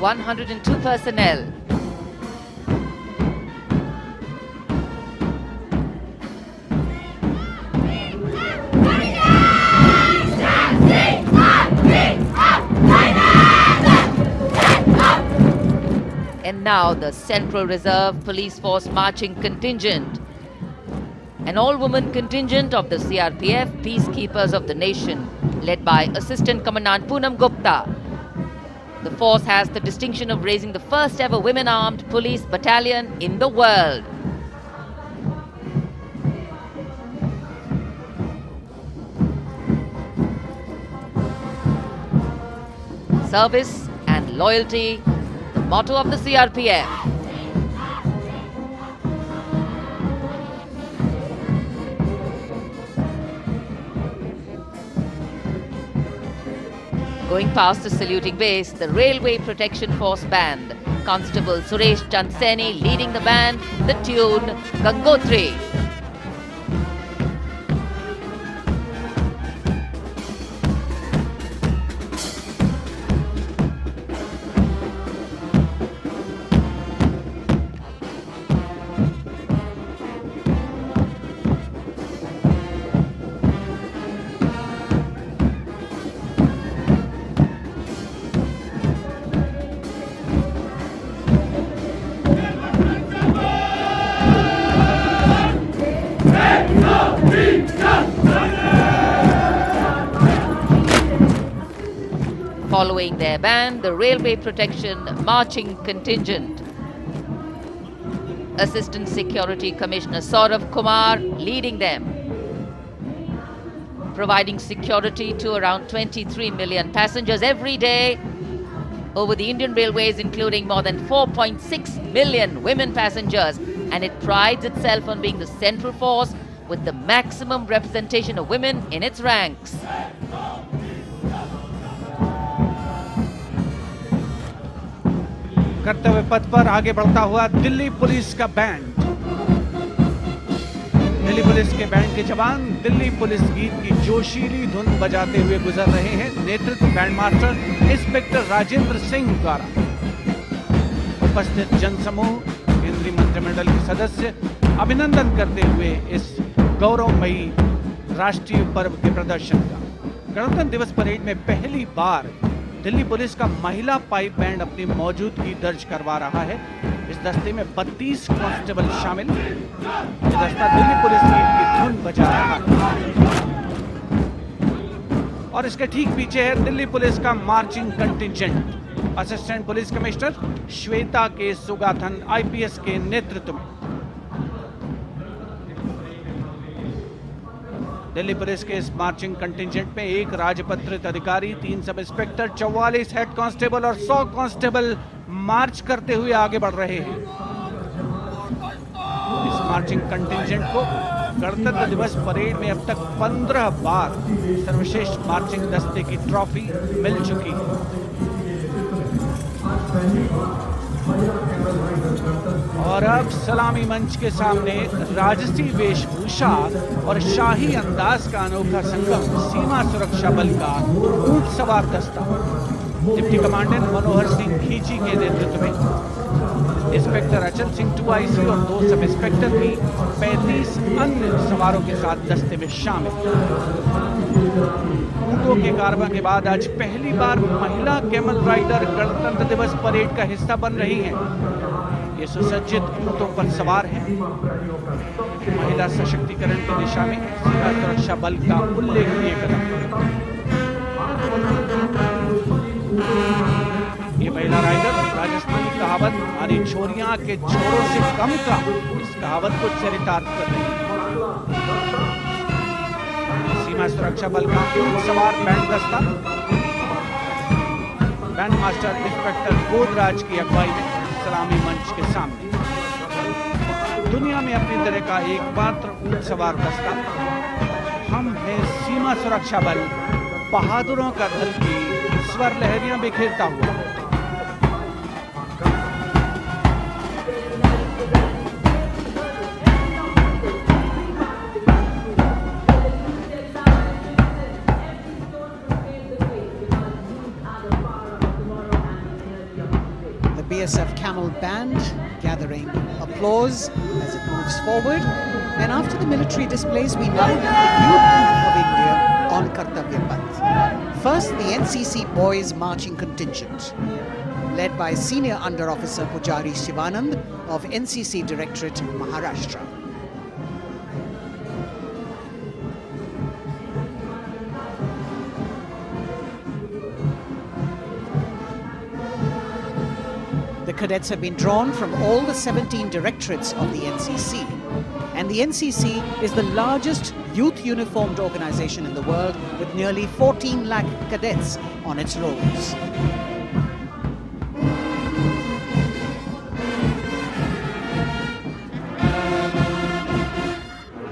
102 personnel. And now the Central Reserve Police Force marching contingent, an all-woman contingent of the CRPF, Peacekeepers of the Nation, led by Assistant Commandant Poonam Gupta. The force has the distinction of raising the first ever women-armed police battalion in the world. Service and loyalty, the motto of the CRPF. Going past the saluting base, the Railway Protection Force Band. Constable Suresh Chandseni leading the band, the tune Gangotri. Following their band, the Railway Protection Marching Contingent. Assistant Security Commissioner Saurav Kumar leading them. Providing security to around 23 million passengers every day over the Indian Railways, including more than 4.6 million women passengers. And it prides itself on being the central force with the maximum representation of women in its ranks. कर्तव्य पथ पर आगे बढ़ता हुआ Delhi police का band. Delhi police के band के जवान दिल्ली पुलिस गीत की जोशीली धुन बजाते हुए गुजर रहे हैं। नेतृत्व band master inspector Rajendra Singh द्वारा। उपस्थित जनसमूह, केंद्रीय मंत्रिमंडल के सदस्य अभिनंदन करते हुए इस गौरवमयी राष्ट्रीय पर्व के प्रदर्शन का। गणतंत्र दिवस परेड में पहली बार दिल्ली पुलिस का महिला पाइप बैंड अपनी मौजूदगी दर्ज करवा रहा है। इस दस्ते में 32 कांस्टेबल शामिल। ये दस्ता दिल्ली पुलिस की धुन बजा रहा है और इसके ठीक पीछे है दिल्ली पुलिस का marching contingent. Assistant police commissioner Shweta के सुगाथन आईपीएस के नेतृत्व में। दिल्ली पुलिस के इस मार्चिंग कंटिंजेंट में एक राजपत्रित अधिकारी, 3 सब इंस्पेक्टर, 44 हेड कांस्टेबल और 100 कांस्टेबल मार्च करते हुए आगे बढ़ रहे हैं। इस मार्चिंग कंटिंजेंट को गणतंत्र दिवस परेड में अब तक 15 बार सर्वश्रेष्ठ मार्चिंग दस्ते की ट्रॉफी मिल चुकी है। और अब सलामी मंच के सामने राजसी वेशभूषा और शाही अंदाज का अनोखा संगम सीमा सुरक्षा बल का ऊंट सवार दस्ता डिप्टी कमांडेंट मनोहर सिंह खींची के नेतृत्व में इंस्पेक्टर अचल सिंह 2IC और 2 सब इंस्पेक्टर भी 35 अन्य सवारों के साथ दस्ते में शामिल। ऊंटों के कारवां के बाद आज पहली बार महिला कैमल राइडर गणतंत्र दिवस परेड का हिस्सा बन रही हैं। ये सुसज्जित ऊंटों पर सवार हैं। महिला सशक्तिकरण की दिशा में सीमा सुरक्षा बल का उल्लेखनीय कदम। ये महिला राइडर राजस्थानी कहावत हमारी छोरियां के छोरों से कम का, इस कहावत को चरितार्थ कर रही है। सीमा सुरक्षा बल का ऊंट सवार बैंड दस्ता बैंड मास्टर इंस्पेक्टर गोदराज की अगुवाई में सलामी मंच के सामने। दुनिया में अपनी तरह का एकमात्र ऊंट सवार दस्ता हम हैं सीमा सुरक्षा बल, बहादुरों का दल की स्वर लहरियां बिखेरता हुआ। BSF Camel Band gathering applause as it moves forward. And after the military displays, we now have the youth of India on Kartavya Path. First, the NCC Boys Marching Contingent, led by Senior Under Officer Pujari Shivanand of NCC Directorate, Maharashtra. The cadets have been drawn from all the 17 directorates of the NCC. And the NCC is the largest youth uniformed organization in the world, with nearly 14 lakh cadets on its rolls.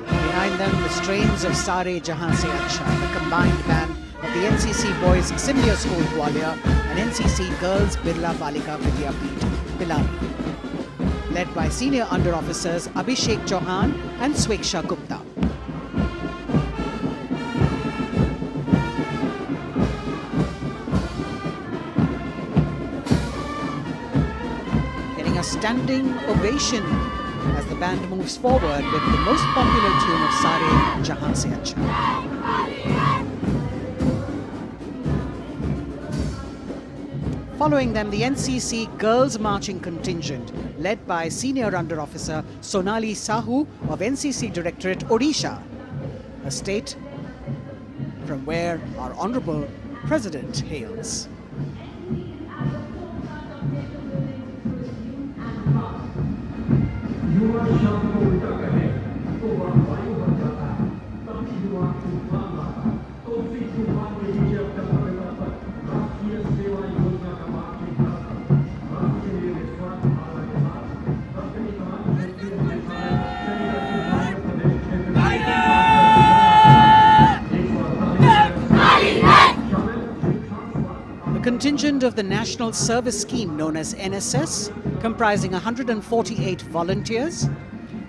Behind them, the strains of Sare Jahan Se Acha, the combined band of the NCC Boys Senior School Gwalior and NCC Girls Birla Balika Vidyapeeth Pilani, led by Senior Under Officers Abhishek Chauhan and Sweksha Gupta. Getting a standing ovation as the band moves forward with the most popular tune of Sare Jahan Se Acha. Following them, the NCC Girls Marching Contingent, led by Senior Under Officer Sonali Sahu of NCC Directorate, Odisha, a state from where our Honorable President hails. The contingent of the National Service Scheme known as NSS, comprising 148 volunteers.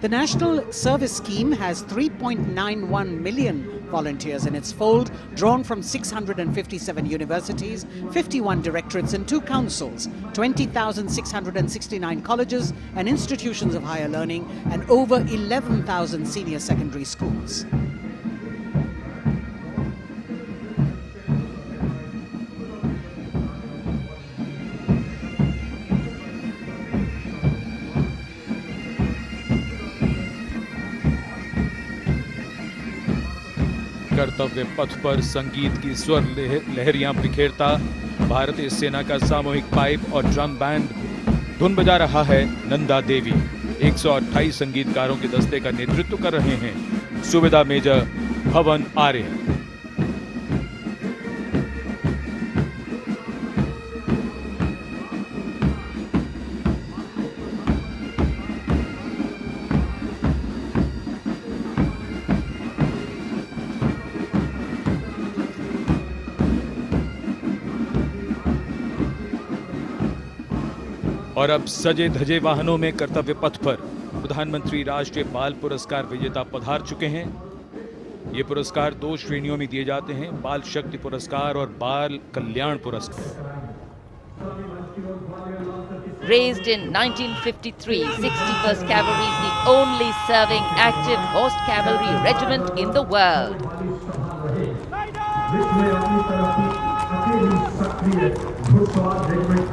The National Service Scheme has 3.91 million volunteers in its fold, drawn from 657 universities, 51 directorates and 2 councils, 20,669 colleges and institutions of higher learning, and over 11,000 senior secondary schools. कर्तव्य पथ पर संगीत की स्वर लहरियां बिखेरता भारतीय सेना का सामूहिक पाइप और ड्रम बैंड धुन बजा रहा है नंदा देवी। 128 संगीतकारों के दस्ते का नेतृत्व कर रहे हैं सुबेदार मेजर भवन आर्य। और अब सजे धजे वाहनों में कर्तव्य पथ पर प्रधानमंत्री राष्ट्रीय बाल पुरस्कार विजेता पधार चुके हैं। ये पुरस्कार 2 श्रेणियों में दिए जाते हैं, बाल शक्ति पुरस्कार और बाल कल्याण पुरस्कार। Raised in 1953, 61st Cavalry is the only serving active horse cavalry regiment in the world.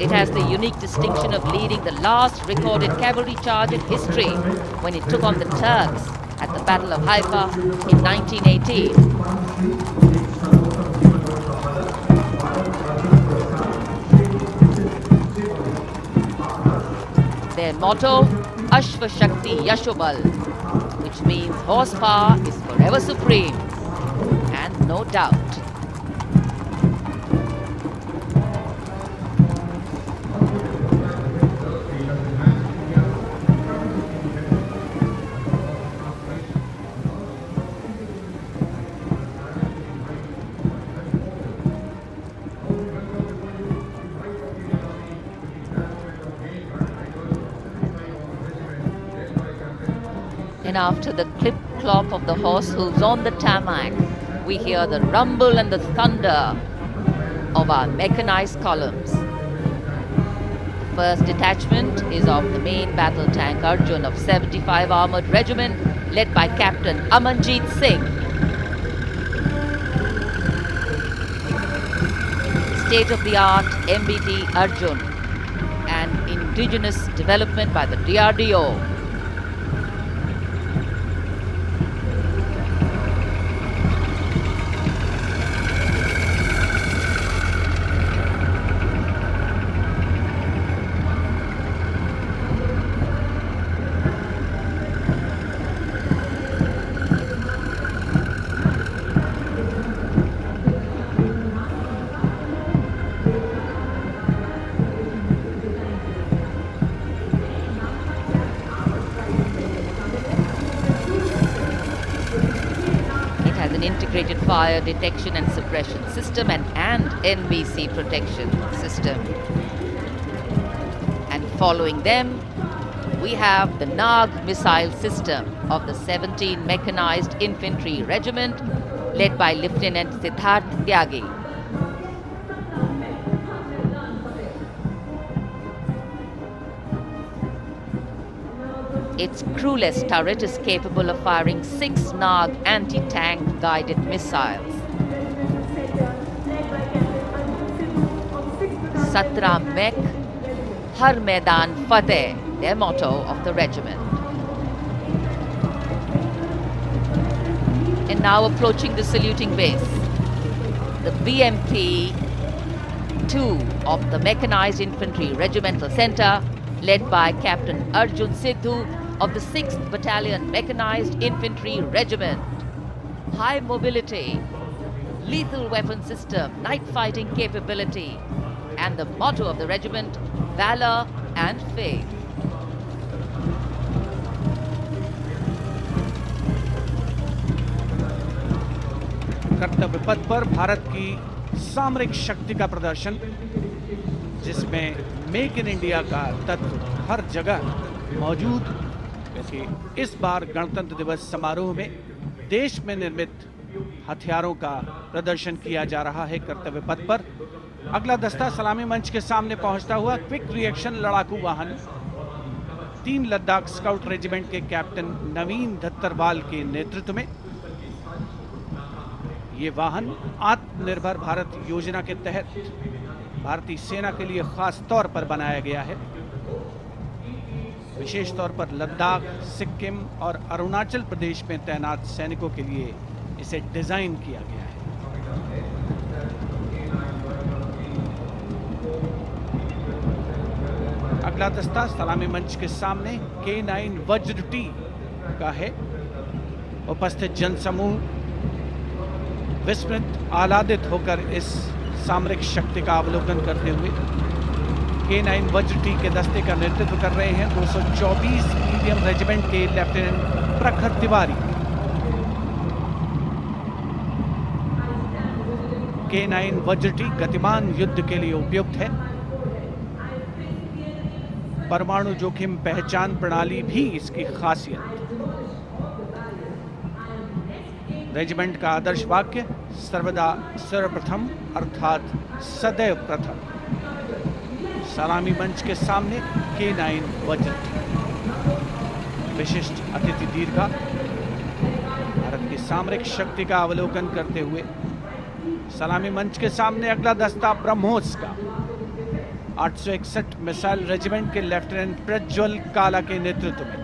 It has the unique distinction of leading the last recorded cavalry charge in history when it took on the Turks at the Battle of Haifa in 1918. Their motto, Ashva Shakti Yashobal, which means horsepower is forever supreme, and no doubt. And after the clip-clop of the horse hooves on the tarmac, we hear the rumble and the thunder of our mechanized columns. first detachment is of the main battle tank Arjun of 75 Armored Regiment, led by Captain Amanjeet Singh. State-of-the-art MBT Arjun, an indigenous development by the DRDO. An integrated fire detection and suppression system and NVC protection system. And following them, we have the Nag missile system of the 17 Mechanized Infantry Regiment, led by Lieutenant Siddharth Tyagi. Its crewless turret is capable of firing 6 Nag anti-tank guided missiles. Satra Mek, Har Maidan Fateh, their motto of the regiment. And now approaching the saluting base, the BMP 2 of the Mechanized Infantry Regimental Center, led by Captain Arjun Sidhu of the 6th Battalion Mechanized Infantry Regiment. High mobility, lethal weapon system, night fighting capability, and the motto of the regiment, valor and faith. कर्तव्य पथ पर भारत की सामरिक शक्ति का प्रदर्शन, जिसमें make in India का तत्व हर जगह मौजूद। वैसे इस बार गणतंत्र दिवस समारोह में देश में निर्मित हथियारों का प्रदर्शन किया जा रहा है कर्तव्य पथ पर। अगला दस्ता सलामी मंच के सामने पहुंचता हुआ क्विक रिएक्शन लड़ाकू वाहन 3 लद्दाख स्काउट रेजिमेंट के कैप्टन नवीन दत्तरवाल के नेतृत्व में। ये वाहन आत्मनिर्भर भारत योजना के तहत भारतीय सेना के लिए खास तौर पर बनाया गया है। विशेष तौर पर लद्दाख, सिक्किम और अरुणाचल प्रदेश में तैनात सैनिकों के लिए इसे डिजाइन किया गया है। अगला दस्ता सलामी मंच के सामने K9 वज्र टी का है। उपस्थित जनसमूह विस्मृत आह्लादित होकर इस सामरिक शक्ति का अवलोकन करते हुए K9 वज्र टी के दस्ते का नेतृत्व कर रहे हैं 224 मीडियम रेजिमेंट के लेफ्टिनेंट प्रखर तिवारी। K9 वज्र टी गतिमान युद्ध के लिए उपयुक्त है। परमाणु जोखिम पहचान प्रणाली भी इसकी खासियत। रेजिमेंट का आदर्श वाक्य सर्वदा सर्वप्रथम अर्थात सदैव प्रथम। सलामी मंच के सामने K9 वज्र विशिष्ट अतिथि दीर्घा भारत की सामरिक शक्ति का अवलोकन करते हुए सलामी मंच के सामने अगला दस्ता ब्रह्मोस का 861 मिसाइल रेजिमेंट के लेफ्टिनेंट प्रज्वल काला के नेतृत्व में।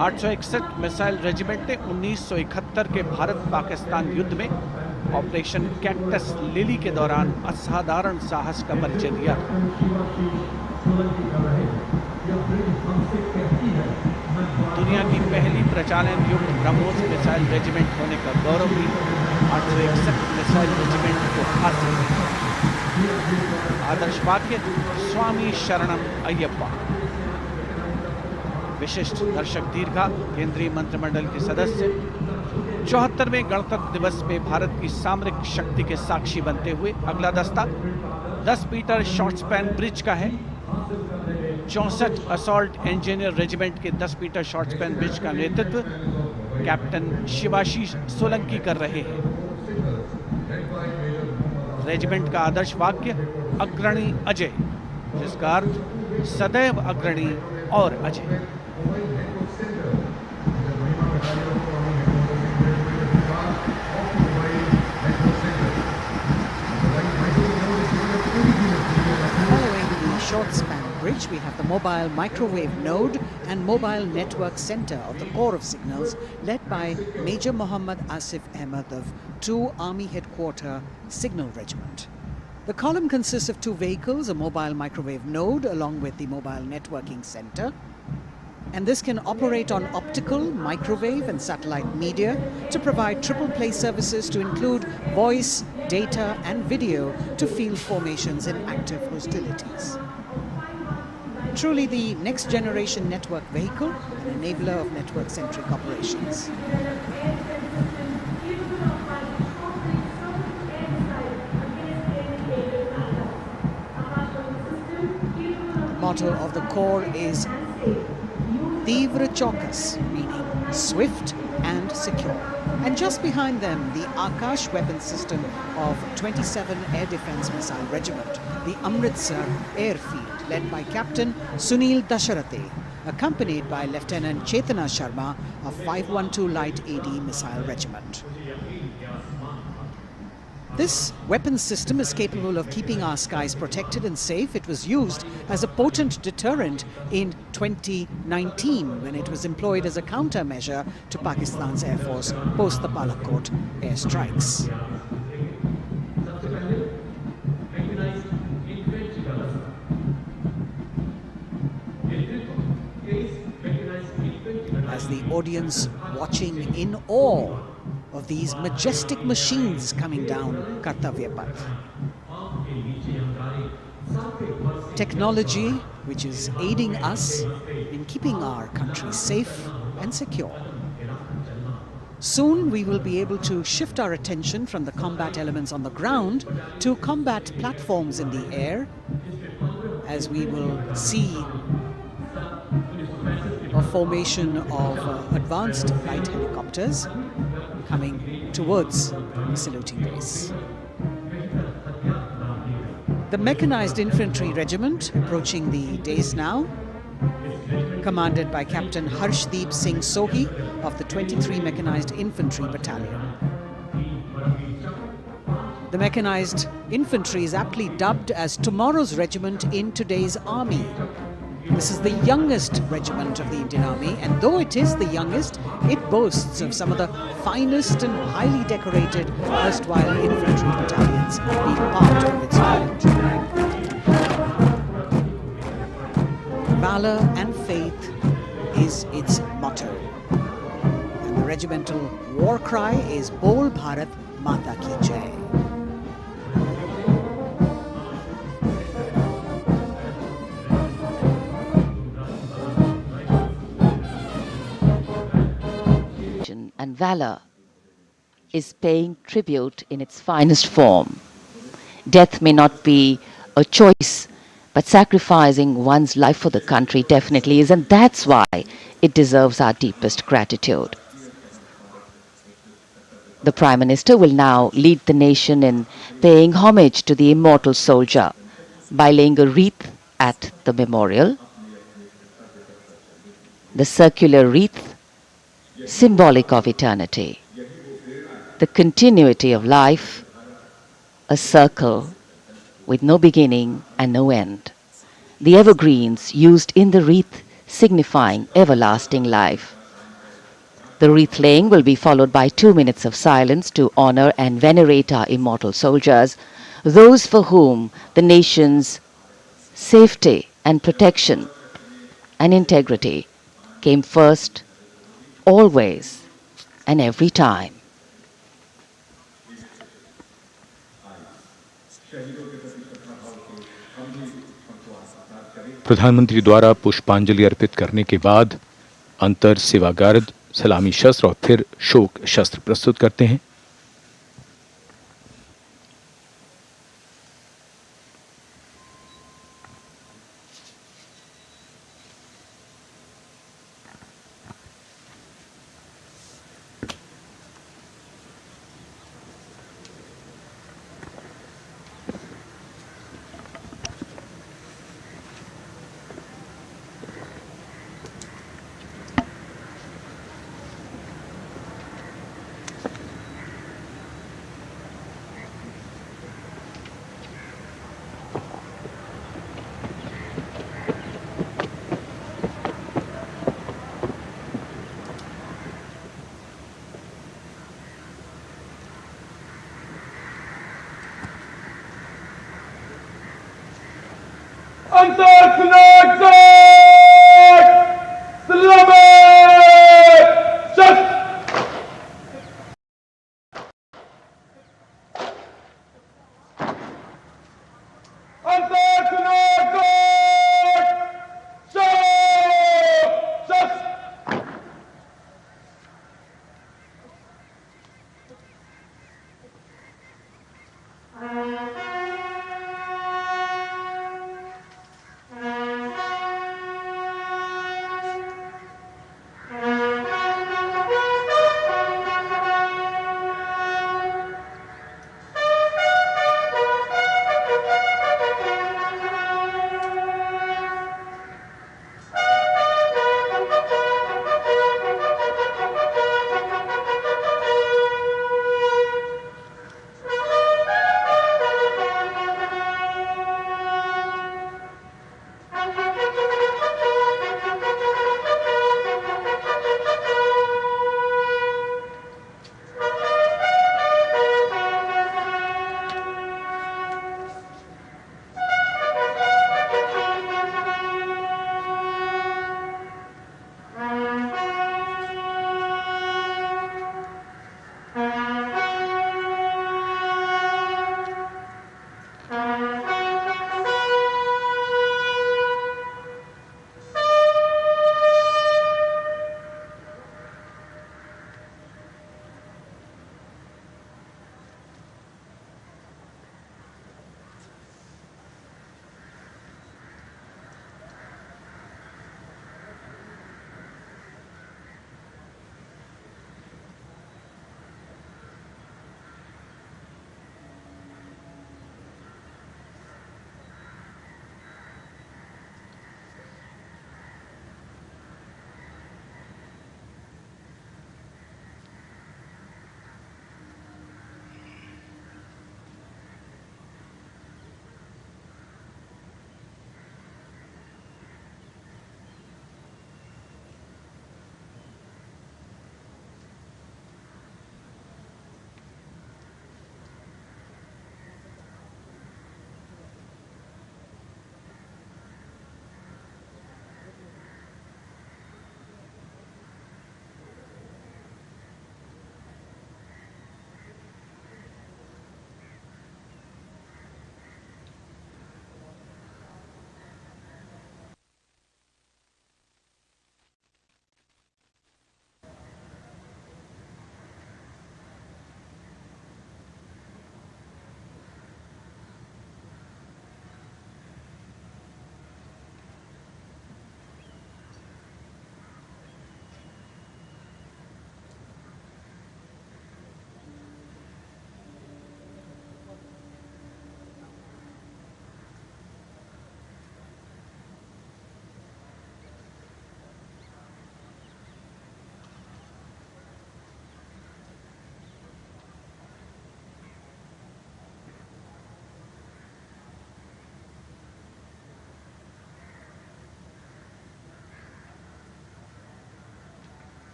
861 मिसाइल रेजिमेंट ने 1971 के भारत पाकिस्तान युद्ध में ऑपरेशन कैक्टस लिली के दौरान असाधारण साहस का परिचय दिया। दुनिया की पहली प्रचालन युक्त ब्रह्मोस मिसाइल रेजिमेंट होने का गौरव भी 861 मिसाइल रेजिमेंट को हासिल है। आदर्श वाक्य स्वामी शरणम अय्यप्पा। विशिष्ट दर्शक दीर्घा केंद्रीय मंत्रिमंडल के सदस्य 74वें गणतंत्र दिवस में भारत की सामरिक शक्ति के साक्षी बनते हुए अगला दस्ता 10 मीटर शॉर्ट स्पैन ब्रिज का है। 64 असॉल्ट इंजीनियर रेजिमेंट के 10 मीटर शॉर्ट स्पैन ब्रिज का नेतृत्व कैप्टन शिवाशीष सोलंकी कर रहे हैं। रेजिमेंट का आदर्श वाक्य अग्रणी अजय, जिसका अर्थ सदैव अग्रणी और Ajay. Following the short span bridge, we have the mobile microwave node and mobile network center of the Corps of Signals, led by Major Muhammad Asif Ahmed of 2 Army Headquarter Signal Regiment. The column consists of 2 vehicles, a mobile microwave node along with the mobile networking center. And this can operate on optical, microwave and satellite media to provide triple play services to include voice, data and video to field formations in active hostilities. Truly the next generation network vehicle, an enabler of network-centric operations. The motto of the Corps is Tivra Chaukas, meaning swift and secure. And just behind them, the Akash weapon system of 27 Air Defence Missile Regiment, the Amritsar Airfield, led by Captain Sunil Dasharathe, accompanied by Lieutenant Chetana Sharma of 512 Light AD Missile Regiment. This weapons system is capable of keeping our skies protected and safe. It was used as a potent deterrent in 2019 when it was employed as a countermeasure to Pakistan's Air Force post the Balakot airstrikes. As the audience watching in awe of these majestic machines coming down Kartavya Path. Technology which is aiding us in keeping our country safe and secure. Soon we will be able to shift our attention from the combat elements on the ground to combat platforms in the air, as we will see a formation of advanced light helicopters coming towards the saluting base. The Mechanized Infantry Regiment approaching the dais now, commanded by Captain Harshdeep Singh Sohi of the 23 Mechanized Infantry Battalion. The Mechanized Infantry is aptly dubbed as tomorrow's regiment in today's army. This is the youngest regiment of the Indian Army, and though it is the youngest, it boasts of some of the finest and highly decorated erstwhile infantry battalions being part of its unit. Valor and faith is its motto, and the regimental war cry is Bol Bharat Mata Ki Jai. And valor is paying tribute in its finest form. Death may not be a choice, but sacrificing one's life for the country definitely is, and that's why it deserves our deepest gratitude. The Prime Minister will now lead the nation in paying homage to the immortal soldier by laying a wreath at the memorial. The circular wreath, symbolic of eternity, the continuity of life, a circle with no beginning and no end. The evergreens used in the wreath signifying everlasting life. The wreath laying will be followed by 2 minutes of silence to honor and venerate our immortal soldiers, those for whom the nation's safety and protection and integrity came first, always and every time. प्रधानमंत्री द्वारा पुष्पांजलि अर्पित करने के बाद अंतर सेवागार्द सलामी शस्त्र और फिर शोक शस्त्र प्रस्तुत करते हैं।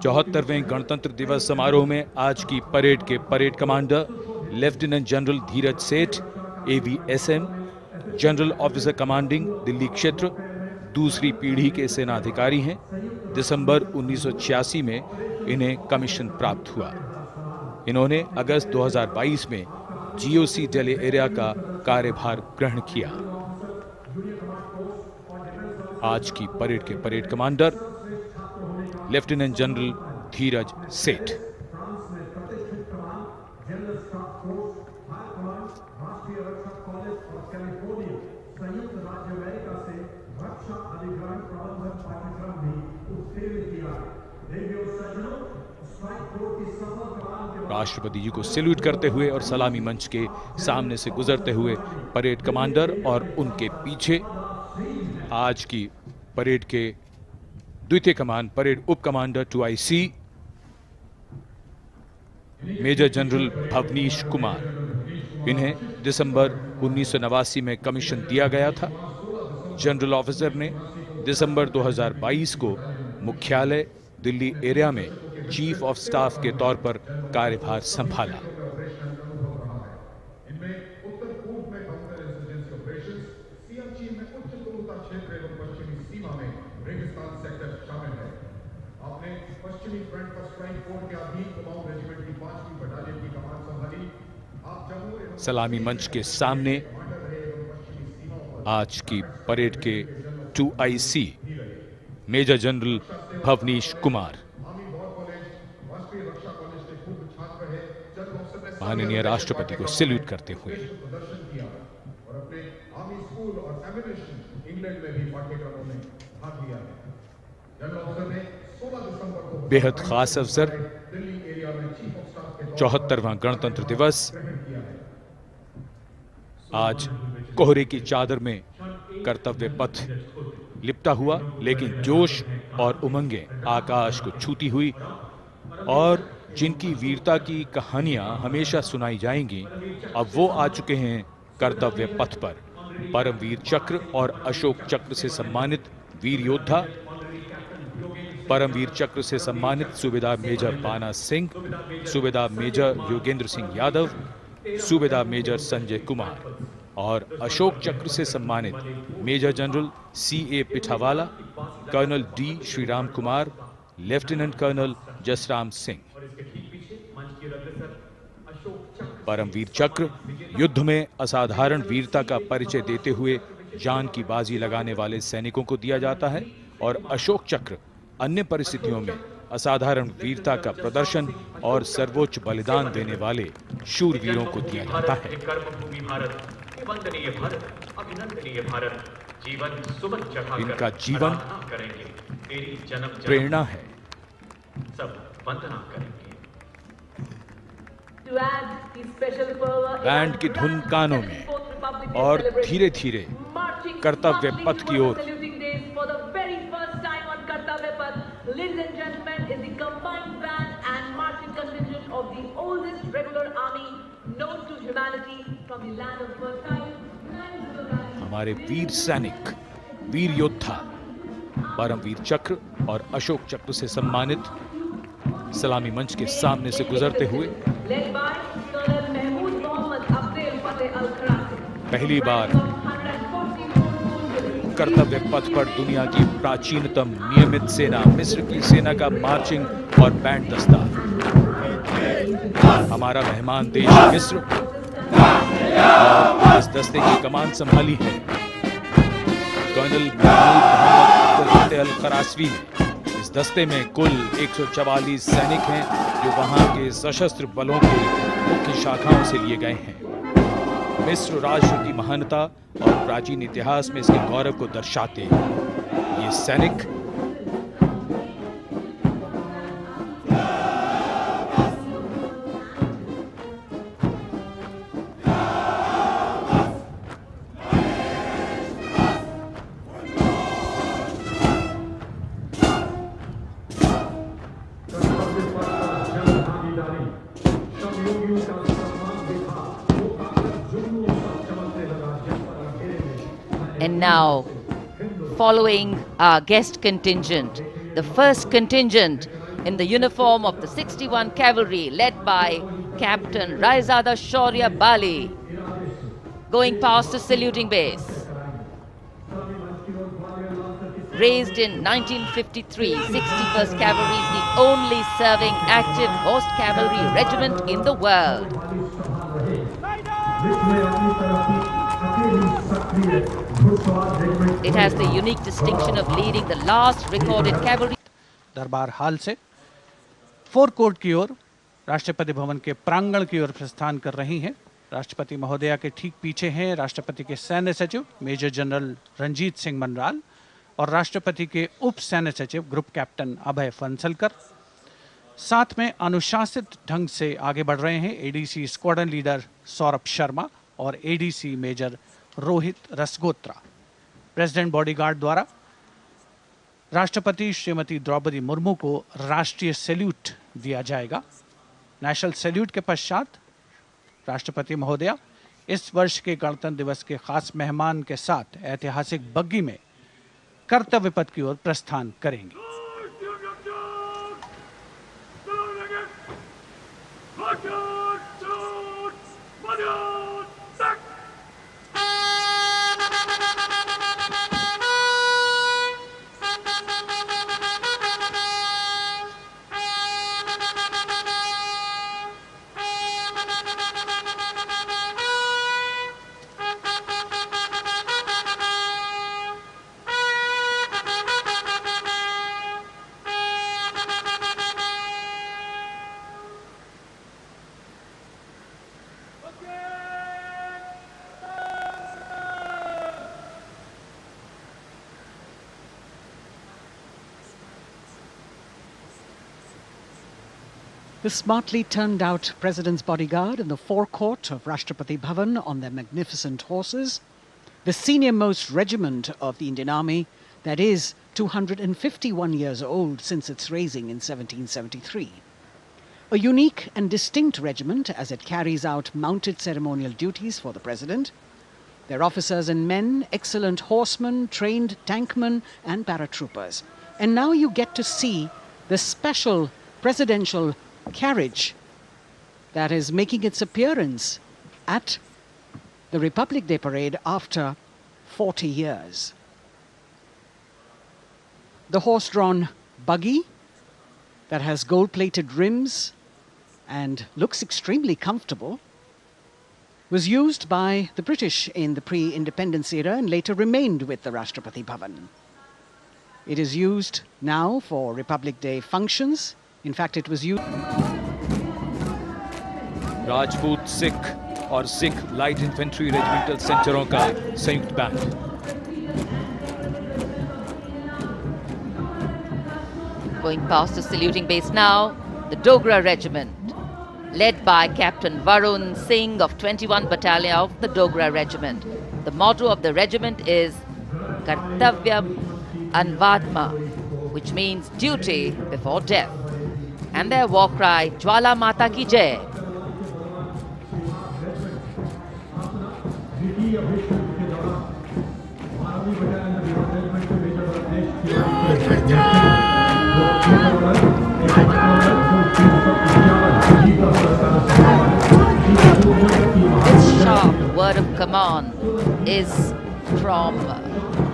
चौहत्तरवें गणतंत्र दिवस समारोह में आज की परेड के परेड कमांडर लेफ्टिनेंट जनरल धीरज सेठ, AVSM, general officer commanding Delhi क्षेत्र, दूसरी पीढ़ी के सेनाधिकारी हैं। दिसंबर 1986 में इन्हें कमीशन प्राप्त हुआ। इन्होंने अगस्त 2022 में GOC दिल्ली एरिया का कार्यभार ग्रहण किया। आज की परेड के परेड कमांडर लेफ्टिनेंट जनरल धीरज सेठ। राष्ट्रपति जी को सैल्यूट करते हुए और सलामी मंच के सामने से गुजरते हुए परेड कमांडर और उनके पीछे आज की परेड के द्वितीय कमान परेड उप commander 2IC major general Bhavnish Kumar. इन्हें दिसंबर 1989 में कमीशन दिया गया था। जनरल ऑफिसर ने दिसंबर 2022 को मुख्यालय दिल्ली एरिया में चीफ ऑफ स्टाफ के तौर पर कार्यभार संभाला। सलामी मंच के सामने आज की परेड के 2IC major general Bhavnish Kumar माननीय राष्ट्रपति को सैल्यूट करते हुए। बेहद खास अवसर 74वां गणतंत्र दिवस। आज कोहरे की चादर में कर्तव्य पथ लिपटा हुआ, लेकिन जोश और उमंगें आकाश को छूती हुई और जिनकी वीरता की कहानियां हमेशा सुनाई जाएंगी, अब वो आ चुके हैं कर्तव्य पथ पर। परमवीर चक्र और अशोक चक्र से सम्मानित वीर योद्धा, परमवीर चक्र से सम्मानित सूबेदार मेजर बाना सिंह, सूबेदार मेजर योगेंद्र सिंह यादव, सूबेदार मेजर संजय कुमार और अशोक चक्र से सम्मानित major general CA Pithawala, colonel D Sriram Kumar, lieutenant colonel Jasram Singh. Param Vir Chakra युद्ध में असाधारण वीरता का परिचय देते हुए जान की बाजी लगाने वाले सैनिकों को दिया जाता है और अशोक चक्र अन्य परिस्थितियों में असाधारण वीरता का प्रदर्शन और सर्वोच्च बलिदान देने वाले शूरवीरों को दिया जाता है। इनका जीवन प्रेरणा है। बैंड की धुन कानों में और धीरे धीरे कर्तव्य पथ की ओर। Ladies and gentlemen, is the combined band and marching contingent of the oldest regular army known to humanity from the land of fertile. हमारे वीर सैनिक, वीर योद्धा परमवीर चक्र और अशोक चक्र से सम्मानित सलामी मंच के सामने से गुजरते हुए पहली बार कर्तव्य पथ पर दुनिया की प्राचीनतम नियमित सेना मिस्र की सेना का मार्चिंग और बैंड दस्ता। हमारा मेहमान देश मिस्र और इस दस्ते की कमान संभाली है कर्नल मोहम्मद अल खरासवी ने। इस दस्ते में कुल 144 सैनिक हैं जो वहां के सशस्त्र बलों की मुख्य शाखाओं से लिए गए हैं। मिस्र राष्ट्र की महानता और प्राचीन इतिहास में इसके गौरव को दर्शाते ये सैनिक And now, following our guest contingent, the first contingent in the uniform of the 61 Cavalry led by Captain Raizada Shaurya Bali, going past the saluting base. Raised in 1953, 61st Cavalry is the only serving active horse cavalry regiment in the world. It has the unique distinction of leading the last recorded cavalry. दरबार हाल से four court की ओर राष्ट्रपति भवन के प्रांगण की ओर प्रस्थान कर रही हैं। राष्ट्रपति महोदया के ठीक पीछे हैं राष्ट्रपति के सैन्य सचिव मेजर जनरल रंजीत सिंह मनराल और राष्ट्रपति के उप सैन्य सचिव ग्रुप कैप्टन अभय फंसलकर। साथ में अनुशासित ढंग से आगे बढ़ रहे हैं ADC squadron leader Saurabh Sharma और ADC major Rohit Rasgotra. President bodyguard द्वारा राष्ट्रपति श्रीमती द्रौपदी मुर्मू को राष्ट्रीय सैल्यूट दिया जाएगा। नेशनल सैल्यूट के पश्चात राष्ट्रपति महोदया इस वर्ष के गणतंत्र दिवस के खास मेहमान के साथ ऐतिहासिक बग्गी में कर्तव्य पथ की ओर प्रस्थान करेंगी। The smartly turned out President's bodyguard in the forecourt of Rashtrapati Bhavan on their magnificent horses, the senior most regiment of the Indian Army that is 251 years old since its raising in 1773. A unique and distinct regiment as it carries out mounted ceremonial duties for the President. Their officers and men, excellent horsemen, trained tankmen and paratroopers. And now you get to see the special presidential carriage that is making its appearance at the Republic Day Parade after 40 years. The horse-drawn buggy that has gold-plated rims and looks extremely comfortable was used by the British in the pre-independence era and later remained with the Rashtrapati Bhavan. It is used now for Republic Day functions. In fact, it was used. Rajput Sikh और Sikh light infantry regimental सेंटरों का संयुक्त band. Going past the saluting base now, the Dogra Regiment, led by Captain Varun Singh of 21 Battalion of the Dogra Regiment. The motto of the regiment is Kartavyam Anvadma, which means duty before death. And their war cry, Jwala Mata Ki Jai. This sharp word of command is from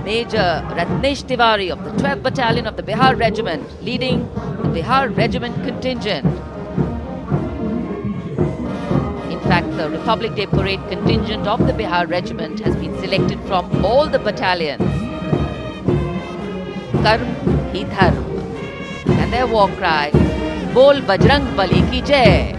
Major Ratnesh Tiwari of the 12th Battalion of the Bihar Regiment, leading the Bihar Regiment contingent. In fact, the Republic Day Parade contingent of the Bihar Regiment has been selected from all the battalions. Karm hi dharm. And their war cry, Bol Bajrang Bali ki jai.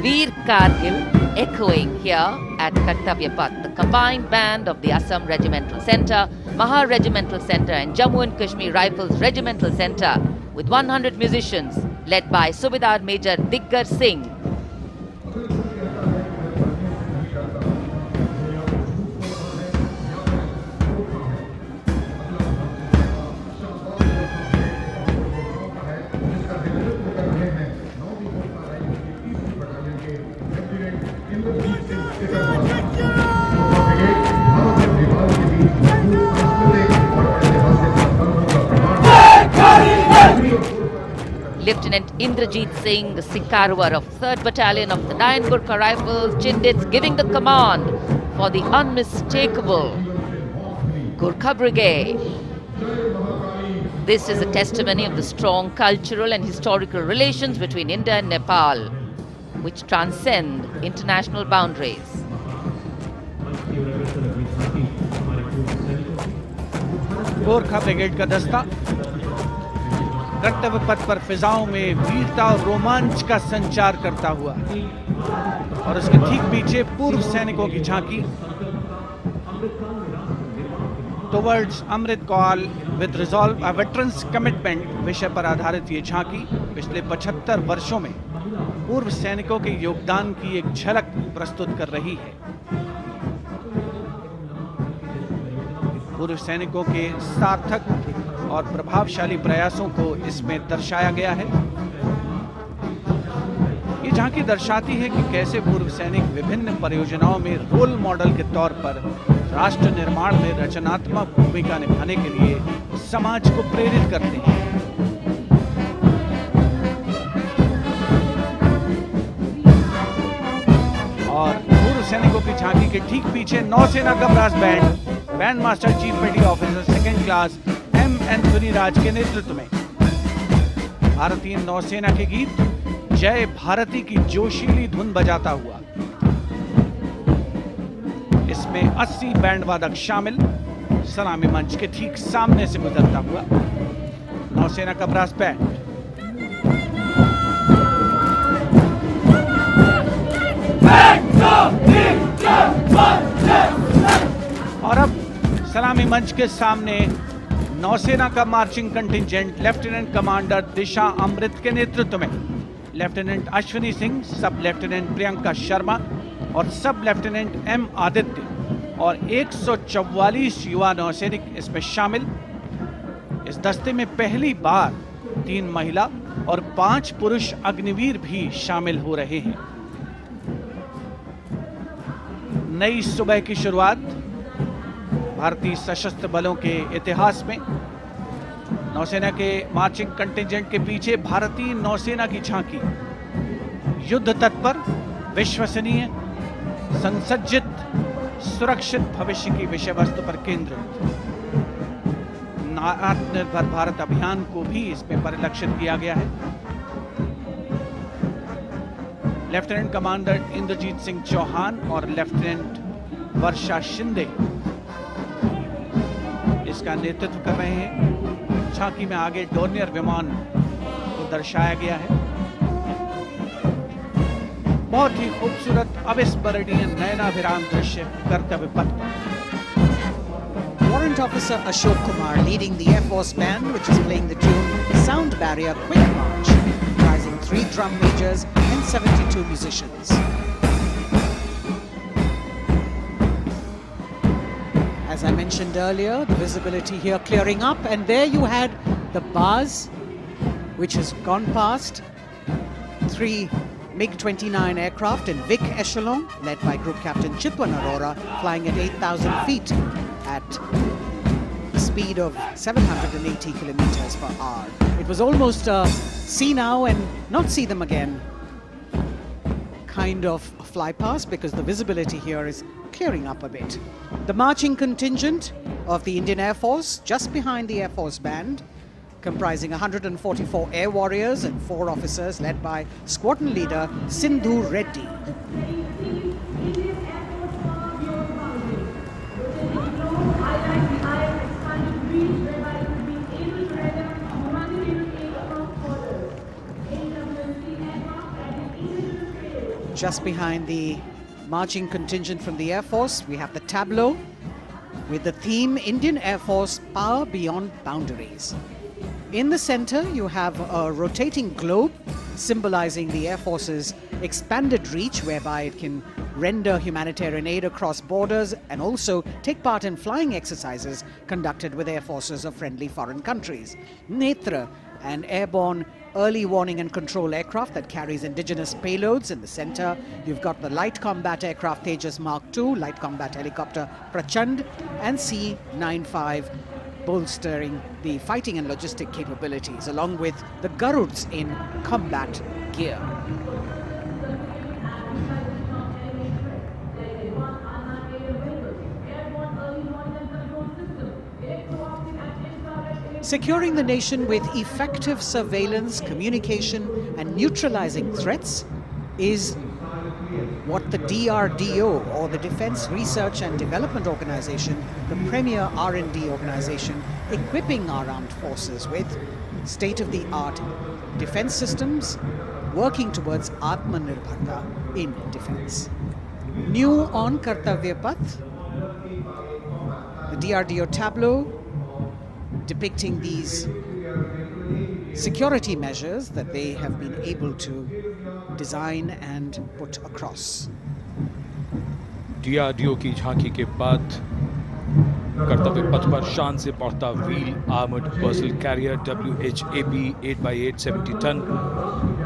Veer Kargil echoing here at Kartavya Path. The combined band of the Assam Regimental Centre, Maha Regimental Centre and Jammu and Kashmir Rifles Regimental Centre with 100 musicians led by Subedar Major Diggar Singh. Lieutenant Indrajit Singh, the Sikarwar of 3rd Battalion of the 9 Gurkha Rifles, Chindits, giving the command for the unmistakable Gurkha Brigade. This is a testimony of the strong cultural and historical relations between India and Nepal, which transcend international boundaries. Gorkha brigade का दस्ता कर्तव्य पथ पर फिजाओं में वीरता और रोमांच का संचार करता हुआ और उसके ठीक पीछे पूर्व सैनिकों की झांकी towards Amrit Kaal with resolve a veterans commitment विषय पर आधारित ये झांकी पिछले 75 वर्षों में पूर्व सैनिकों के योगदान की एक झलक प्रस्तुत कर रही है। पूर्व सैनिकों के सार्थक और प्रभावशाली प्रयासों को इसमें दर्शाया गया है। ये झांकी दर्शाती है कि कैसे पूर्व सैनिक विभिन्न परियोजनाओं में रोल मॉडल के तौर पर राष्ट्र निर्माण में रचनात्मक भूमिका निभाने के लिए समाज को प्रेरित करते हैं। और पूर्व सैनिकों की झांकी के ठीक पीछे नौसेना का brass band master chief petty officer 2nd class M Anthony Raj के नेतृत्व में भारतीय नौसेना के गीत जय भारती की जोशीली धुन बजाता हुआ। इसमें 80 बैंड वादक शामिल, सलामी मंच के ठीक सामने से गुजरता हुआ नौसेना का ब्रास बैंड। और अब सलामी मंच के सामने नौसेना का मार्चिंग कंटिंजेंट लेफ्टिनेंट कमांडर दिशा अमृत के नेतृत्व में लेफ्टिनेंट अश्विनी सिंह, सब लेफ्टिनेंट प्रियंका शर्मा और सब लेफ्टिनेंट एम आदित्य और 144 युवा नौसैनिक इसमें शामिल। इस दस्ते में पहली बार 3 महिला और 5 पुरुष अग्निवीर भी शामिल हो रहे हैं। नई सुबह की शुरुआत भारतीय सशस्त्र बलों के इतिहास में। नौसेना के मार्चिंग कंटिंजेंट के पीछे भारतीय नौसेना की झांकी युद्ध तत्पर, विश्वसनीय, संसज्जित, सुरक्षित भविष्य की विषय वस्तु पर केंद्रित। आत्मनिर्भर भारत अभियान को भी इसमें परिलक्षित किया गया है। लेफ्टिनेंट कमांडर इंद्रजीत सिंह चौहान और लेफ्टिनेंट वर्षा शिंदे इसका नेतृत्व कर रहे हैं। झांकी में आगे डोर्नियर विमान को दर्शाया गया है। बहुत ही खूबसूरत अविस्मरणीय नयनाभिराम दृश्य कर्तव्य पथ पर। Warrant Officer Ashok Kumar leading the Air Force Band, which is playing the tune Sound Barrier Quick March, comprising 3 drum majors and 72 musicians. As I mentioned earlier, the visibility here clearing up, and there you had the bars, which has gone past 3 MiG-29 aircraft in Vic Echelon, led by Group Captain Chitwan Arora, flying at 8,000 feet at speed of 780 kilometers per hour. It was almost a see now and not see them again kind of fly past, because the visibility here is clearing up a bit. The marching contingent of the Indian Air Force, just behind the Air Force band, comprising 144 air warriors and 4 officers, led by squadron leader Sindhu Reddy. Just behind the marching contingent from the Air Force, we have the tableau with the theme Indian Air Force Power Beyond Boundaries. In the center, you have a rotating globe symbolizing the Air Force's expanded reach, whereby it can render humanitarian aid across borders and also take part in flying exercises conducted with air forces of friendly foreign countries. Netra, an airborne early warning and control aircraft that carries indigenous payloads in the center. You've got the light combat aircraft Tejas Mark II, light combat helicopter Prachand, and C-95 bolstering the fighting and logistic capabilities, along with the Garuds in combat gear. Securing the nation with effective surveillance, communication, and neutralizing threats is what the DRDO, or the Defense Research and Development Organization, the premier R&D organization, equipping our armed forces with state-of-the-art defense systems, working towards Atmanirbharta in defense. New on Kartavya Path, the DRDO tableau depicting these security measures that they have been able to design and put across. DRDO की झांकी के बाद कर्तव्य पथ पर शान से पहुंचता wheel armoured personnel carrier WHAP 8x8 70 ton.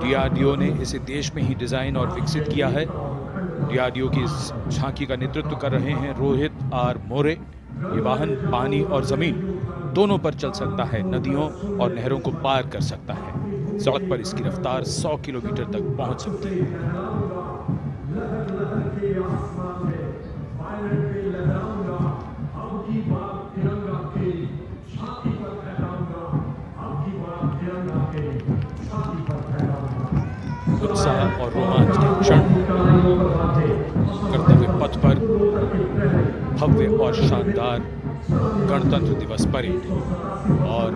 DRDO ने इसे देश में ही डिजाइन और विकसित किया है। DRDO की इस झांकी का नेतृत्व कर रहे हैं रोहित आर मोरे। ये वाहन पानी और जमीन दोनों पर चल सकता है, नदियों और नहरों को पार कर सकता है। सड़क पर इसकी रफ्तार 100 किलोमीटर तक पहुंच सकती है। उत्साह और रोमांच के क्षण, कर्तव्य पथ पर भव्य और शानदार गणतंत्र दिवस परेड और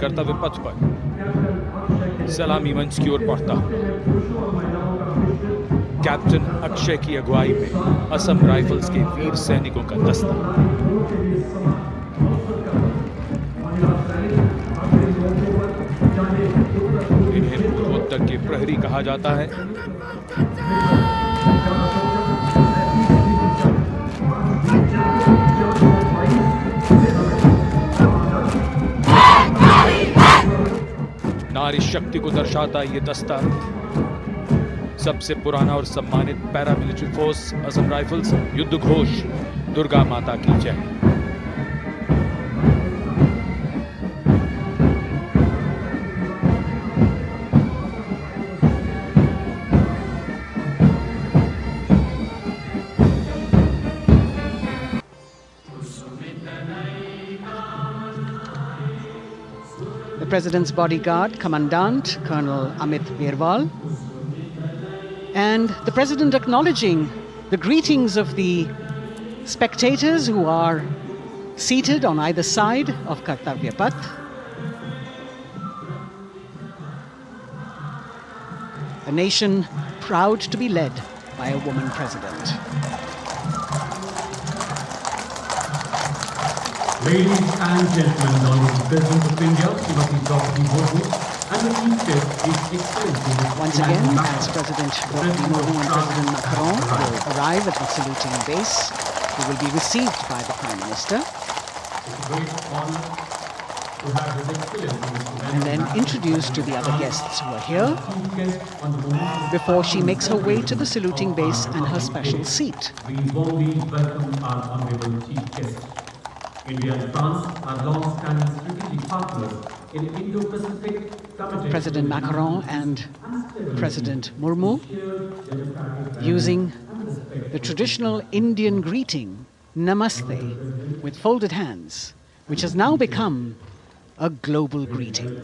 कर्तव्य पथ पर सलामी मंच की ओर बढ़ता कैप्टन अक्षय की अगुवाई में असम राइफल्स के वीर सैनिकों का दस्ता। इन्हें पूर्वोत्तर के प्रहरी कहा जाता है। नारी शक्ति को दर्शाता ये दस्ता सबसे पुराना और सम्मानित पैरामिलिट्री फोर्स असम राइफल्स युद्ध घोष दुर्गा माता की जय। The President's bodyguard, Commandant Colonel Amit Birwal, and the President acknowledging the greetings of the spectators who are seated on either side of Kartavya Path. A nation proud to be led by a woman president. Ladies and gentlemen, the Honorable President of India, Srimati Droupadi Murmu, and the Chief Guest, His Excellency Once again, as President Droupadi Murmu and President Macron will arrive at the saluting base, they will be received by the Prime Minister It's a great honor to have His Excellency and then introduced to the other guests who are here Chief Guest on the moment. before she makes her way to the saluting base and her special seat. We warmly welcome our Honorable Chief Guest. India and France are long-standing strategic partners in Indo-Pacific committed President to Macron and President Murmu using the traditional Indian greeting, Namaste, with folded hands, which has now become a global greeting.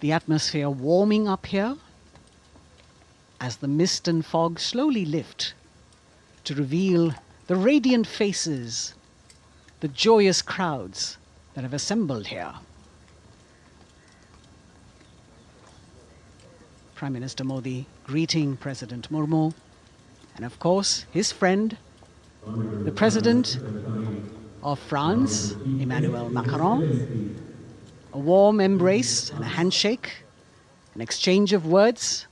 The atmosphere warming up here as the mist and fog slowly lift to reveal the radiant faces, the joyous crowds that have assembled here. Prime Minister Modi greeting President Murmu, and of course his friend, the President of France, Emmanuel Macron. A warm embrace and a handshake, an exchange of words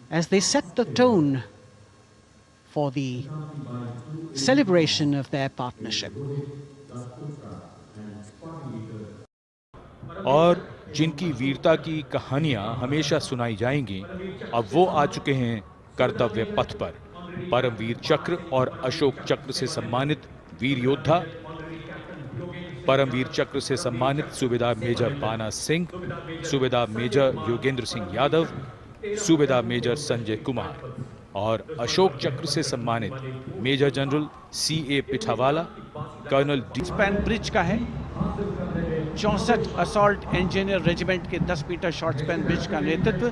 as they set the tone for the celebration of their partnership. और जिनकी वीरता की कहानियां हमेशा सुनाई जाएंगी, अब वो आ चुके हैं कर्तव्य पथ पर। परमवीर चक्र और अशोक चक्र से सम्मानित वीर योद्धा, परमवीर चक्र से सम्मानित सूबेदार मेजर बाना सिंह, सूबेदार मेजर योगेंद्र सिंह यादव, सूबेदार मेजर संजय कुमार और अशोक चक्र से सम्मानित major general C.A. Pithawala, colonel span bridge का है। 64 असॉल्ट इंजीनियर रेजिमेंट के 10 मीटर शॉर्ट स्पैन ब्रिज का नेतृत्व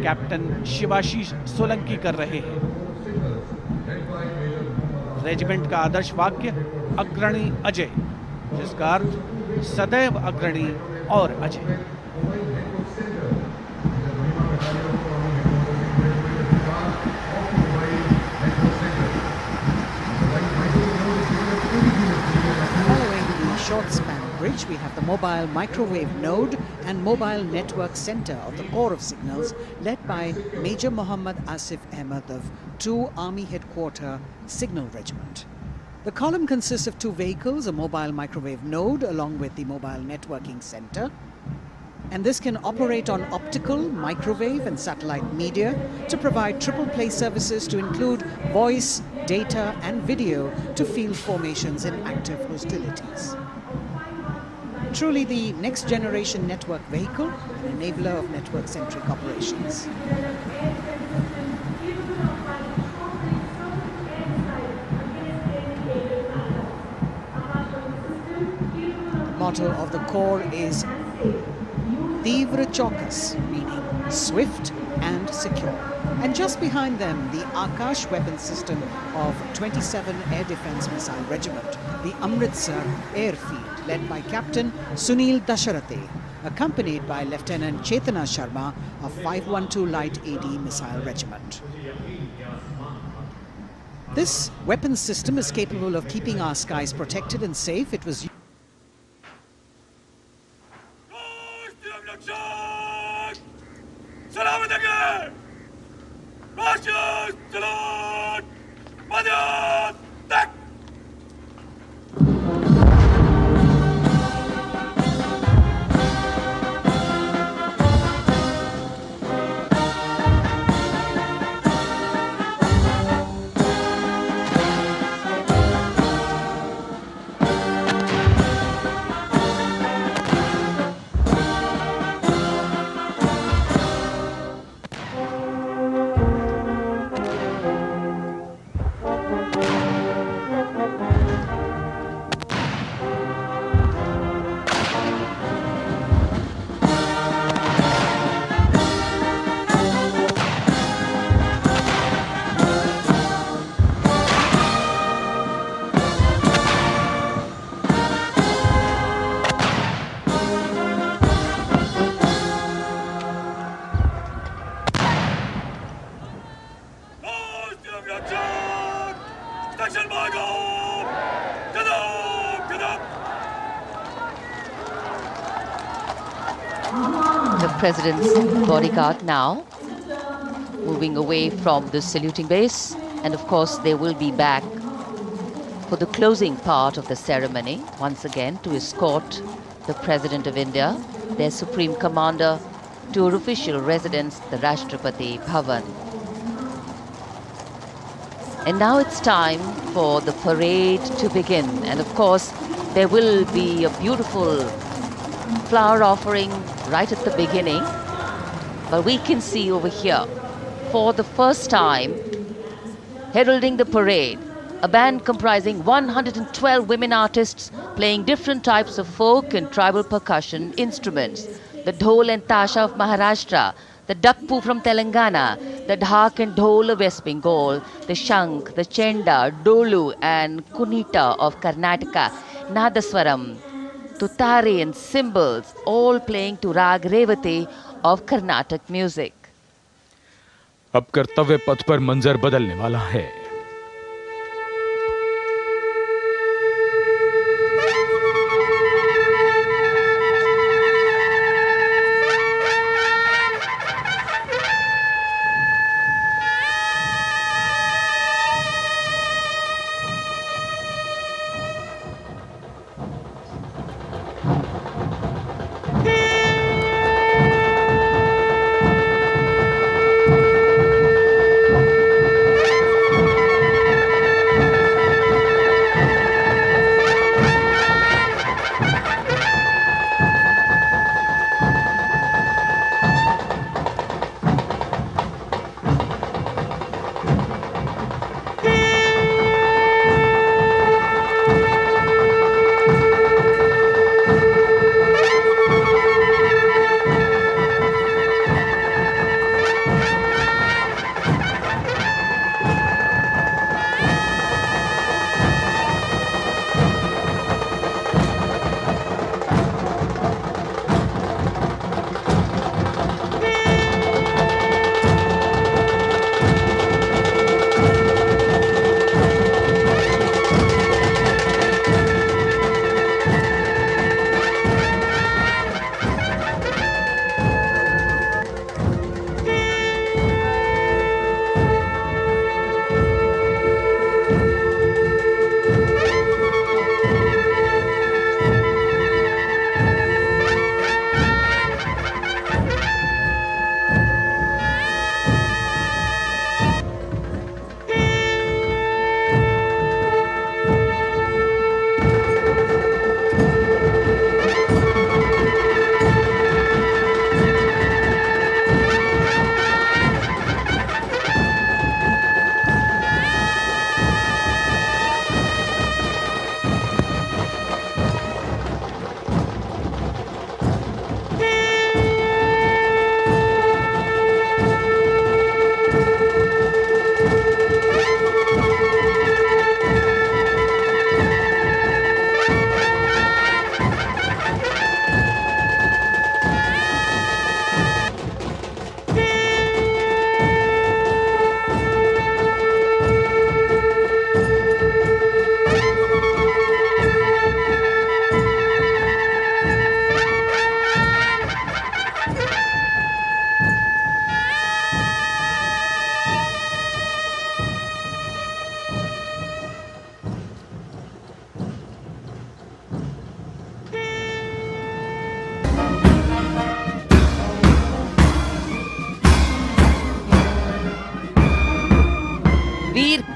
कैप्टन शिवाशीष सोलंकी कर रहे हैं। रेजिमेंट का आदर्श वाक्य अग्रणी अजय, जिसका अर्थ सदैव अग्रणी और Ajay. Short span bridge, we have the mobile microwave node and mobile network center of the Corps of Signals, led by Major Muhammad Asif Ahmed of 2 Army Headquarter Signal Regiment. The column consists of 2 vehicles, a mobile microwave node along with the mobile networking center. And this can operate on optical, microwave and satellite media to provide triple play services to include voice, data and video to field formations in active hostilities. Truly the next generation network vehicle, an enabler of network-centric operations. The motto of the Corps is Tivra Chaukas, meaning swift and secure. And just behind them, the Akash weapon system of 27 Air Defence Missile Regiment, the Amritsar Airfield, led by Captain Sunil Dasharathe, accompanied by Lieutenant Chetana Sharma of 512 Light AD Missile Regiment. This weapon system is capable of keeping our skies protected and safe. It was the President's bodyguard now moving away from the saluting base, and of course they will be back for the closing part of the ceremony, once again to escort the President of India, their Supreme Commander, to her official residence, the Rashtrapati Bhavan. And now it's time for the parade to begin. And of course, there will be a beautiful flower offering right at the beginning. But we can see over here, for the first time, heralding the parade, a band comprising 112 women artists playing different types of folk and tribal percussion instruments. The dhol and tasha of Maharashtra, the dakpu from Telangana, the dhak and dhol of West Bengal, the shank, the chenda, dolu and kunita of Karnataka, nadaswaram, tutari and cymbals, all playing to rag Revati of Carnatic music. अब कर्तव्य पथ पर मंजर बदलने वाला है।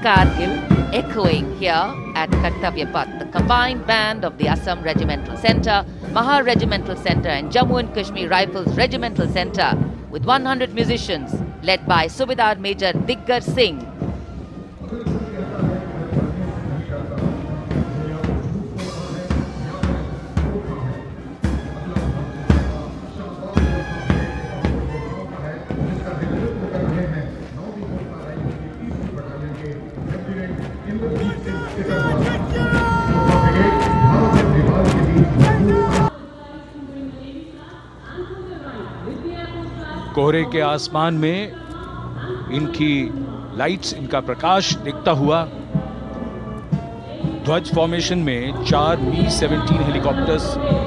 Kargil echoing here at Kartavya Path. The combined band of the Assam Regimental Centre, Maha Regimental Centre and Jammu and Kashmir Rifles Regimental Centre with 100 musicians led by Subedar Major Diggar Singh. कोहरे के आसमान में इनकी lights, इनका प्रकाश दिखता हुआ ध्वज formation में 4 Mi-17 हेलीकॉप्टर्स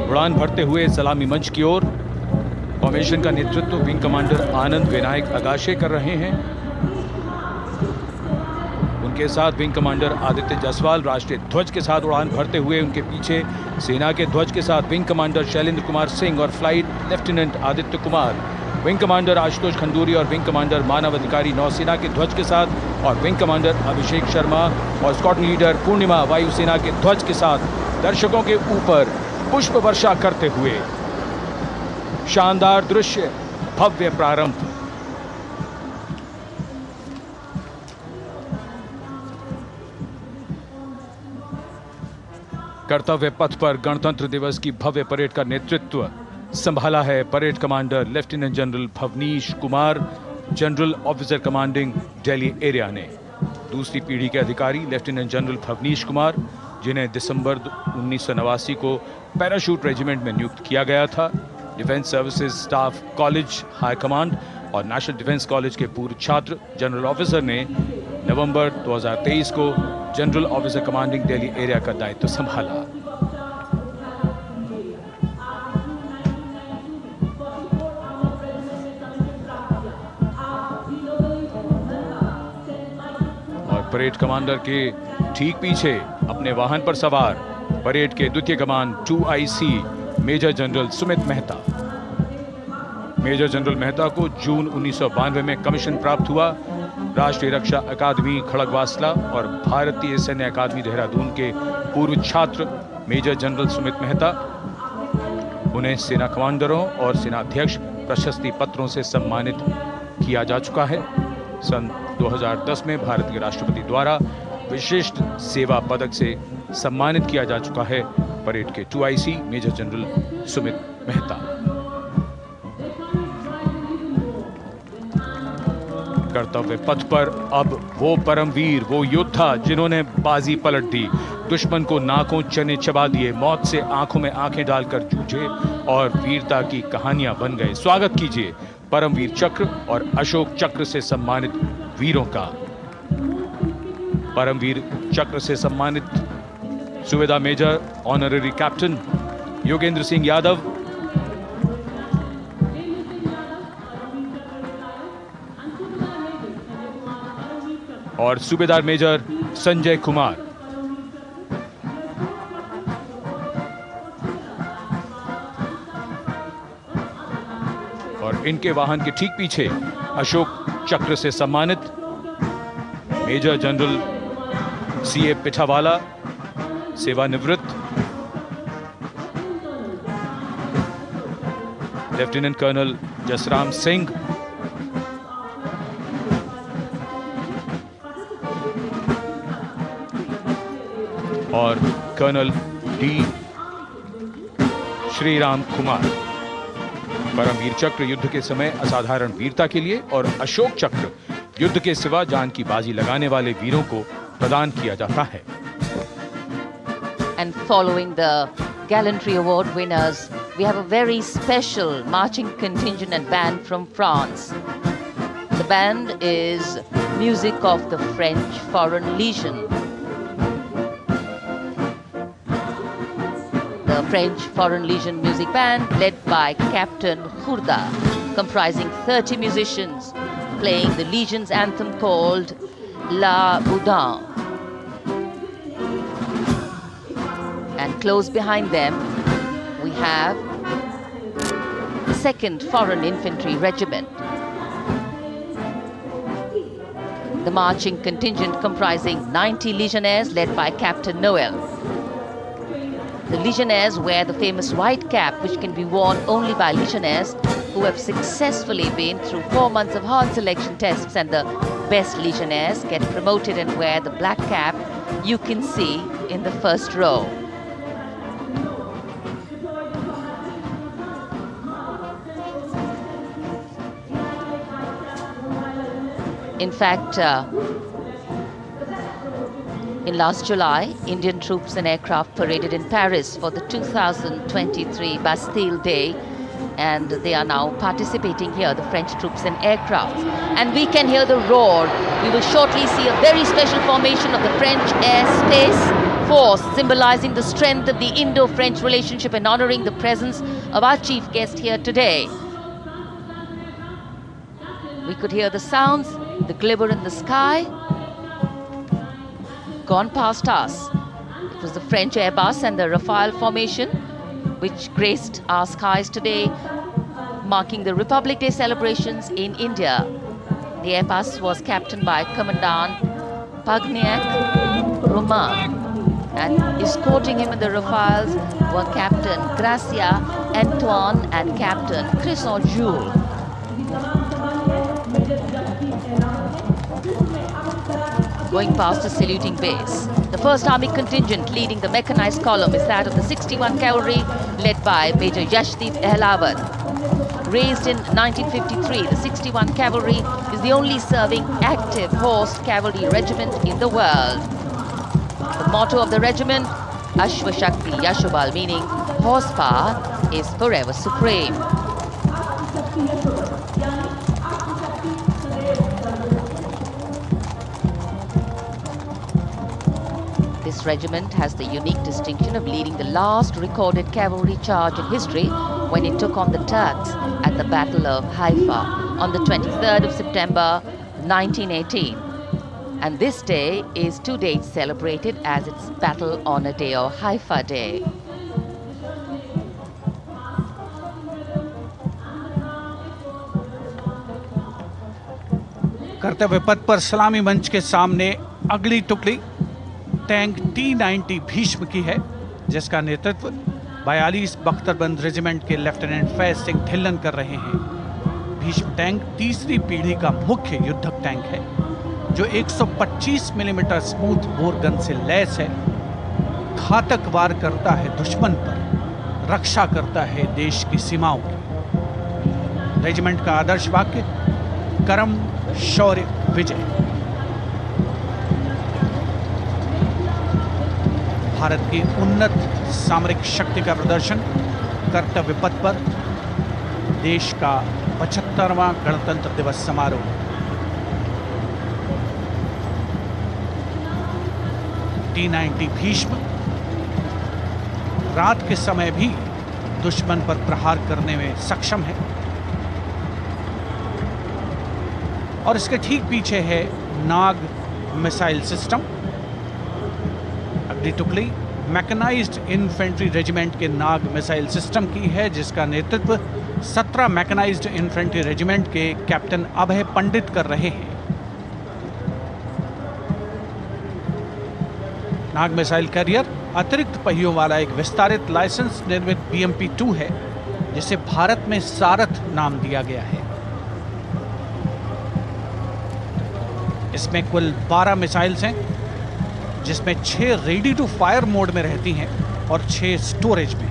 उड़ान भरते हुए सलामी मंच की ओर। फॉर्मेशन का नेतृत्व विंग कमांडर आनंद विनायक अगाशे कर रहे हैं। उनके साथ विंग कमांडर आदित्य जायसवाल राष्ट्रीय ध्वज के साथ उड़ान भरते हुए, उनके पीछे सेना के ध्वज के साथ विंग कमांडर शैलेंद्र कुमार सिंह और flight lieutenant Aditya Kumar, wing commander Ashutosh Khanduri और विंग कमांडर मानव अधिकारी नौसेना के ध्वज के साथ, और विंग कमांडर अभिषेक शर्मा और स्क्वाड्रन लीडर पूर्णिमा वायुसेना के ध्वज के साथ दर्शकों के ऊपर पुष्प वर्षा करते हुए। शानदार दृश्य, भव्य प्रारंभ। कर्तव्य पथ पर गणतंत्र दिवस की भव्य परेड का नेतृत्व संभाला है parade commander lieutenant general Bhavnish Kumar, general officer commanding Delhi area ने। दूसरी पीढ़ी के अधिकारी लेफ्टिनेंट जनरल भवनीश कुमार, जिन्हें दिसंबर 1989 को पैराशूट रेजिमेंट में नियुक्त किया गया था, defence services staff college high command और नेशनल डिफेंस कॉलेज के पूर्व छात्र जनरल ऑफिसर ने नवंबर 2023 को general officer commanding Delhi area का दायित्व संभाला। और परेड कमांडर के ठीक पीछे अपने वाहन पर सवार परेड के द्वितीय कमान 2IC major general Sumit Mehta. Major general Mehta को जून 1992 में कमीशन प्राप्त हुआ। राष्ट्रीय रक्षा अकादमी खड़गवासला और भारतीय सैन्य अकादमी देहरादून के पूर्व छात्र मेजर जनरल सुमित मेहता। उन्हें सेना कमांडरों और सेनाध्यक्ष प्रशस्ति पत्रों से सम्मानित किया जा चुका है। सन 2010 में भारत के राष्ट्रपति द्वारा विशिष्ट सेवा पदक से सम्मानित किया जा चुका है परेड के 2IC major general Sumit Mehta. कर्तव्य पथ पर अब वो परमवीर, वो योद्धा जिन्होंने बाजी पलट दी, दुश्मन को नाकों चने चबा दिए, मौत से आंखों में आंखें डालकर जूझे और वीरता की कहानियां बन गए। स्वागत कीजिए परमवीर चक्र और अशोक चक्र से सम्मानित वीरों का। परमवीर चक्र से सम्मानित Subedar major honorary captain Yogendra Singh Yadav, और सूबेदार मेजर संजय कुमार। और इनके वाहन के ठीक पीछे अशोक चक्र से सम्मानित मेजर जनरल CA पिठावाला, सेवानिवृत्त, लेफ्टिनेंट कर्नल जसराम सिंह, और कर्नल D श्रीराम कुमार। परमवीर चक्र युद्ध के समय असाधारण वीरता के लिए और अशोक चक्र युद्ध के सिवा जान की बाजी लगाने वाले वीरों को प्रदान किया जाता है। And following the gallantry award winners, we have a very special marching contingent and band from France. The band is music of the French Foreign Legion. The French Foreign Legion music band led by Captain Khourda, comprising 30 musicians, playing the Legion's anthem called La Boudin. And close behind them, we have the 2nd Foreign Infantry Regiment. The marching contingent comprising 90 Legionnaires led by Captain Noel. The Legionnaires wear the famous white cap, which can be worn only by Legionnaires who have successfully been through 4 months of hard selection tests, and the best Legionnaires get promoted and wear the black cap you can see in the first row. In fact, in last July, Indian troops and aircraft paraded in Paris for the 2023 Bastille Day, and they are now participating here, the French troops and aircraft. And we can hear the roar. We will shortly see a very special formation of the French Air Space Force, symbolizing the strength of the Indo-French relationship and honoring the presence of our chief guest here today. We could hear the sounds, the glimmer in the sky. gone past us. It was the French Airbus and the Rafale formation which graced our skies today, marking the Republic Day celebrations in India. The Airbus was captained by Commandant Pagniak Roman, and escorting him in the Rafales were Captain Gracia Antoine and Captain Crisson Jules. Going past the saluting base, the 1st Army contingent leading the mechanized column is that of the 61 Cavalry, led by Major Yashdeep Ehlawat. Raised in 1953, the 61 Cavalry is the only serving active horse cavalry regiment in the world. The motto of the regiment, Ashwa Shakti Yashobal, meaning horsepower is forever supreme. This regiment has the unique distinction of leading the last recorded cavalry charge in history when it took on the Turks at the Battle of Haifa on the 23rd of September 1918. And this day is to date celebrated as its Battle Honor Day or Haifa Day. कर्तव्य पथ पर सलामी मंच के सामने अगली टुकड़ी tank T-90 Bhishma की है, जिसका नेतृत्व 42 बख्तरबंद रेजिमेंट के लेफ्टिनेंट फैज सिंह ढिल्लन कर रहे हैं। भीष्म टैंक तीसरी पीढ़ी का मुख्य युद्धक टैंक है, जो 125 मिलीमीटर स्मूथ बोर गन से लैस है, घातक वार करता है दुश्मन पर, रक्षा करता है देश की सीमाओं की। रेजिमेंट का आदर्श वाक्य कर्म शौर्य विजय। भारत की उन्नत सामरिक शक्ति का प्रदर्शन कर्तव्य पथ पर देश का 75वां गणतंत्र दिवस समारोह। T-90 भीष्म रात के समय भी दुश्मन पर प्रहार करने में सक्षम है और इसके ठीक पीछे है नाग मिसाइल सिस्टम। अगली टुकड़ी मैकेनाइज्ड इन्फेंट्री रेजिमेंट के नाग मिसाइल सिस्टम की है, जिसका नेतृत्व 17 मैकेनाइज्ड इन्फेंट्री रेजिमेंट के कैप्टन अभय पंडित कर रहे हैं। नाग मिसाइल कैरियर अतिरिक्त पहियों वाला एक विस्तारित लाइसेंस निर्मित BMP-2 है, जिसे भारत में सारथ नाम दिया गया है। इसमें कुल 12 मिसाइल्स हैं, जिसमें 6 रेडी टू फायर मोड में रहती हैं और 6 स्टोरेज में।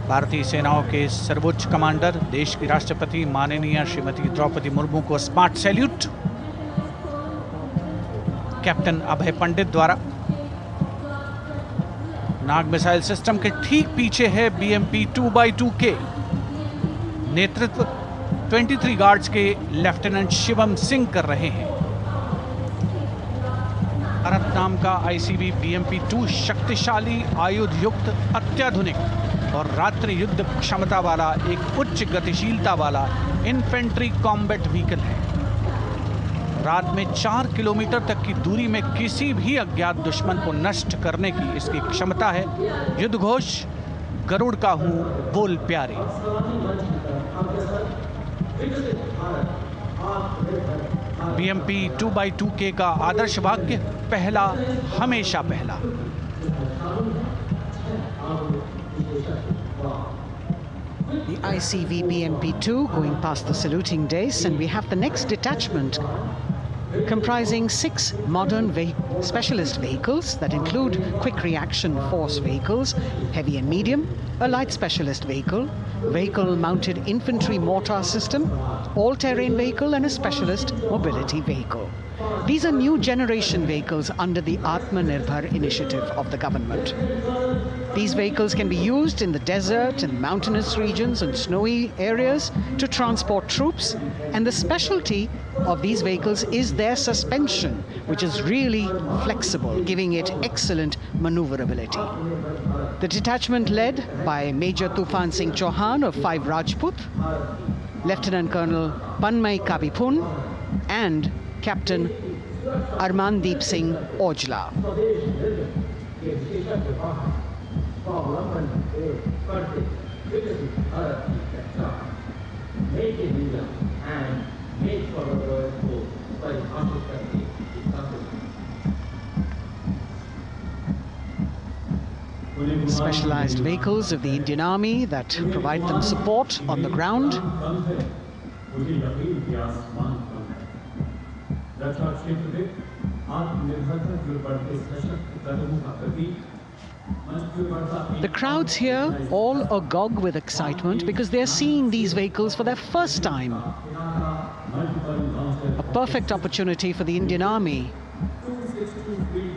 भारतीय सेनाओं के सर्वोच्च कमांडर देश की राष्ट्रपति माननीय श्रीमती द्रौपदी मुर्मू को स्मार्ट सैल्यूट कैप्टन अभय पंडित द्वारा। नाग मिसाइल सिस्टम के ठीक पीछे है BMP-2x2 के नेतृत्व 23 गार्ड्स के लेफ्टिनेंट शिवम सिंह कर रहे हैं। भारत नाम का ICV BMP-2 शक्तिशाली आयुध युक्त अत्याधुनिक और रात्रि युद्ध क्षमता वाला एक उच्च गतिशीलता वाला इन्फेंट्री कॉम्बैट व्हीकल है। रात में 4 किलोमीटर तक की दूरी में किसी भी अज्ञात दुश्मन को नष्ट करने की इसकी क्षमता है। युद्ध घोष गरुड़ का हूं बोल प्यारे। BMP-2x2K का आदर्श वाक्य पहला हमेशा पहला। The ICV BMP-2 going past the saluting days, and we have the next detachment comprising 6 modern specialist vehicles that include quick reaction force vehicles, heavy and medium, a light specialist vehicle, vehicle-mounted infantry mortar system, all-terrain vehicle, and a specialist mobility vehicle. These are new generation vehicles under the Atmanirbhar initiative of the government. These vehicles can be used in the desert and mountainous regions and snowy areas to transport troops, and the specialty of these vehicles is their suspension, which is really flexible, giving it excellent maneuverability. The detachment led by Major Tufan Singh Chauhan of 5 Rajput, Lieutenant Colonel Panmay Kabipun, and Captain Armandeep Singh Ojla. Specialized vehicles of the Indian Army that provide them support on the ground. The crowds here all agog with excitement because they're seeing these vehicles for their first time. A perfect opportunity for the Indian Army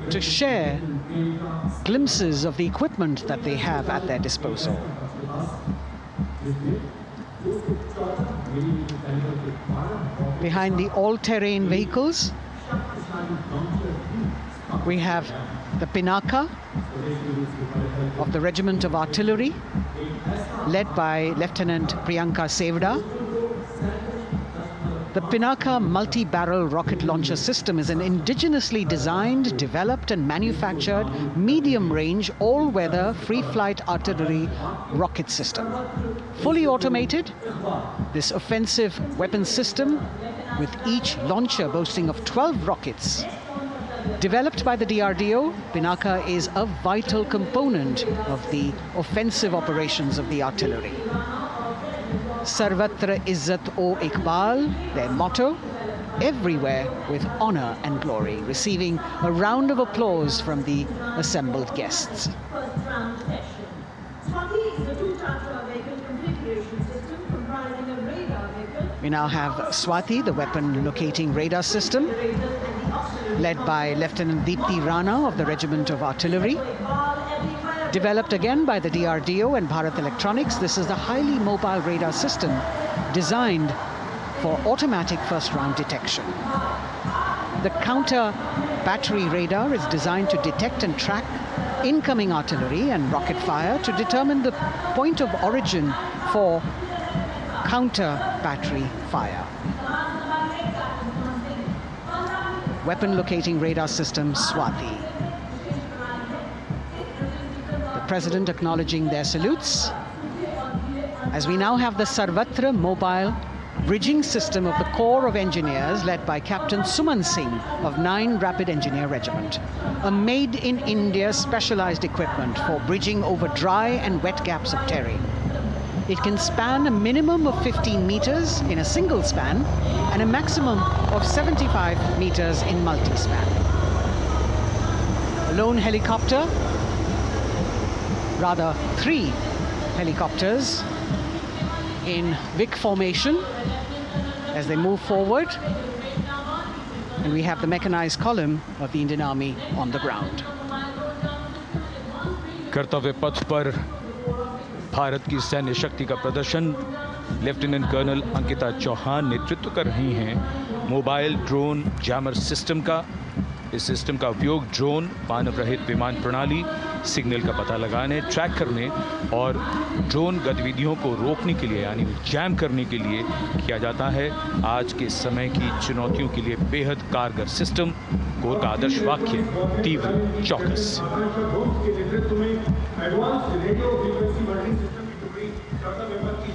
to share glimpses of the equipment that they have at their disposal. Behind the all-terrain vehicles, we have the Pinaka of the Regiment of Artillery, led by Lieutenant Priyanka Sevda. The Pinaka multi-barrel rocket launcher system is an indigenously designed, developed and manufactured medium-range, all-weather, free-flight artillery rocket system. Fully automated, this offensive weapon system, with each launcher boasting of 12 rockets, developed by the DRDO, Pinaka is a vital component of the offensive operations of the artillery. Sarvatra Izzat O Iqbal, their motto, everywhere with honor and glory, receiving a round of applause from the assembled guests. We now have Swati, the weapon locating radar system, led by Lieutenant Deepthi Rana of the Regiment of Artillery. Developed again by the DRDO and Bharat Electronics, this is the highly mobile radar system designed for automatic first-round detection. The counter battery radar is designed to detect and track incoming artillery and rocket fire to determine the point of origin for counter battery fire. Weapon locating radar system Swati. President acknowledging their salutes, as we now have the Sarvatra mobile bridging system of the Corps of Engineers led by Captain Suman Singh of 9 Rapid Engineer Regiment, a made-in-India specialized equipment for bridging over dry and wet gaps of terrain. It can span a minimum of 15 meters in a single span and a maximum of 75 meters in multi-span. A lone helicopter, rather 3 helicopters in Vic formation as they move forward, and we have the mechanized column of the Indian Army on the ground. कर्तव्य पथ पर भारत की सैन्य शक्ति का प्रदर्शन lieutenant colonel Ankita Chauhan नेतृत्व कर रही हैं मोबाइल ड्रोन जैमर सिस्टम का। इस सिस्टम का उपयोग ड्रोन, मानव रहित विमान प्रणाली, सिग्नल का पता लगाने, ट्रैक करने और ड्रोन गतिविधियों को रोकने के लिए यानी जैम करने के लिए किया जाता है। आज के समय की चुनौतियों के लिए बेहद कारगर सिस्टम। कोर का आदर्श वाक्य, तीव्र चौकस।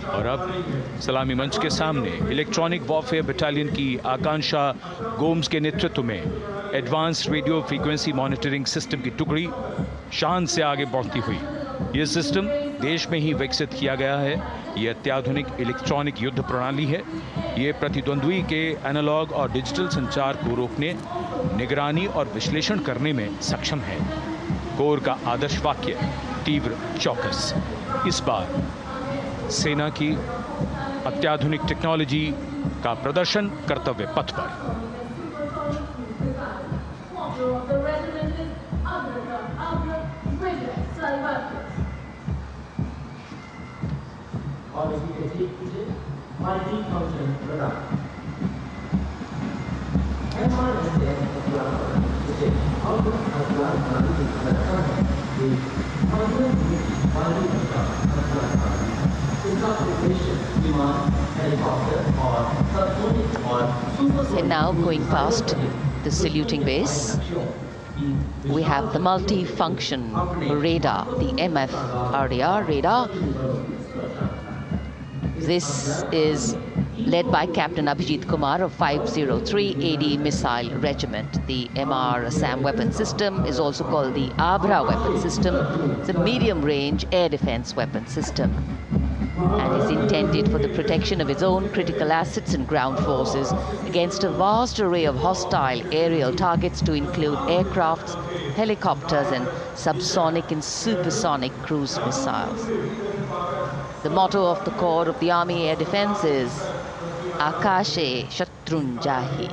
और अब सलामी मंच के सामने इलेक्ट्रॉनिक वॉरफेयर बटालियन की आकांक्षा गोम्स के नेतृत्व में advance radio frequency monitoring system की टुकड़ी शान से आगे बढ़ती हुई। यह सिस्टम देश में ही विकसित किया गया है। यह अत्याधुनिक इलेक्ट्रॉनिक युद्ध प्रणाली है। ये प्रतिद्वंद्वी के एनालॉग और डिजिटल संचार को रोकने, निगरानी और विश्लेषण करने में सक्षम है। कोर का आदर्श वाक्य, तीव्र चौकस। इस बार सेना की अत्याधुनिक टेक्नोलॉजी का प्रदर्शन कर्तव्य पथ पर। And now going past the saluting base, we have the multi-function radar, the MFRDR radar. This is led by Captain Abhijit Kumar of 503 AD Missile Regiment. The MR Assam weapon system is also called the Abra weapon system. It's a medium-range air defense weapon system and is intended for the protection of its own critical assets and ground forces against a vast array of hostile aerial targets to include aircrafts, helicopters and subsonic and supersonic cruise missiles. The motto of the Corps of the Army Air Defense is Akashe Shatrun Jahi.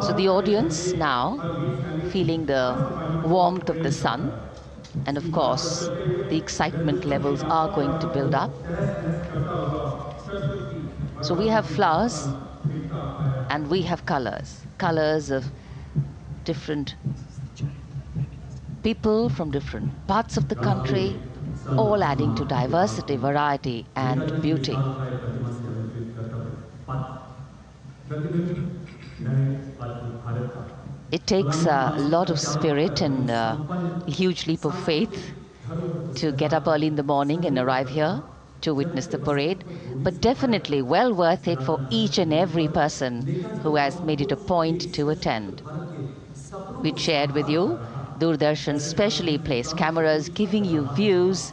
So the audience now feeling the warmth of the sun, and of course the excitement levels are going to build up. So we have flowers and we have colors of different people from different parts of the country, all adding to diversity, variety and beauty. It takes a lot of spirit and a huge leap of faith to get up early in the morning and arrive here to witness the parade, but definitely well worth it for each and every person who has made it a point to attend. We shared with you Doordarshan's specially placed cameras giving you views,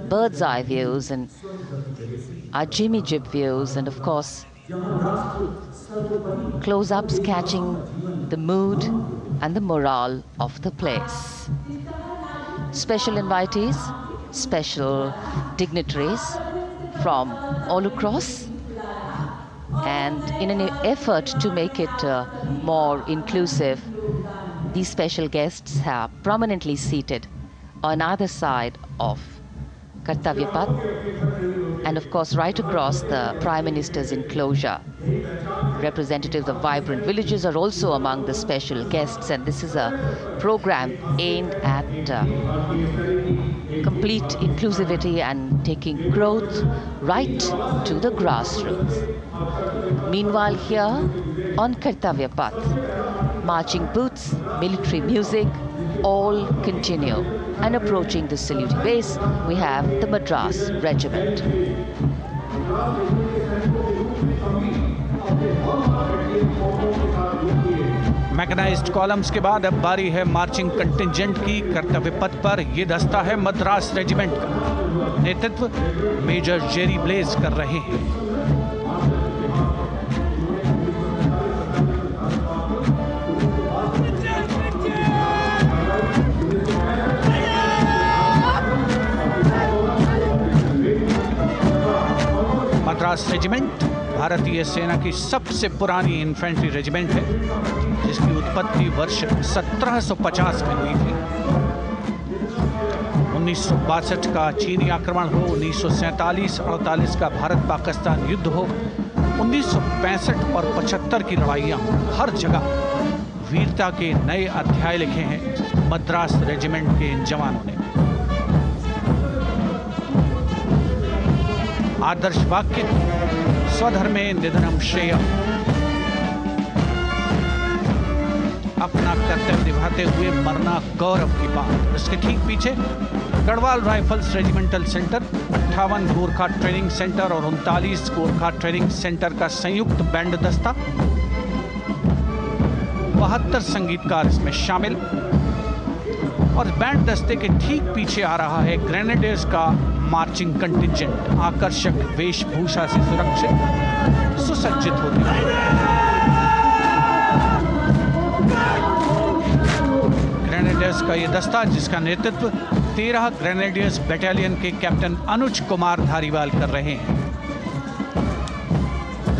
bird's eye views and our Jimmy Jib views, and of course close-ups catching the mood and the morale of the place. Special invitees, special dignitaries from all across, and in an effort to make it more inclusive, these special guests are prominently seated on either side of Kartavya Path, and of course right across the Prime Minister's enclosure. Representatives of vibrant villages are also among the special guests, and this is a program aimed at complete inclusivity and taking growth right to the grassroots. Meanwhile, here on Kartavya Path, marching boots, military music, all continue. And approaching the saluting base, we have the Madras Regiment. Mechanised columns के बाद अब बारी है marching contingent की। कर्तव्य पथ पर ये दस्ता है मद्रास रेजिमेंट का। नेतृत्व मेजर जेरी ब्लेज कर रहे हैं। मद्रास रेजिमेंट भारतीय सेना की सबसे पुरानी इन्फेंट्री रेजिमेंट है, जिसकी उत्पत्ति वर्ष 1750 में हुई थी। 1962 का चीनी आक्रमण हो, 1947-48 का भारत पाकिस्तान युद्ध हो, 1965 और 75 की लड़ाइयाँ हो, हर जगह वीरता के नए अध्याय लिखे हैं मद्रास रेजिमेंट के इन जवानों ने। आदर्श वाक्य स्वधर्मे निधनम श्रेय, अपना कर्तव्य निभाते हुए मरना गौरव की बात। इसके ठीक पीछे Garhwal rifles regimental centre, 58 Gorkha training centre और 39 गोरखा ट्रेनिंग सेंटर का संयुक्त बैंड दस्ता, 72 संगीतकार इसमें शामिल। और बैंड दस्ते के ठीक पीछे आ रहा है ग्रेनेडियर्स का मार्चिंग कंटिंजेंट, आकर्षक वेशभूषा से सुरक्षित सुसज्जित होते हैं। ग्रेनेडियर्स का यह दस्ता, जिसका नेतृत्व 13 ग्रेनेडियर्स बटालियन के कैप्टन अनुज कुमार धारीवाल कर रहे हैं।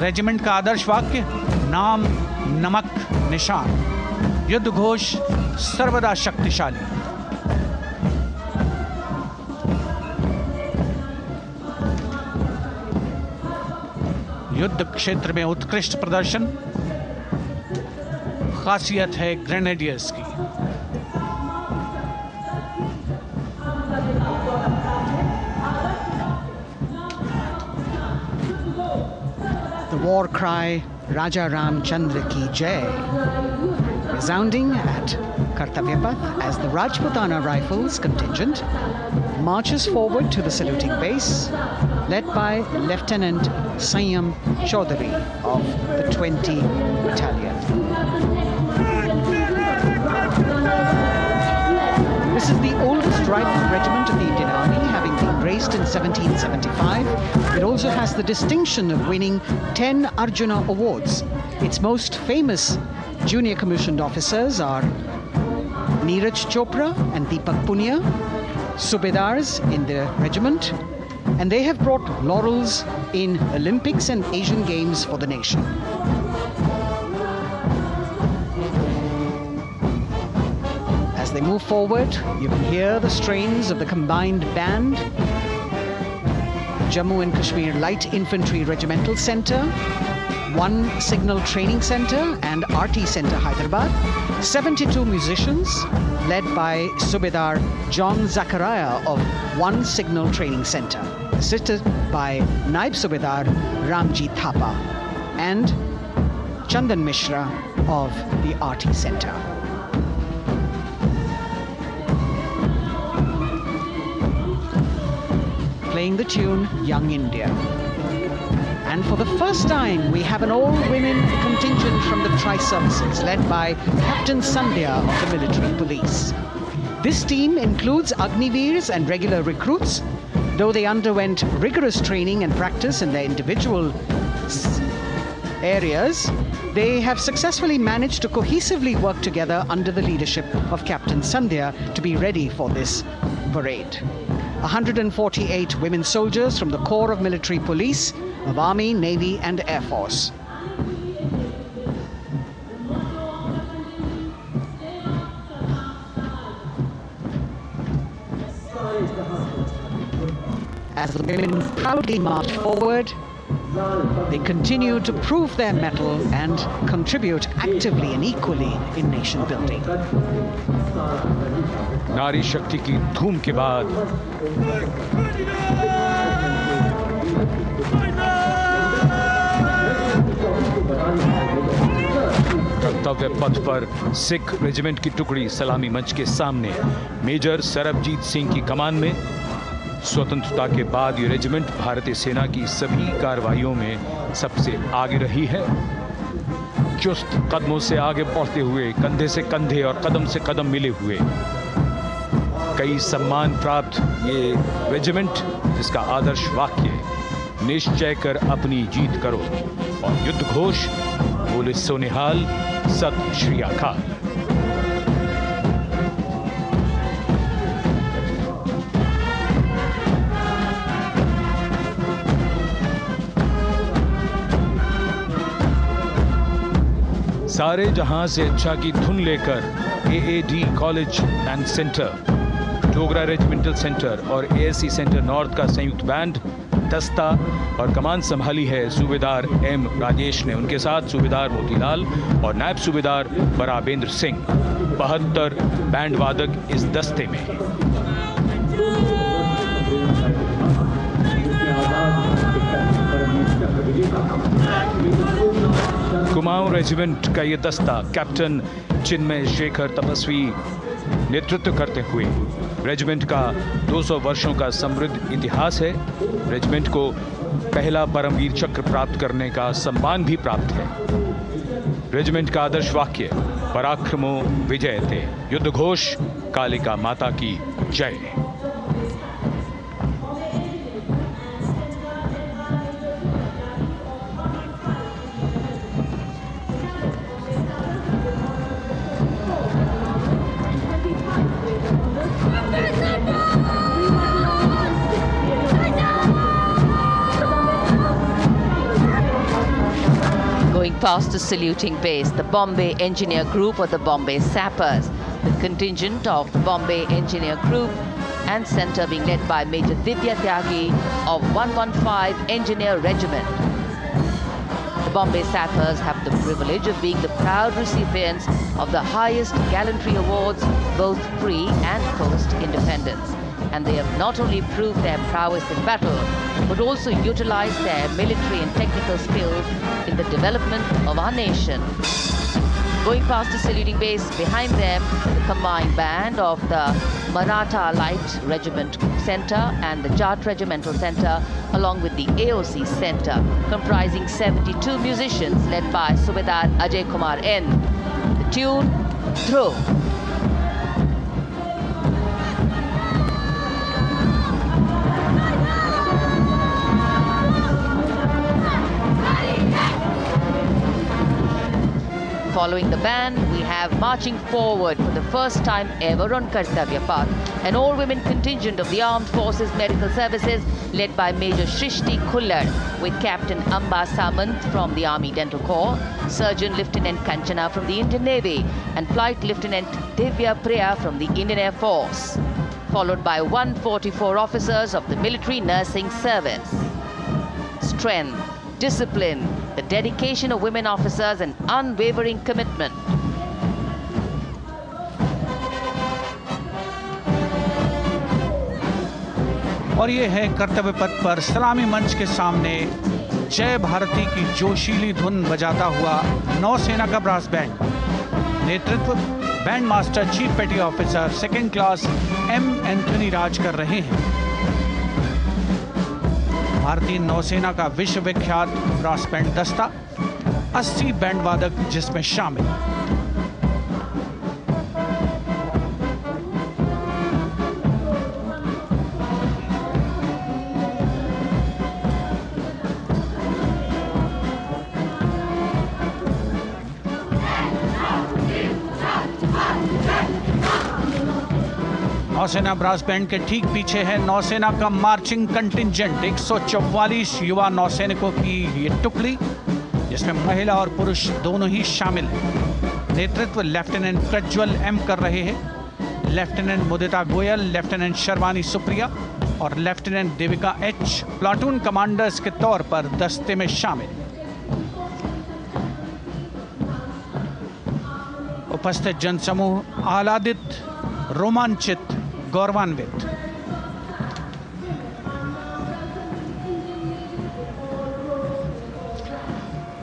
रेजिमेंट का आदर्श वाक्य नाम नमक निशान, युद्ध घोष सर्वदा शक्तिशाली। युद्ध क्षेत्र में उत्कृष्ट प्रदर्शन खासियत है ग्रेनेडियर्स की। war cry Raja Ram Chandra Ki Jai, resounding at Kartavya Path as the Rajputana Rifles contingent marches forward to the saluting base, led by Lieutenant Sanyam Chaudhary of the 20 Battalion. This is the oldest rifle regiment of the Indian Army, having been raised in 1775. It also has the distinction of winning 10 Arjuna Awards. Its most famous junior commissioned officers are Neeraj Chopra and Deepak Punia, Subedars in the regiment, and they have brought laurels in Olympics and Asian Games for the nation. As they move forward, you can hear the strains of the combined band, Jammu and Kashmir Light Infantry Regimental Centre, 1 Signal Training Centre and RT Centre Hyderabad, 72 musicians led by Subedar John Zachariah of 1 Signal Training Centre, assisted by Naib Subedar Ramji Thapa and Chandan Mishra of the RT Centre. Playing the tune Young India. And for the first time, we have an all-women contingent from the Tri-Services, led by Captain Sandhya of the military police. This team includes Agniveers and regular recruits. Though they underwent rigorous training and practice in their individual areas, they have successfully managed to cohesively work together under the leadership of Captain Sandhya to be ready for this parade. 148 women soldiers from the Corps of Military Police of Army, Navy and Air Force. As the women proudly march forward, they continue to prove their mettle and contribute actively and equally in nation building. नारी शक्ति की धूम के बाद कर्तव्य पथ पर Sikh regiment की टुकड़ी सलामी मंच के सामने मेजर सरबजीत सिंह की कमान में। स्वतंत्रता के बाद ये रेजिमेंट भारतीय सेना की सभी कार्रवाइयों में सबसे आगे रही है। चुस्त कदमों से आगे बढ़ते हुए, कंधे से कंधे और कदम से कदम मिले हुए, कई सम्मान प्राप्त ये रेजिमेंट, जिसका आदर्श वाक्य निश्चय कर अपनी जीत करो और युद्ध घोष बोले सोनिहाल सत श्री अकाल। सारे जहां से अच्छा की धुन लेकर AAD college and centre, Dogra regimental centre और एएससी सेंटर नॉर्थ का संयुक्त बैंड, दस्ता और कमान संभाली है सूबेदार एम राजेश ने। उनके साथ सूबेदार मोतीलाल और नायब सूबेदार बराबेंद्र सिंह। 72 बैंड वादक इस दस्ते में। कुमाऊं रेजिमेंट का ये दस्ता कैप्टन चिन्मय शेखर तपस्वी नेतृत्व करते हुए, रेजिमेंट का 200 वर्षों का समृद्ध इतिहास है। रेजिमेंट को पहला परमवीर चक्र प्राप्त करने का सम्मान भी प्राप्त है। रेजिमेंट का आदर्श वाक्य पराक्रमो विजयते, युद्ध घोष कालिका माता की जय। Going past the saluting base, the Bombay Engineer Group or the Bombay Sappers, the contingent of the Bombay Engineer Group and Centre being led by Major Divya Tyagi of 115 Engineer Regiment. The Bombay Sappers have the privilege of being the proud recipients of the highest gallantry awards, both pre and post independence. and they have not only proved their prowess in battle, but also utilized their military and technical skills in the development of our nation. Going past the saluting base, behind them, the combined band of the Maratha Light Regiment Center and the Jat Regimental Center, along with the AOC Center, comprising 72 musicians led by Subedar Ajay Kumar N. The tune, Dhruv. Following the band, we have marching forward for the first time ever on Kartavya Path, an all-women contingent of the Armed Forces Medical Services led by Major Shrishti Khullar, with Captain Amba Samant from the Army Dental Corps, Surgeon Lieutenant Kanchana from the Indian Navy, and Flight Lieutenant Divya Priya from the Indian Air Force, followed by 144 officers of the Military Nursing Service. Strength, discipline, the dedication of women officers and unwavering commitment. और ये है कर्तव्य पथ पर सलामी मंच के सामने जय भारती की जोशीली धुन बजाता हुआ नौसेना का ब्रास बैंड। नेतृत्व band master chief petty officer second class M Anthony Raj कर रहे हैं। भारतीय नौसेना का विश्वविख्यात ब्रास बैंड दस्ता, 80 बैंड वादक जिसमें शामिल। नौसेना ब्रास बैंड के ठीक पीछे है नौसेना का मार्चिंग कंटिंजेंट, 144 युवा नौसैनिकों की ये टुकड़ी, जिसमें महिला और पुरुष दोनों ही शामिल हैं। नेतृत्व लेफ्टिनेंट प्रज्वल एम कर रहे हैं। लेफ्टिनेंट मुदिता गोयल, लेफ्टिनेंट शर्वानी सुप्रिया और lieutenant Devika H platoon commanders के तौर पर दस्ते में शामिल। उपस्थित जनसमूह आह्लादित, रोमांचित, गौरवान्वित।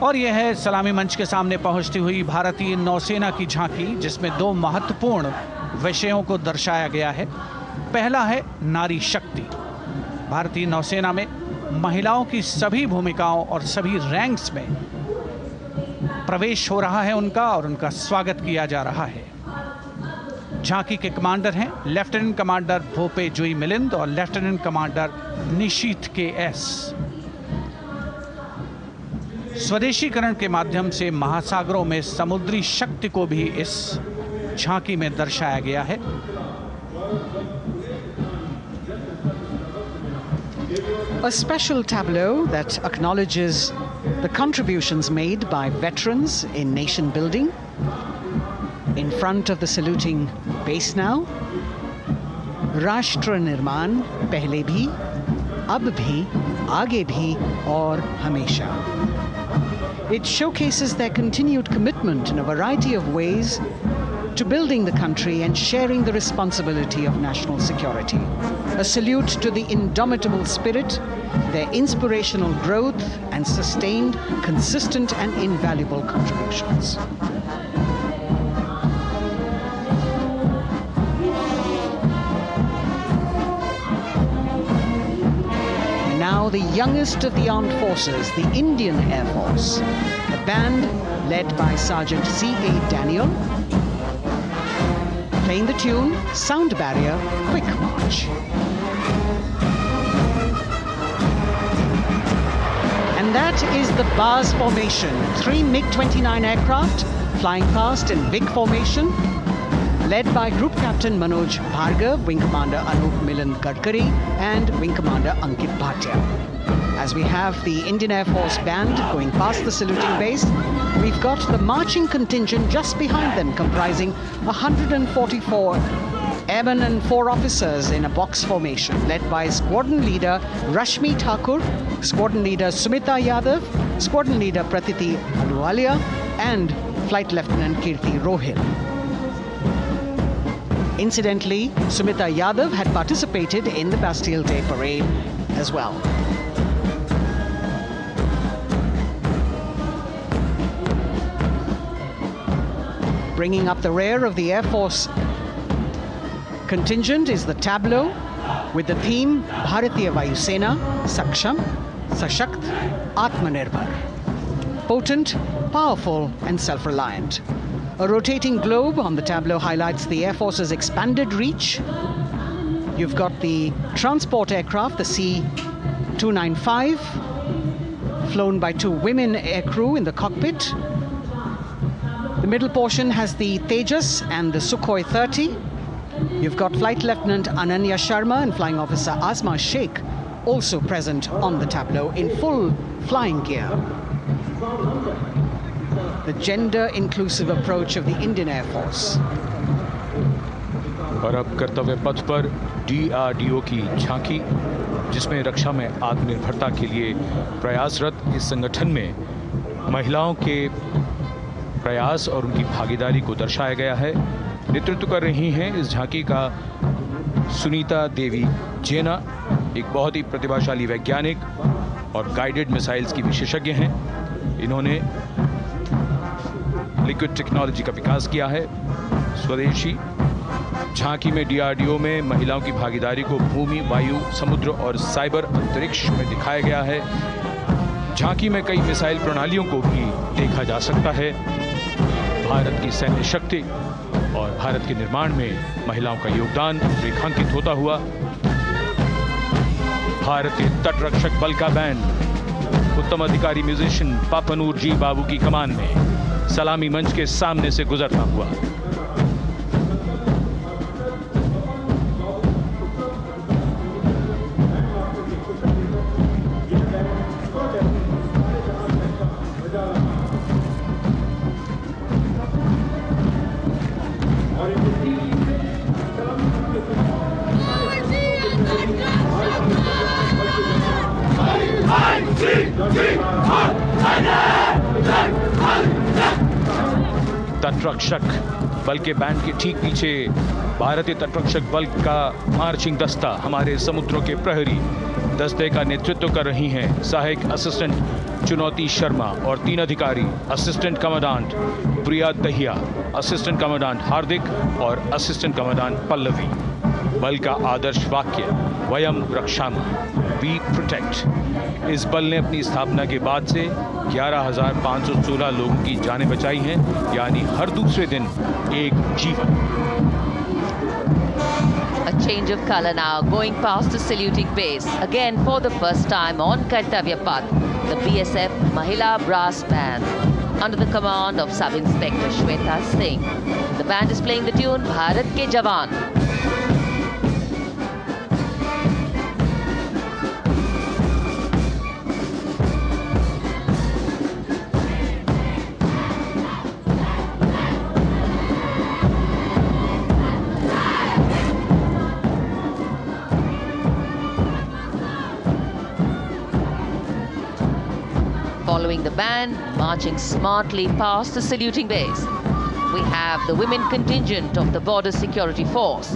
और यह है सलामी मंच के सामने पहुंचती हुई भारतीय नौसेना की झांकी, जिसमें दो महत्वपूर्ण विषयों को दर्शाया गया है। पहला है नारी शक्ति। भारतीय नौसेना में महिलाओं की सभी भूमिकाओं और सभी रैंक्स में प्रवेश हो रहा है उनका, और उनका स्वागत किया जा रहा है। झांकी के कमांडर हैं लेफ्टिनेंट कमांडर भोपे जुई मिलिंद और लेफ्टिनेंट कमांडर निशीथ के एस। स्वदेशीकरण के माध्यम से महासागरों में समुद्री शक्ति को भी इस झांकी में दर्शाया गया है। A special tableau that acknowledges the contributions made by veterans in nation building. In front of the saluting base now, राष्ट्र निर्माण पहले भी, अब भी, आगे भी और हमेशा. It showcases their continued commitment in a variety of ways to building the country and sharing the responsibility of national security. A salute to the indomitable spirit, their inspirational growth and sustained, consistent and invaluable contributions. Now the youngest of the armed forces, the Indian Air Force, a band led by Sergeant C.A. Daniel, playing the tune Sound Barrier Quick March. And that is the Bars formation, 3 MiG-29 aircraft flying past in big formation, led by Group Captain Manoj Bhargav, Wing Commander Anup Milan Gadkari and Wing Commander Ankit Bhatia. As we have the Indian Air Force band going past the saluting base, we've got the marching contingent just behind them, comprising 144 airmen and 4 officers in a box formation, led by Squadron Leader Rashmi Thakur, Squadron Leader Sumita Yadav, Squadron Leader Pratiti Aluwalia and Flight Lieutenant Kirti Rohil. Incidentally, Sumita Yadav had participated in the Bastille Day parade as well. Bringing up the rear of the Air Force contingent is the tableau with the theme Bharatiya Vayu Sena, Saksham, Sashakt, Atmanirbhar. Potent, powerful and self-reliant. A rotating globe on the tableau highlights the Air Force's expanded reach. You've got the transport aircraft, the C-295, flown by 2 women aircrew in the cockpit. The middle portion has the Tejas and the Sukhoi 30. You've got Flight Lieutenant Ananya Sharma and Flying Officer Azma Sheikh also present on the tableau in full flying gear. The gender-inclusive approach of the Indian Air Force. और अब कर्तव्य पथ पर DRDO की झांकी, जिसमें रक्षा में आत्मनिर्भरता के लिए प्रयासरत इस संगठन में महिलाओं के प्रयास और उनकी भागीदारी को दर्शाया गया है। नेतृत्व कर रही हैं इस झांकी का सुनीता देवी जेना, एक बहुत ही प्रतिभाशाली वैज्ञानिक और गाइडेड मिसाइल्स की विशेषज्ञ हैं। इन्होंने लिक्विड टेक्नोलॉजी का विकास किया है, स्वदेशी। झांकी में DRDO में महिलाओं की भागीदारी को भूमि, वायु, समुद्र और साइबर अंतरिक्ष में दिखाया गया है। झांकी में कई मिसाइल प्रणालियों को भी देखा जा सकता है। भारत की सैन्य शक्ति और भारत के निर्माण में महिलाओं का योगदान रेखांकित होता हुआ। भारतीय तटरक्षक बल का बैंड उत्तम अधिकारी म्यूजिशियन पापनूर जी बाबू की कमान में सलामी मंच के सामने से गुजरता हुआ। तटरक्षक बल के बैंड के ठीक पीछे भारतीय तटरक्षक बल का मार्चिंग दस्ता हमारे समुद्रों के प्रहरी दस्ते का नेतृत्व कर रही हैं सहायक असिस्टेंट चुनौती शर्मा और 3 अधिकारी, असिस्टेंट कमांडेंट प्रिया दहिया, असिस्टेंट कमांडेंट हार्दिक और असिस्टेंट कमांडेंट पल्लवी। बल का आदर्श वाक्य वयम रक्षामः, वी प्रोटेक्ट। इस बल ने अपनी स्थापना के बाद से 11,516 लोगों की जानें बचाई हैं, यानी हर दूसरे दिन एक जीवन। A change of color now, going past the saluting base. Again, for the first time on Kartavya Path, the BSF Mahila Brass Band, under the command of Sub-Inspector Shweta Singh. The band is playing the tune Bharat Ke Jawan. Following the band, marching smartly past the saluting base, we have the women contingent of the Border Security Force,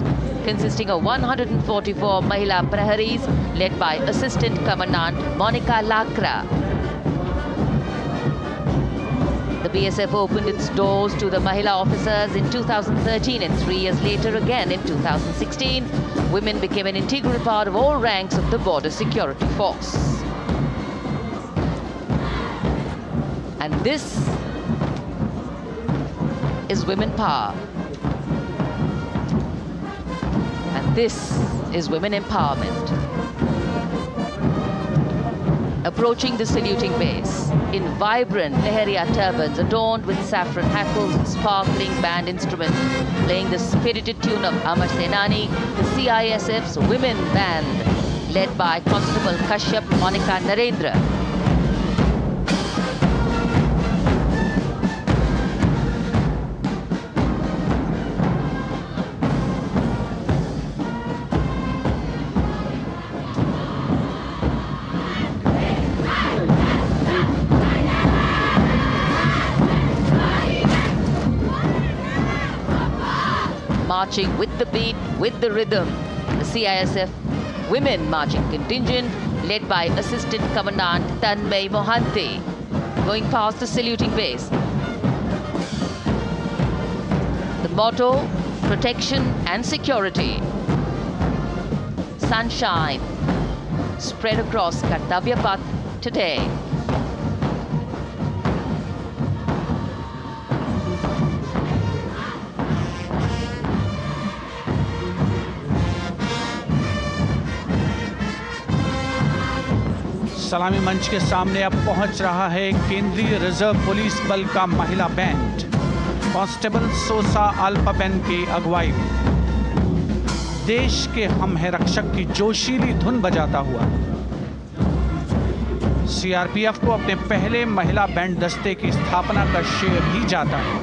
consisting of 144 Mahila Praharis, led by Assistant Commandant Monica Lakra. The BSF opened its doors to the Mahila officers in 2013, and 3 years later again in 2016, women became an integral part of all ranks of the Border Security Force. And this is women power. And this is women empowerment. Approaching the saluting base in vibrant Lehariya turbans adorned with saffron hackles and sparkling band instruments, playing the spirited tune of Amar Senani, the CISF's women band, led by Constable Kashyap Monica Narendra. marching with the beat, with the rhythm. The CISF Women Marching Contingent, led by Assistant Commandant Tanmay Mohante, going past the saluting base. The motto, protection and security. Sunshine spread across Kartavya Path today. सलामी मंच के सामने अब पहुंच रहा है केंद्रीय reserve police बल का महिला बैंड कांस्टेबल सोसा अल्पापेन की अगुवाई में देश के हम है रक्षक की जोशीली धुन बजाता हुआ सीआरपीएफ को अपने पहले महिला बैंड दस्ते की स्थापना का श्रेय भी जाता है।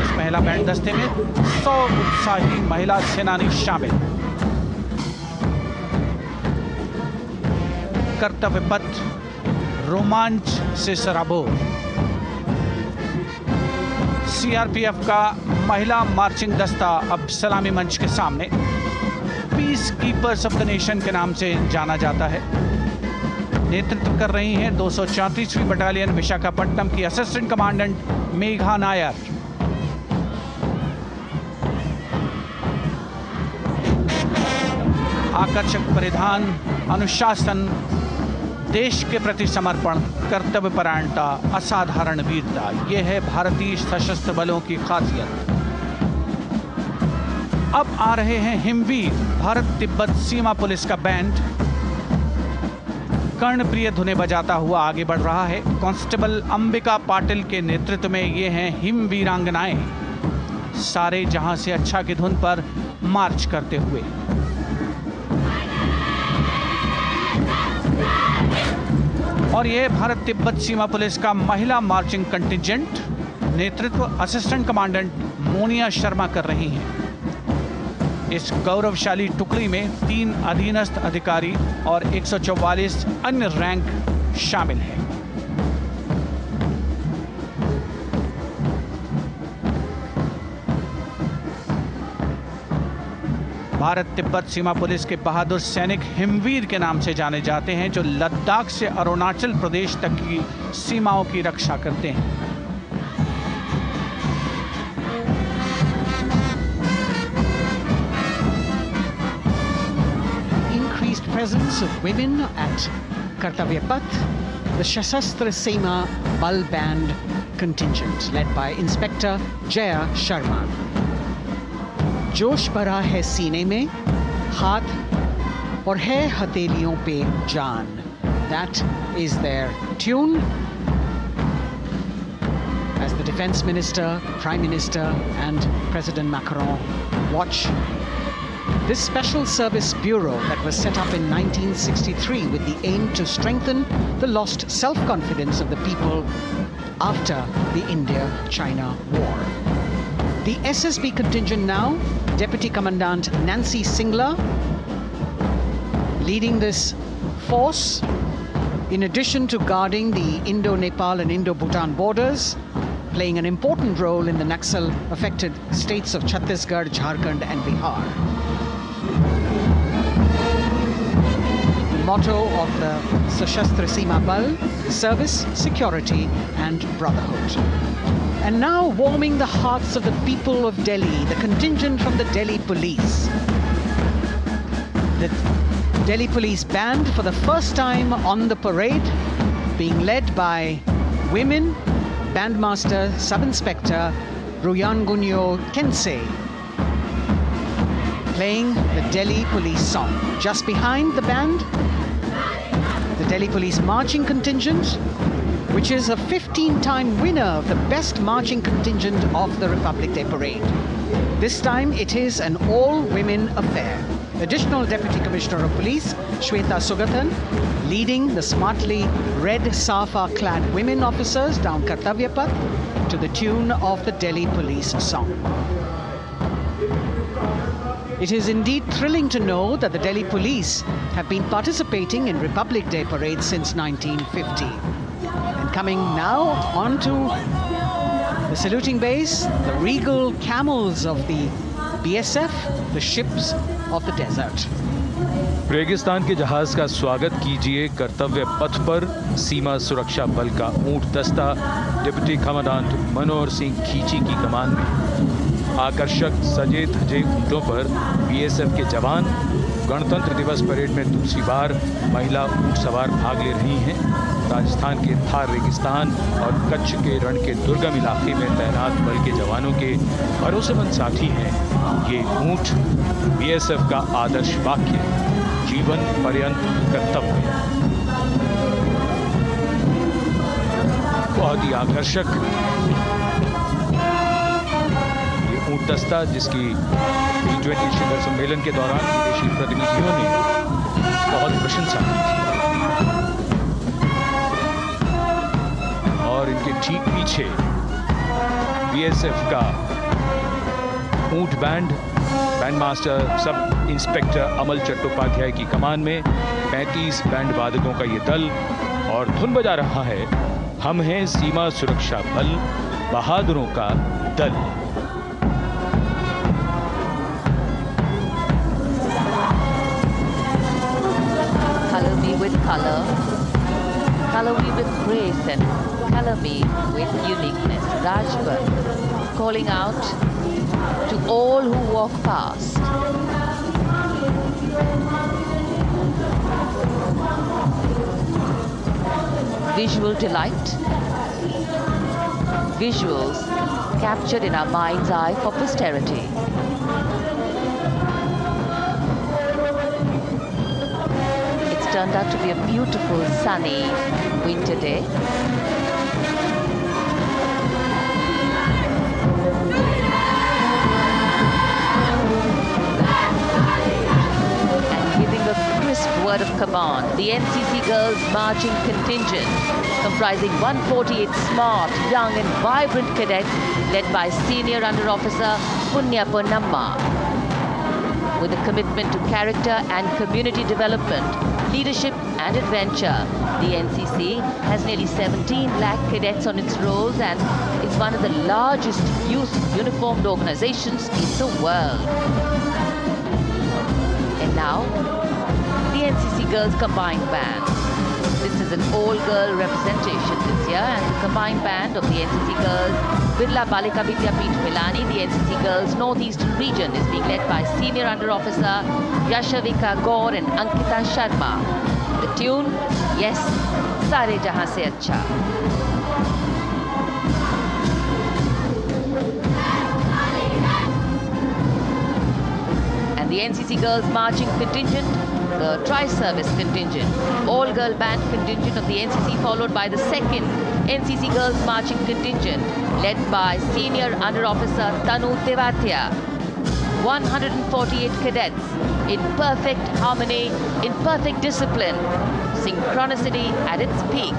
इस महिला बैंड दस्ते में 100 उत्साही महिला सेनानी शामिल। कर्तव्य पथ रोमांच से सराबोर। सीआरपीएफ का महिला मार्चिंग दस्ता अब सलामी मंच के सामने peace keepers of the nation के नाम से जाना जाता है। नेतृत्व कर रही हैं 234वीं बटालियन विशाखापट्टनम की असिस्टेंट कमांडेंट मेघा नायर। आकर्षक परिधान, अनुशासन, देश के प्रति समर्पण, कर्तव्य परायणता, असाधारण वीरता, यह है भारतीय सशस्त्र बलों की खासियत। अब आ रहे हैं हिमवीर भारत तिब्बत सीमा पुलिस का बैंड कर्णप्रिय धुनें बजाता हुआ आगे बढ़ रहा है। कांस्टेबल अंबिका पाटिल के नेतृत्व में ये हैं हिम वीरांगनाएं, सारे जहां से अच्छा की धुन पर मार्च करते हुए। और ये भारत तिब्बत सीमा पुलिस का महिला मार्चिंग कंटिजेंट, नेतृत्व असिस्टेंट कमांडेंट मोनिया शर्मा कर रही हैं। इस गौरवशाली टुकड़ी में 3 अधीनस्थ अधिकारी और 144 अन्य रैंक शामिल हैं। भारत तिब्बत सीमा पुलिस के बहादुर सैनिक हिमवीर के नाम से जाने जाते हैं, जो लद्दाख से अरुणाचल प्रदेश तक की सीमाओं की रक्षा करते हैं। Presence of women at Kartavya Path, the Shasastra Seema Bal Band contingent led by Inspector Jaya Sharma. जोश भरा है सीने में, हाथ और है हथेलियों पे जान. That is their tune. As the Defense Minister, Prime Minister and President Macron watch this Special Service Bureau that was set up in 1963 with the aim to strengthen the lost self-confidence of the people after the India-China War. The SSB contingent now, Deputy Commandant Nancy Singla, leading this force, in addition to guarding the Indo-Nepal and Indo-Bhutan borders, playing an important role in the Naxal-affected states of Chhattisgarh, Jharkhand and Bihar. Motto of the Sashastra Seema Bal, service, security and brotherhood. And now warming the hearts of the people of Delhi, the contingent from the Delhi Police. The Delhi Police Band for the first time on the parade, being led by women, Bandmaster Sub-Inspector Ruyangunyo Kensei, playing the Delhi Police song. Just behind the band, the Delhi Police Marching Contingent, which is a 15-time winner of the Best Marching Contingent of the Republic Day Parade. This time it is an all-women affair. Additional Deputy Commissioner of Police, Shweta Sugathan, leading the smartly red safa-clad women officers down Kartavya Path to the tune of the Delhi Police song. It is indeed thrilling to know that the Delhi Police have been participating in Republic Day parades since 1950. And coming now onto the saluting base, the regal camels of the BSF, the ships of the desert. रेगिस्तान के जहाज का स्वागत कीजिए कर्तव्य पथ पर सीमा सुरक्षा बल का ऊंट दस्ता डिप्टी कमांडेंट मनोहर सिंह खींची की कमान में। आकर्षक सजे धजे ऊंटों पर बीएसएफ के जवान। गणतंत्र दिवस परेड में दूसरी बार महिला ऊंट सवार भाग ले रही हैं। राजस्थान के थार रेगिस्तान और कच्छ के रण के दुर्गम इलाके में तैनात बल के जवानों के भरोसेमंद साथी हैं ये ऊंट। बीएसएफ का आदर्श वाक्य, जीवन पर्यंत कर्तव्य। बहुत ही आकर्षक ये ऊंट दस्ता, जिसकी G20 शिखर सम्मेलन के दौरान विदेशी प्रतिनिधियों ने बहुत प्रशंसा की थी। और इनके ठीक पीछे बीएसएफ का ऊंट बैंड मास्टर सब इंस्पेक्टर अमल चट्टोपाध्याय की कमान में 35 बैंड वादकों का ये दल, और धुन बजा रहा है हम हैं सीमा सुरक्षा बल, बहादुरों का दल। Color me with color, color me with grace, and color me with uniqueness. Rajpat calling out to all who walk past. Visual delight, visuals captured in our mind's eye for posterity. It's turned out to be a beautiful, sunny winter day. Word of command, the NCC Girls Marching Contingent, comprising 148 smart, young and vibrant cadets led by Senior Under Officer Punya Ponnamma. With a commitment to character and community development, leadership and adventure, the NCC has nearly 17 lakh cadets on its rolls and is one of the largest youth uniformed organizations in the world. And now, the NCC Girls Combined Band. This is an all-girl representation this year, and the combined band of the NCC Girls Birla Balika Vidyapeeth Milani, the NCC Girls Northeastern region, is being led by Senior Under Officer Yashavika Gaur and Ankita Sharma. The tune, yes, Sare Jahan Se Acha. And the NCC Girls Marching Contingent, the Tri-Service Contingent, all-girl band contingent of the NCC, followed by the second NCC Girls Marching Contingent, led by Senior Under Officer Tanu Tewatia. 148 cadets in perfect harmony, in perfect discipline, synchronicity at its peak.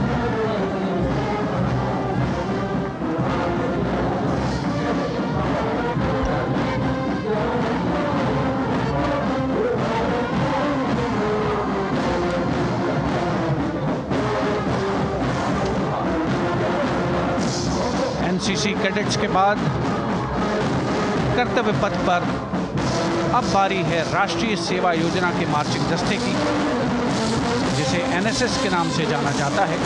NCC cadets के बाद कर्तव्य पथ पर अब बारी है राष्ट्रीय सेवा योजना के मार्चिंग दस्ते की, जिसे एनएसएस के नाम से जाना जाता है।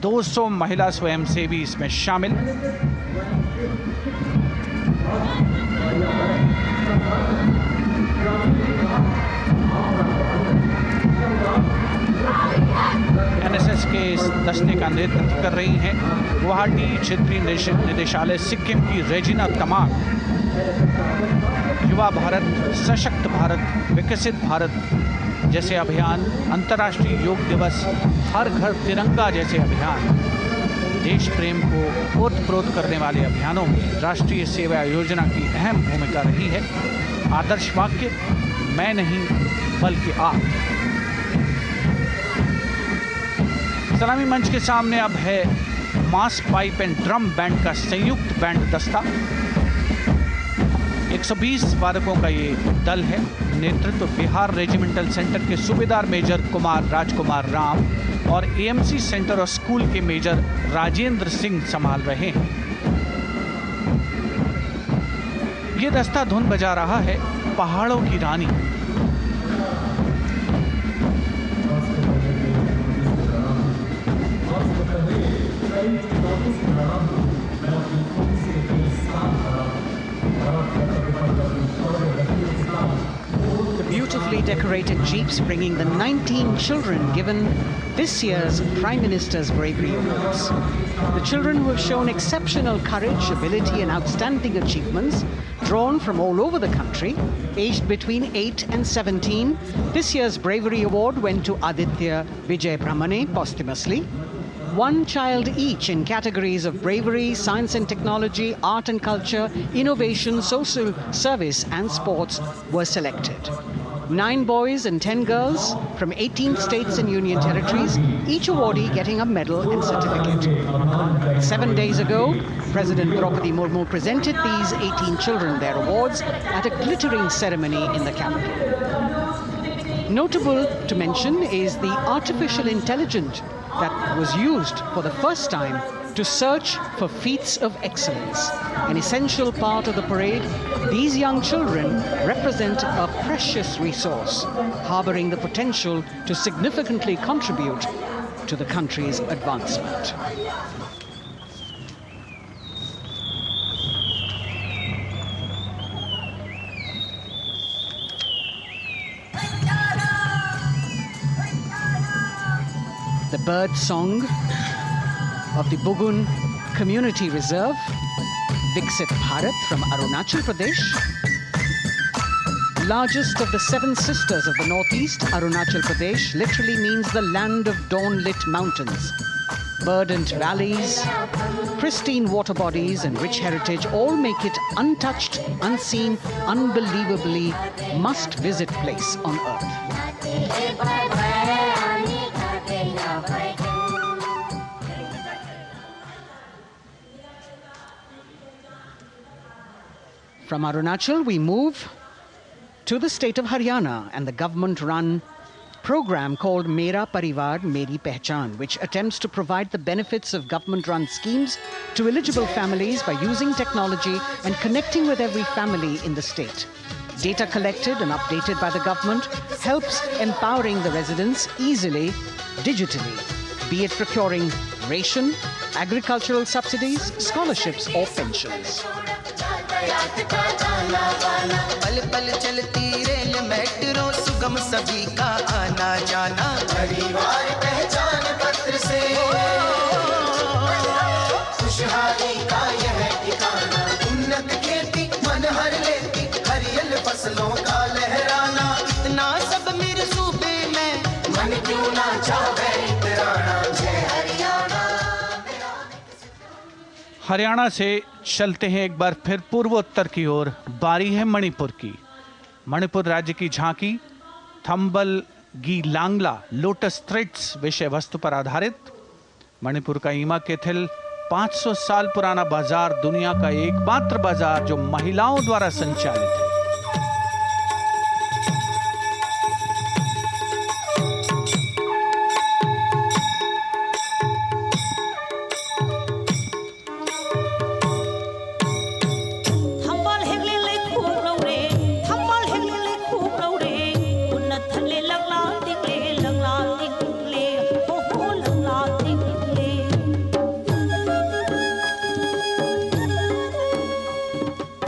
200 महिला स्वयंसेवी इसमें शामिल। एनएसएस के इस दस्ते का नेतृत्व कर रही हैं गुवाहाटी क्षेत्रीय निदेशालय सिक्किम की रेजिना तमांग। युवा भारत, सशक्त भारत, विकसित भारत जैसे अभियान, अंतर्राष्ट्रीय योग दिवस, हर घर तिरंगा जैसे अभियान, देश प्रेम को ओतप्रोत करने वाले अभियानों में राष्ट्रीय सेवा योजना की अहम भूमिका रही है। आदर्श वाक्य, मैं नहीं बल्कि आप। सलामी मंच के सामने अब है मास पाइप एंड ड्रम बैंड का संयुक्त बैंड दस्ता। 120 वादकों का ये दल है। नेतृत्व बिहार रेजिमेंटल सेंटर के सूबेदार मेजर कुमार राजकुमार राम और एएमसी सेंटर और स्कूल के मेजर राजेंद्र सिंह संभाल रहे हैं। ये दस्ता धुन बजा रहा है पहाड़ों की रानी। Beautifully decorated jeeps bringing the 19 children given this year's Prime Minister's Bravery Awards. The children who have shown exceptional courage, ability and outstanding achievements, drawn from all over the country, aged between 8 and 17. This year's Bravery Award went to Aditya Vijay Brahmane posthumously. One child each in categories of bravery, science and technology, art and culture, innovation, social service and sports were selected. 9 boys and 10 girls from 18 states and union territories, each awardee getting a medal and certificate. 7 days ago, President Droupadi Murmu presented these 18 children their awards at a glittering ceremony in the capital. Notable to mention is the artificial intelligence that was used for the first time to search for feats of excellence. An essential part of the parade, these young children represent a precious resource, harboring the potential to significantly contribute to the country's advancement. The bird song of the Bugun Community Reserve, Viksit Bharat from Arunachal Pradesh. Largest of the 7 sisters of the Northeast, Arunachal Pradesh literally means the land of dawn-lit mountains. Verdant valleys, pristine water bodies and rich heritage all make it untouched, unseen, unbelievably must-visit place on earth. From Arunachal, we move to the state of Haryana and the government-run program called Mera Parivar Meri Pehchan, which attempts to provide the benefits of government-run schemes to eligible families by using technology and connecting with every family in the state. Data collected and updated by the government helps empowering the residents easily, digitally, be it procuring ration, agricultural subsidies, scholarships or pensions. पल पल चलती rail metro सुगम सभी का आना जाना परिवार पहचान पत्र से खुशहाली का यह ठिकाना उन्नत खेती मन हर लेती हरियल फसलों का लहराना इतना सब मेरे सूबे में मन क्यों ना चाहे इतराना जय हरियाणा। हरियाणा से चलते हैं एक बार फिर पूर्वोत्तर की ओर। बारी है मणिपुर की। मणिपुर राज्य की झांकी थंबल गी लांगला लोटस थ्रेड्स विषय वस्तु पर आधारित। मणिपुर का ईमा केथिल 500 साल पुराना बाजार दुनिया का एकमात्र बाजार जो महिलाओं द्वारा संचालित है।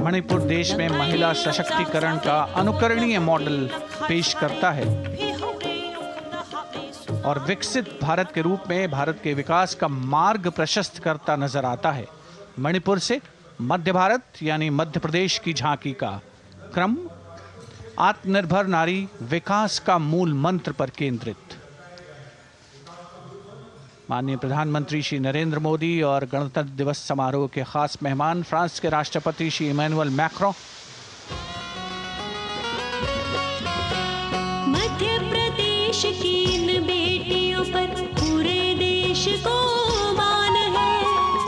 मणिपुर देश में महिला सशक्तिकरण का अनुकरणीय मॉडल पेश करता है और विकसित भारत के रूप में भारत के विकास का मार्ग प्रशस्त करता नजर आता है। मणिपुर से मध्य भारत यानी मध्य प्रदेश की झांकी का क्रम आत्मनिर्भर नारी विकास का मूल मंत्र पर केंद्रित। माननीय प्रधानमंत्री श्री नरेंद्र मोदी और गणतंत्र दिवस समारोह के खास मेहमान फ्रांस के राष्ट्रपति श्री इमैनुअल मैक्रों। मध्य प्रदेश की इन बेटियों पर पूरे देश को मान है।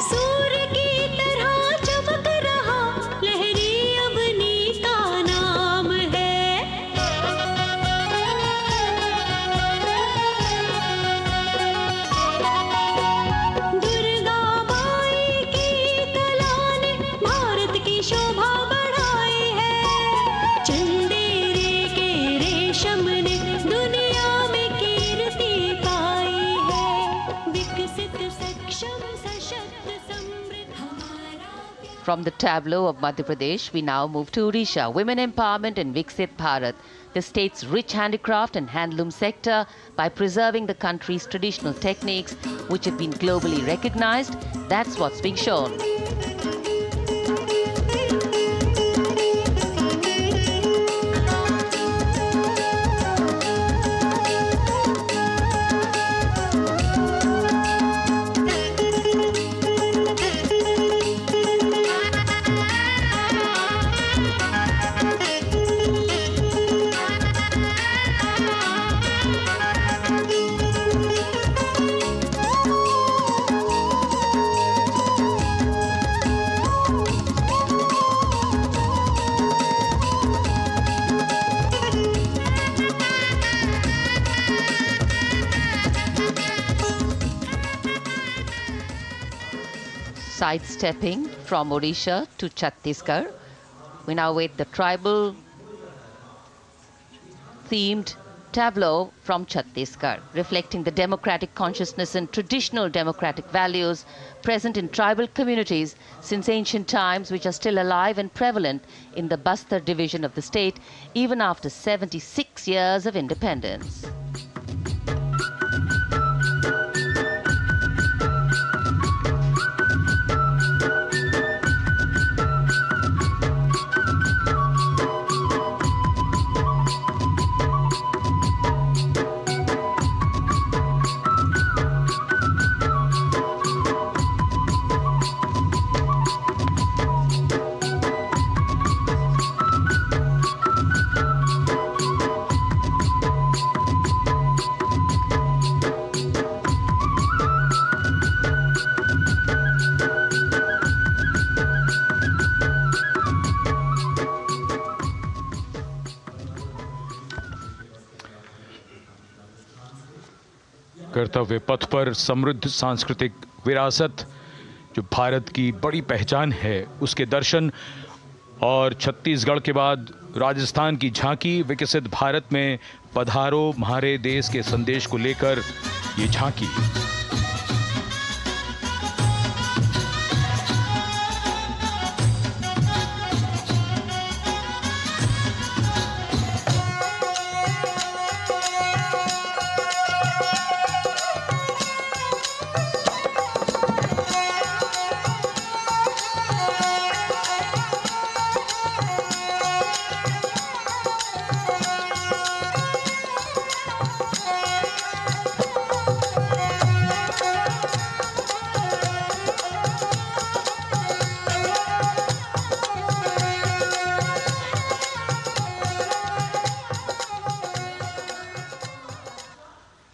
सूर्य की तरह चमक रहा लहरी अवनी का नाम है। दुर्गा माई की कला ने भारत की शोभा बढ़ाई From the tableau of Madhya Pradesh, we now move to Odisha. Women empowerment and Viksit Bharat, the state's rich handicraft and handloom sector, by preserving the country's traditional techniques, which have been globally recognized. That's what's being shown. Sidestepping from Odisha to Chhattisgarh, we now wait the tribal themed tableau from Chhattisgarh, reflecting the democratic consciousness and traditional democratic values present in tribal communities since ancient times, which are still alive and prevalent in the Bastar division of the state, even after 76 years of independence. कर्तव्य पथ पर समृद्ध सांस्कृतिक विरासत जो भारत की बड़ी पहचान है, उसके दर्शन, और छत्तीसगढ़ के बाद राजस्थान की झांकी विकसित भारत में पधारो म्हारे देश के संदेश को लेकर ये झांकी।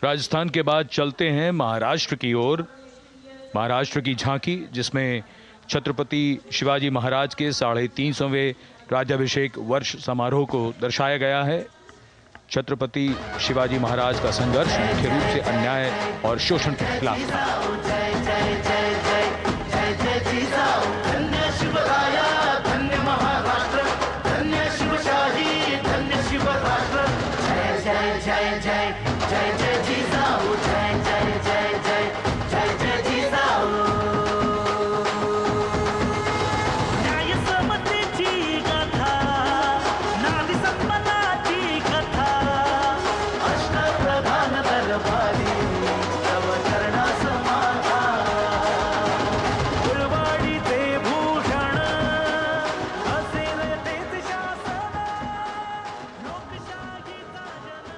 राजस्थान के बाद चलते हैं महाराष्ट्र की ओर। महाराष्ट्र की झांकी, जिसमें छत्रपति शिवाजी महाराज के 350वें राज्याभिषेक वर्ष समारोह को दर्शाया गया है। छत्रपति शिवाजी महाराज का संघर्ष मुख्य रूप से अन्याय और शोषण के खिलाफ था।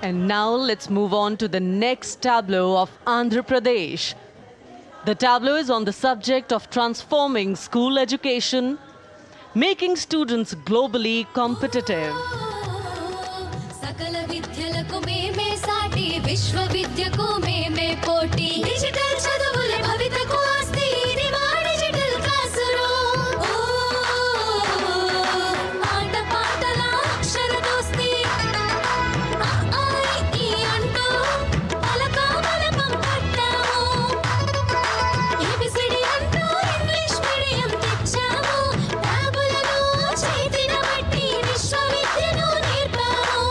And now let's move on to the next tableau of Andhra Pradesh. The tableau is on the subject of transforming school education, making students globally competitive. सकल विद्यలకు మేమే సాటి విశ్వవిద్యకు మేమే పోటీ డిజిటల్ చదువుల భవితకు ఆస్తి ఇది మా డిజిటల్ క్లాస్ రూమ్ ఆట పాటల అక్షర దోస్తి ఈ అంటూ పలక బలపం కట్టాము ఏబిసిడి అంటూ ఇంగ్లీష్ మీడియం తెచ్చాము ట్యాబులను చేతిన బట్టి విశ్వవిద్యను నేర్పాము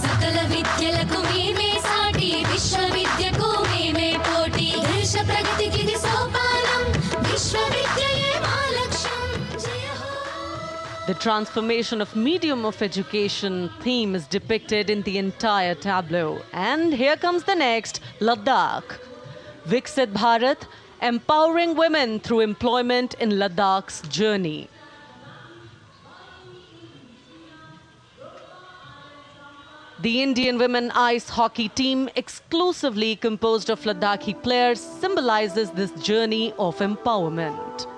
सकल विद्यలకు The transformation of medium of education theme is depicted in the entire tableau. And here comes the next, Ladakh. Viksit Bharat, empowering women through employment in Ladakh's journey. The Indian women ice hockey team, exclusively composed of Ladakhi players, symbolizes this journey of empowerment.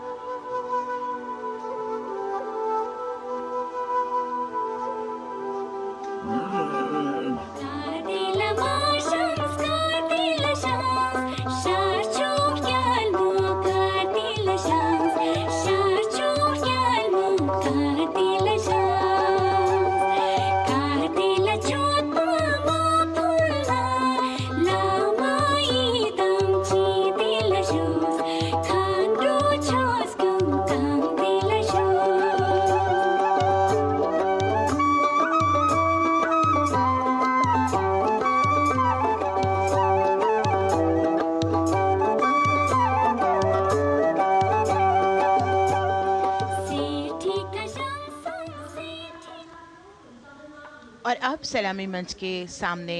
और अब सलामी मंच के सामने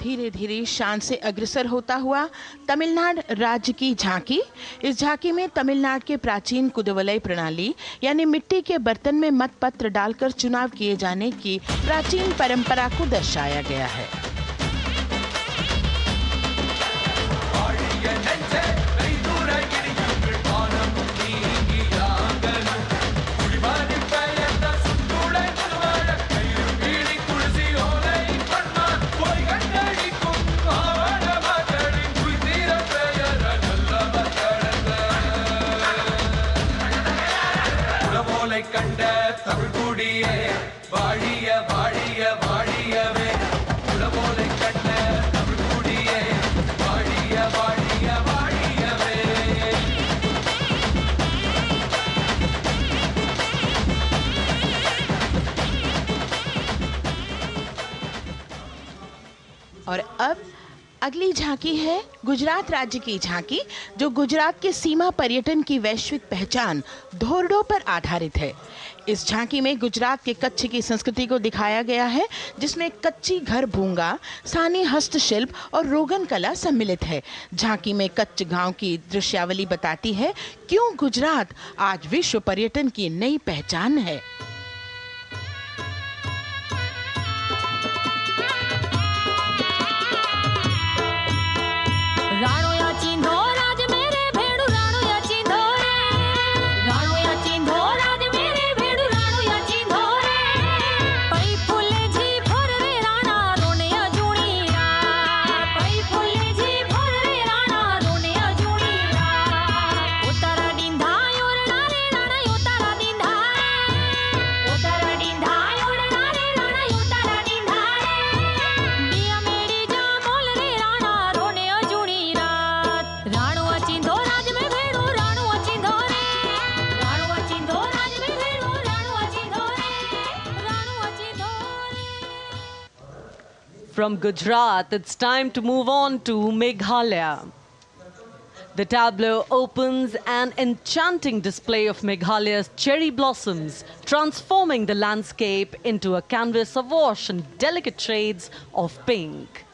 धीरे धीरे शान से अग्रसर होता हुआ तमिलनाडु राज्य की झांकी। इस झांकी में तमिलनाडु के प्राचीन कुदवलय प्रणाली यानी मिट्टी के बर्तन में मतपत्र डालकर चुनाव किए जाने की प्राचीन परंपरा को दर्शाया गया है। और अब अगली झांकी है गुजरात राज्य की झांकी, जो गुजरात के सीमा पर्यटन की वैश्विक पहचान धोरडो पर आधारित है। इस झांकी में गुजरात के कच्छ की संस्कृति को दिखाया गया है, जिसमें कच्ची घर भूंगा, स्थानीय हस्तशिल्प और रोगन कला सम्मिलित है। झांकी में कच्छ गांव की दृश्यावली बताती है क्यों गुजरात आज विश्व पर्यटन की नई पहचान है। From Gujarat, it's time to move on to Meghalaya. The tableau opens an enchanting display of Meghalaya's cherry blossoms, transforming the landscape into a canvas awash in delicate shades of pink.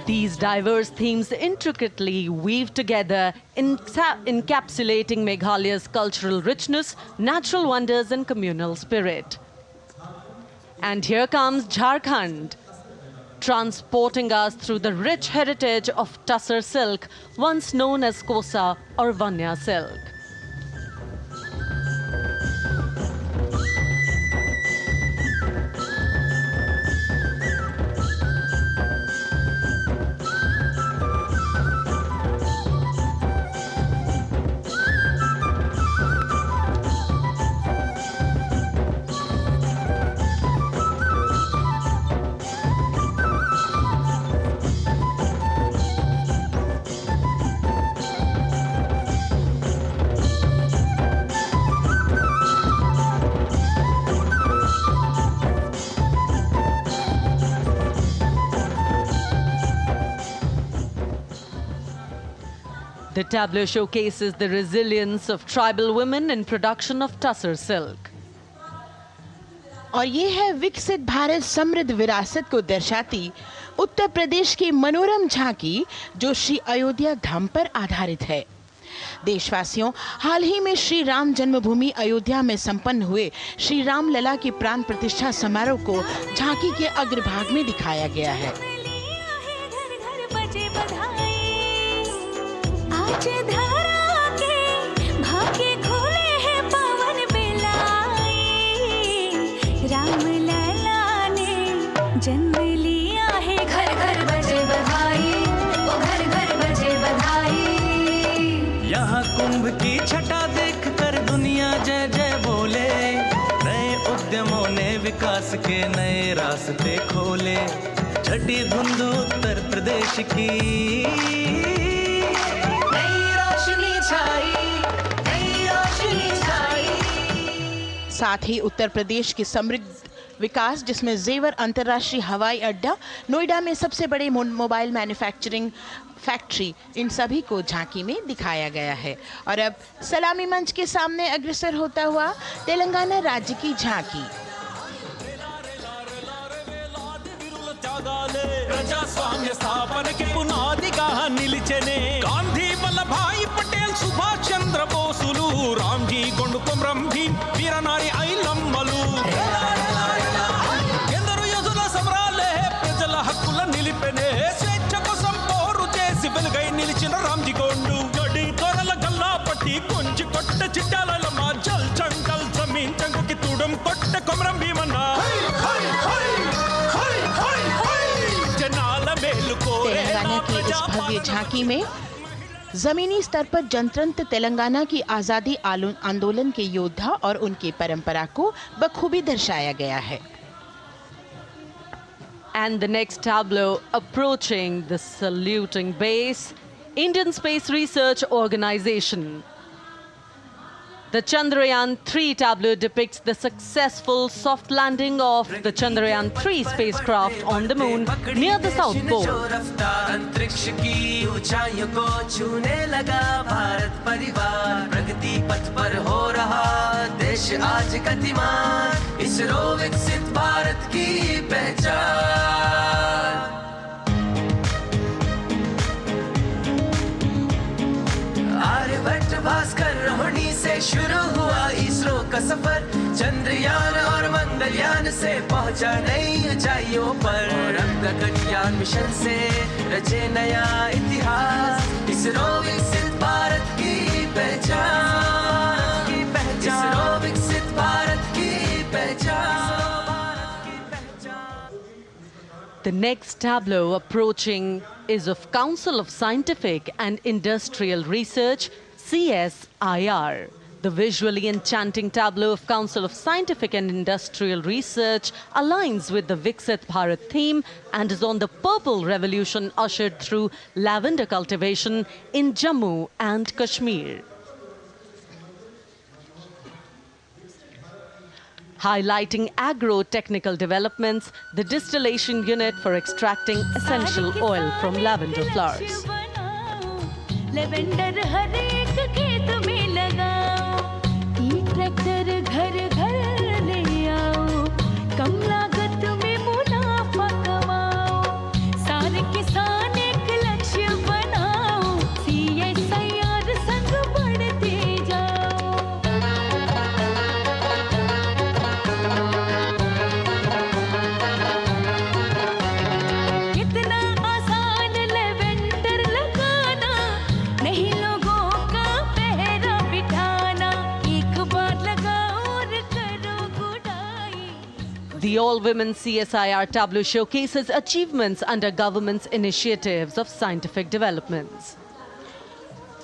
These diverse themes intricately weave together, encapsulating Meghalaya's cultural richness, natural wonders and communal spirit. And here comes Jharkhand. transporting us through the rich heritage of Tussar silk, once known as Kosa or Vanya silk. The tableau showcases the resilience of tribal women in production of Tussar silk. और ये है विकसित भारत समृद्ध विरासत को दर्शाती उत्तर प्रदेश की मनोरम झांकी, जो श्री अयोध्या धाम पर आधारित है। देशवासियों, हाल ही में श्री राम जन्मभूमि अयोध्या में संपन्न हुए श्री राम लला की प्राण प्रतिष्ठा समारोह को झांकी के अग्रभाग में दिखाया गया है। आज धरा के भाग्य खोले हैं पवन बेलाए, राम लला ने जन्म लिया है, घर घर बजे बधाई, ओ घर घर बजे बधाई। यहाँ कुंभ की छटा देख कर दुनिया जय जय बोले, नए उद्यमों ने विकास के नए रास्ते खोले। छठी धुंध उत्तर प्रदेश की साथ ही उत्तर प्रदेश की समृद्ध विकास, जिसमें जेवर अंतर्राष्ट्रीय हवाई अड्डा, नोएडा में सबसे बड़े मोबाइल मैन्युफैक्चरिंग फैक्ट्री, इन सभी को झांकी में दिखाया गया है। और अब सलामी मंच के सामने अग्रसर होता हुआ तेलंगाना राज्य की झांकी। ప్రజాస్వామ్య స్థాపనకి పునాదిగా నిలిచెనే గాంధీ వల్లభాయ్ పటేల్ సుభాష్ చంద్ర బోసులు రామ్జీ గొండు కొమరం భీం వీరనారి ఐలమ్మలు ఎందరో యోధుల సమరాలే ప్రజల హక్కుల నిలిపెనే స్వేచ్ఛ కోసం పోరు చేసి వెలుగై నిలిచిన రామ్జీ గొండు జడి తొరల గల్లా పట్టి కొంచి కొట్ట చిట్టాలమ్మ జల్ జంగల్ జమీన్ జంగుకి తూడం కొట్ట కొమరం భీమన్న तेलंगाना की इस भव्य झांकी में जमीनी स्तर पर जनतंत्र तेलंगाना की आजादी आंदोलन के योद्धा और उनकी परंपरा को बखूबी दर्शाया गया है। And the next tableau approaching the saluting base, Indian Space Research Organization. The Chandrayaan-3 tableau depicts the successful soft landing of the Chandrayaan-3 spacecraft on the moon near the South Pole. अंतरिक्ष की ऊंचाइयों को छूने लगा भारत परिवार, प्रगति पथ पर हो रहा देश आज गतिमान, इसरो विकसित भारत की पहचान। आर्यभट्ट भास्कर रोहिणी से शुरू हुआ इसरो का सफर, चंद्रयान और मंगलयान से पहुंचा नई ऊंचाइयों पर, अब गगनयान मिशन से रचे नया इतिहास, इसरो विकसित भारत की पहचान, इसरो विकसित भारत की पहचान। The next tableau approaching is of Council of Scientific and Industrial Research, CSIR. The visually enchanting tableau of Council of Scientific and Industrial Research aligns with the Viksit Bharat theme and is on the Purple Revolution ushered through lavender cultivation in Jammu and Kashmir. Highlighting agro-technical developments, the distillation unit for extracting essential oil from lavender flowers. Lavender हर एक खेत में लगाओ, ई tractor घर घर ले आओ, कम लागत में मुनाफा कमाओ, सारे किसान एक लक्ष्य बनाओ, CSIR संग बढ़ते जाओ। The all-women CSIR tableau showcases achievements under government's initiatives of scientific developments.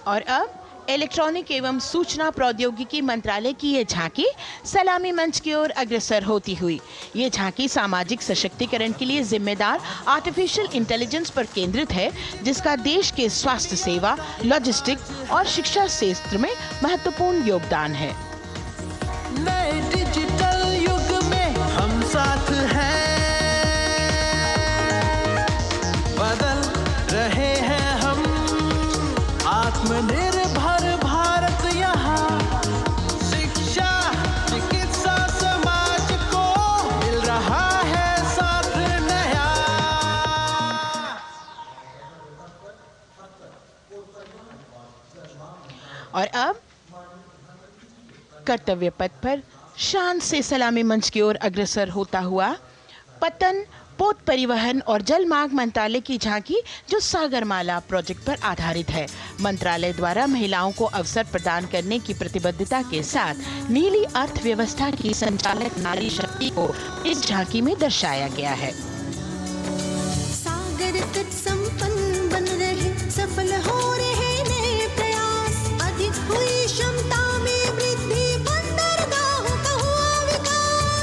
और अब इलेक्ट्रॉनिक एवं सूचना प्रौद्योगिकी मंत्रालय की ये झांकी सलामी मंच की ओर अग्रसर होती हुई। ये झांकी सामाजिक सशक्तिकरण के लिए जिम्मेदार आर्टिफिशियल इंटेलिजेंस पर केंद्रित है, जिसका देश के स्वास्थ्य सेवा, लॉजिस्टिक्स और शिक्षा क्षेत्र में महत्वपूर्ण योगदान है। नए डिजिटल युग में हम साथ हैं, बदल रहे हैं हम, आत्मनिर्भर भारत यहाँ, शिक्षा चिकित्सा समाज को मिल रहा है साथ नया। और अब कर्तव्य पथ पर शान से सलामी मंच की ओर अग्रसर होता हुआ पतन, पोत परिवहन और जल मार्ग मंत्रालय की झांकी, जो सागरमाला प्रोजेक्ट पर आधारित है। मंत्रालय द्वारा महिलाओं को अवसर प्रदान करने की प्रतिबद्धता के साथ नीली अर्थव्यवस्था की संचालक नारी शक्ति को इस झांकी में दर्शाया गया है। सागर तट संपन्न बन रहे, सफल हो रहे नए प्रयास, अधिक हुई क्षमता में वृद्धि, बंदरगाहों का हुआ विकास,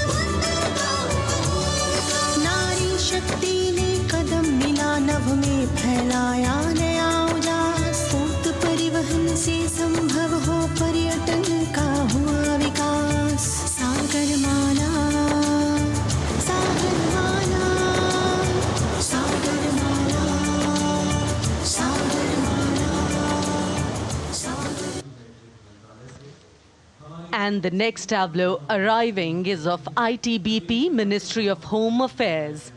नारी शक्ति ने कदम मिला नभ में, फैलाया नया उजास, पोत परिवहन से संभव हो पर्यटन का हुआ विकास। सागरमाला, सागरमाला, सागरमाला, सागरमाला, सागर। And the next tableau arriving is of ITBP, Ministry of Home Affairs.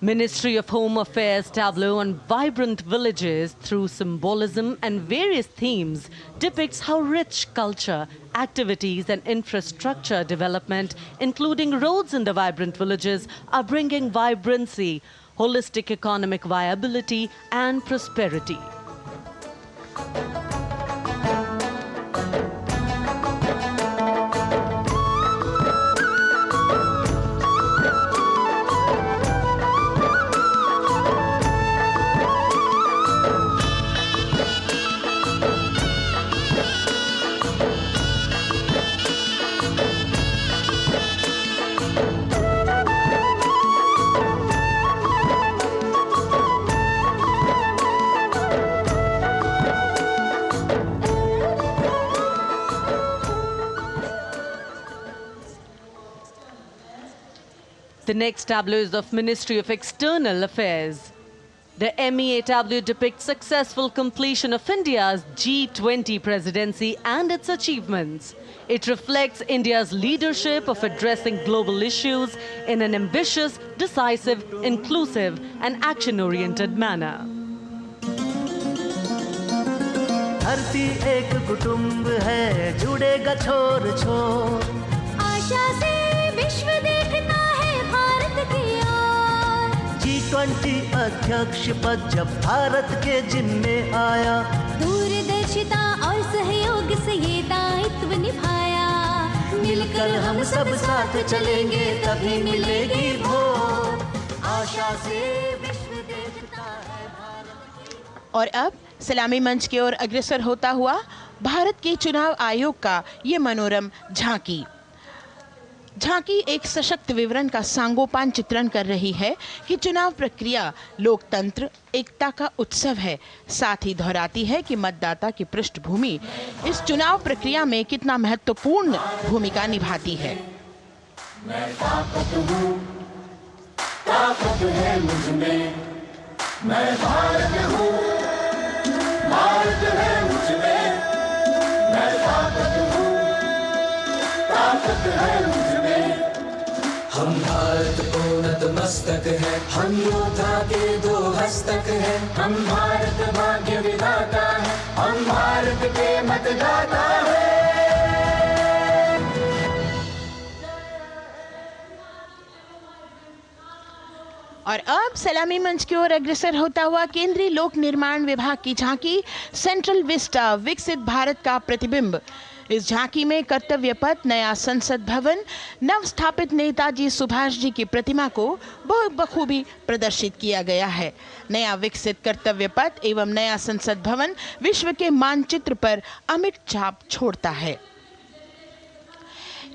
Ministry of Home Affairs tableau on vibrant villages through symbolism and various themes depicts how rich culture, activities and infrastructure development, including roads in the vibrant villages, are bringing vibrancy, holistic economic viability and prosperity. The next tableau is of Ministry of External Affairs. The MEA tableau depicts successful completion of India's G20 presidency and its achievements. It reflects India's leadership of addressing global issues in an ambitious, decisive, inclusive and action-oriented manner. धरती एक कुटुंब है, जुड़ेगा छोर छोर, आशा से विश्व देखता है भारत की ओर। G20 अध्यक्ष पद जब भारत के जिम्मे आया, दूरदर्शिता और सहयोग से ये दायित्व निभाया, मिलकर हम सब साथ चलेंगे तभी मिलेगी भोर, आशा से विश्व देखता है भारत की। और अब सलामी मंच की ओर अग्रसर होता हुआ भारत के चुनाव आयोग का ये मनोरम झांकी एक सशक्त विवरण का सांगोपान चित्रण कर रही है कि चुनाव प्रक्रिया लोकतंत्र, एकता का उत्सव है। साथ ही दोहराती है कि मतदाता की पृष्ठभूमि इस चुनाव प्रक्रिया में कितना महत्वपूर्ण भूमिका निभाती है। मैं ताकत हूँ, ताकत है मुझ में, मैं भारत हूँ, भारत है मुझ में, मैं ताकत हूँ, ताकत है मुझ में। हम भारत को नतमस्तक है, हम योद्धा के दो हस्तक है, हम भारत भाग्य विधाता है, हम भारत के मतदाता है। और अब अब सलामी मंच की ओर अग्रसर होता हुआ केंद्रीय लोक निर्माण विभाग की झांकी सेंट्रल विस्टा विकसित भारत का प्रतिबिंब। इस झांकी में कर्तव्य पथ, नया संसद भवन, नव स्थापित नेताजी सुभाष जी की प्रतिमा को बहुत बखूबी प्रदर्शित किया गया है। नया विकसित कर्तव्य पथ एवं नया संसद भवन विश्व के मानचित्र पर अमिट छाप छोड़ता है।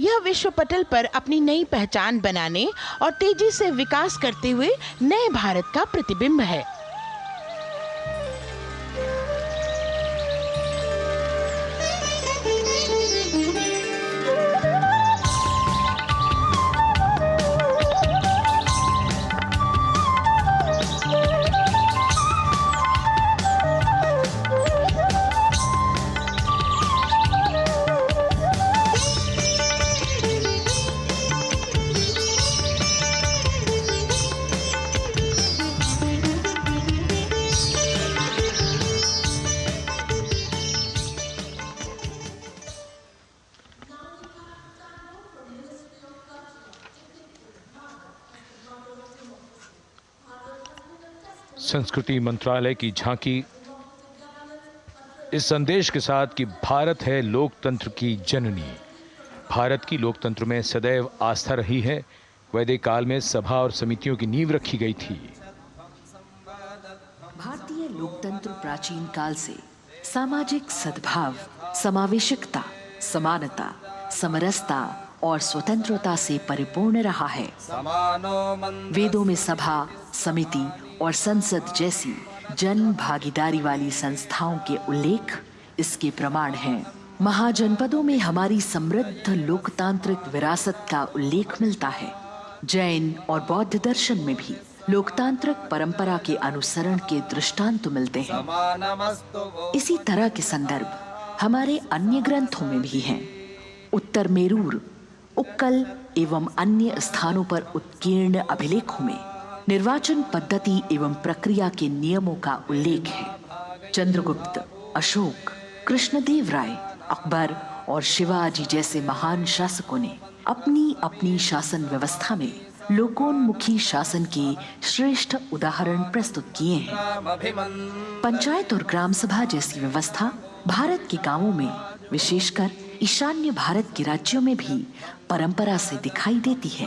यह विश्व पटल पर अपनी नई पहचान बनाने और तेजी से विकास करते हुए नए भारत का प्रतिबिंब है। संस्कृति मंत्रालय की झांकी इस संदेश के साथ कि भारत है लोकतंत्र की जननी। भारत की लोकतंत्र में सदैव आस्था रही है। वैदिक काल में सभा और समितियों की नींव रखी गई थी। भारतीय लोकतंत्र प्राचीन काल से सामाजिक सद्भाव, समावेशकता, समानता, समरसता और स्वतंत्रता से परिपूर्ण रहा है। वेदों में सभा, समिति और संसद जैसी जन भागीदारी वाली संस्थाओं के उल्लेख इसके प्रमाण हैं। महाजनपदों में हमारी समृद्ध लोकतांत्रिक विरासत का उल्लेख मिलता है। जैन और बौद्ध दर्शन में भी लोकतांत्रिक परंपरा के अनुसरण के दृष्टांत मिलते हैं। इसी तरह के संदर्भ हमारे अन्य ग्रंथों में भी हैं। उत्तर मेरूर, उक्कल एवं अन्य स्थानों पर उत्कीर्ण अभिलेखों में निर्वाचन पद्धति एवं प्रक्रिया के नियमों का उल्लेख है। चंद्रगुप्त, अशोक, कृष्णदेव राय, अकबर और शिवाजी जैसे महान शासकों ने अपनी अपनी शासन व्यवस्था में लोकोन्मुखी शासन के श्रेष्ठ उदाहरण प्रस्तुत किए हैं। पंचायत और ग्राम सभा जैसी व्यवस्था भारत के गांवों में, विशेषकर ईशान्य भारत के राज्यों में भी परंपरा से दिखाई देती है।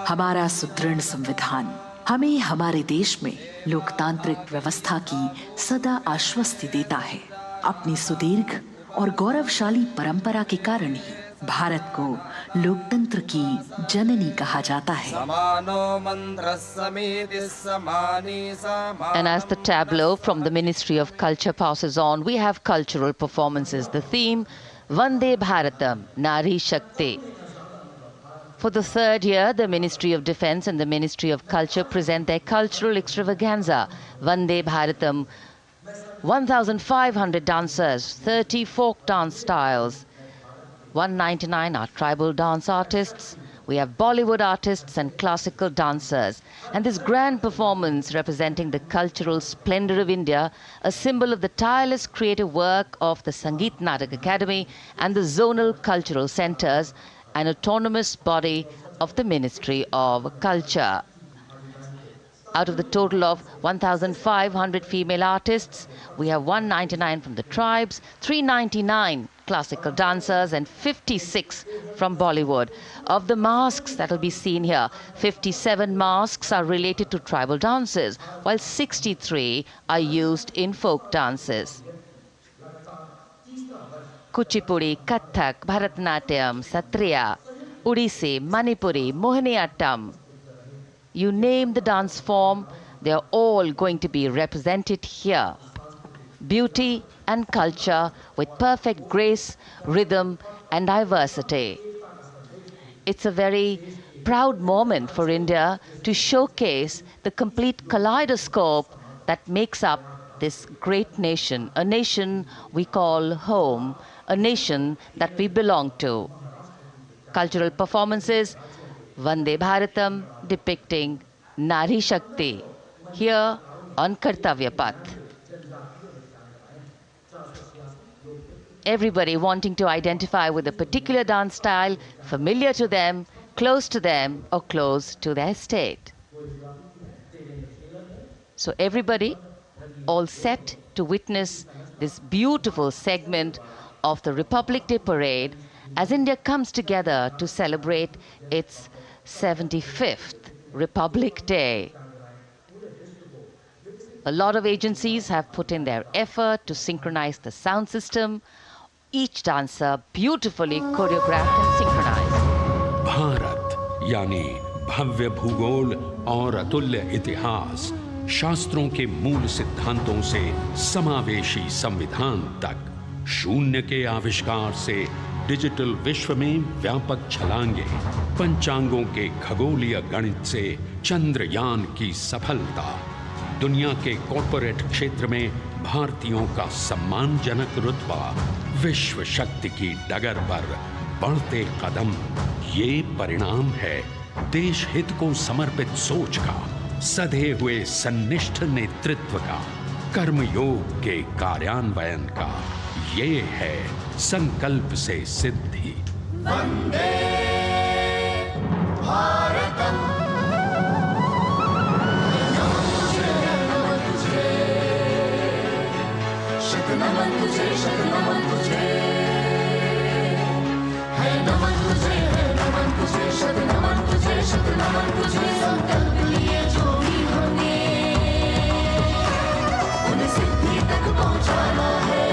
हमारा सुदृढ़ संविधान हमें हमारे देश में लोकतांत्रिक व्यवस्था की सदा आश्वस्ति देता है। अपनी सुदीर्घ और गौरवशाली परंपरा के कारण ही भारत को लोकतंत्र की जननी कहा जाता है। And as the tableau from the Ministry of Culture passes on, we have cultural performances. The theme, Vande Bharatam, Nari Shakti. For the third year, the Ministry of Defence and the Ministry of Culture present their cultural extravaganza, Vande Bharatam. 1,500 dancers, 30 folk dance styles, 199 are tribal dance artists. We have Bollywood artists and classical dancers. And this grand performance representing the cultural splendor of India, a symbol of the tireless creative work of the Sangeet Natak Academy and the zonal cultural centers, an autonomous body of the Ministry of Culture. Out of the total of 1,500 female artists, we have 199 from the tribes, 399 classical dancers and 56 from Bollywood. Of the masks that will be seen here, 57 masks are related to tribal dances, while 63 are used in folk dances. Kuchipudi, Kathak, Bharatanatyam, Satriya, Odissi, Manipuri, Mohiniyattam. You name the dance form, they are all going to be represented here. Beauty and culture with perfect grace, rhythm and diversity. It's a very proud moment for India to showcase the complete kaleidoscope that makes up this great nation, a nation we call home, a nation that we belong to. Cultural performances, Vande Bharatam depicting Nari Shakti here on Kartavya Path. Everybody wanting to identify with a particular dance style, familiar to them, close to them, or close to their state. So everybody all set to witness this beautiful segment of the Republic Day parade as India comes together to celebrate its 75th Republic Day. A lot of agencies have put in their effort to synchronize the sound system. Each dancer beautifully choreographed and synchronized. Bharat यानी भव्य भूगोल और अतुल्य इतिहास, शास्त्रों के मूल सिद्धांतों से समावेशी संविधान तक, शून्य के आविष्कार से डिजिटल विश्व में व्यापक छलांगे, पंचांगों के खगोलीय गणित से चंद्रयान की सफलता, दुनिया के कॉर्पोरेट क्षेत्र में भारतीयों का सम्मानजनक रुतबा, विश्व शक्ति की डगर पर बढ़ते कदम, ये परिणाम है देश हित को समर्पित सोच का, सधे हुए सन्निष्ठ नेतृत्व का, कर्मयोग के कार्यान्वयन का। ये है संकल्प से सिद्धि। वंदे भारतम, नमन तुझे, शत नमन तुझे, शत नमन तुझे, है नमन तुझे, है नमन तुझे, शत नमन तुझे, शत नमन तुझे। संकल्प लिए जो भी हमने उन्हें सिद्धि तक पहुंचाना है।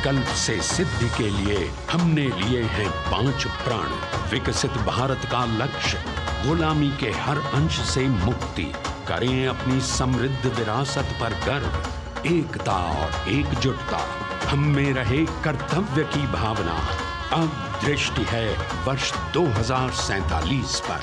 संकल्प से सिद्धि के लिए हमने लिए हैं 5 प्रण। विकसित भारत का लक्ष्य, गुलामी के हर अंश से मुक्ति, करें अपनी समृद्ध विरासत पर गर्व, एकता और एकजुटता, हम में रहे कर्तव्य की भावना। अब दृष्टि है वर्ष 2047 पर।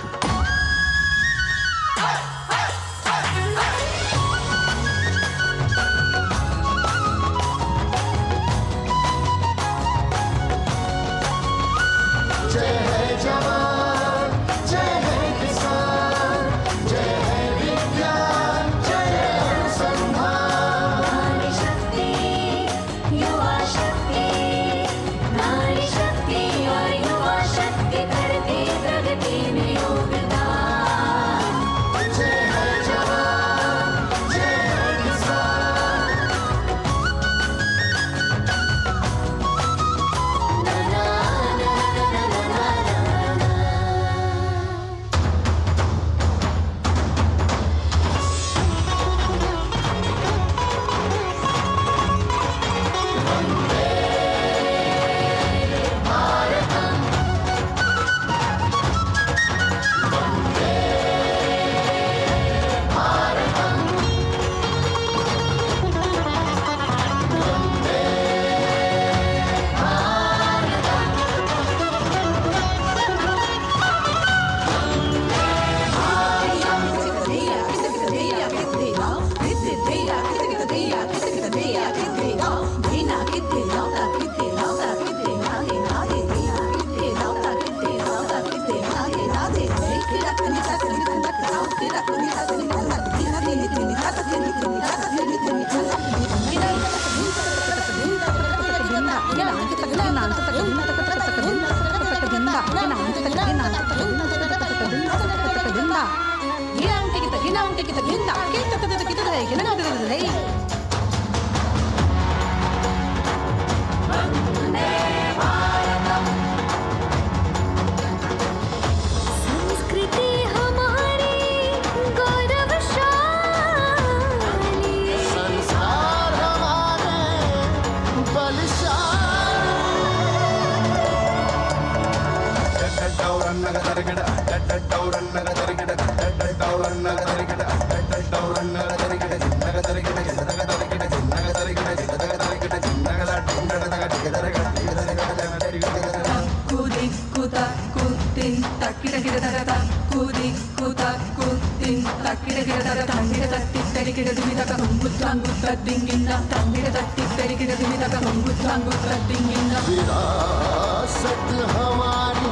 विरासत हमारी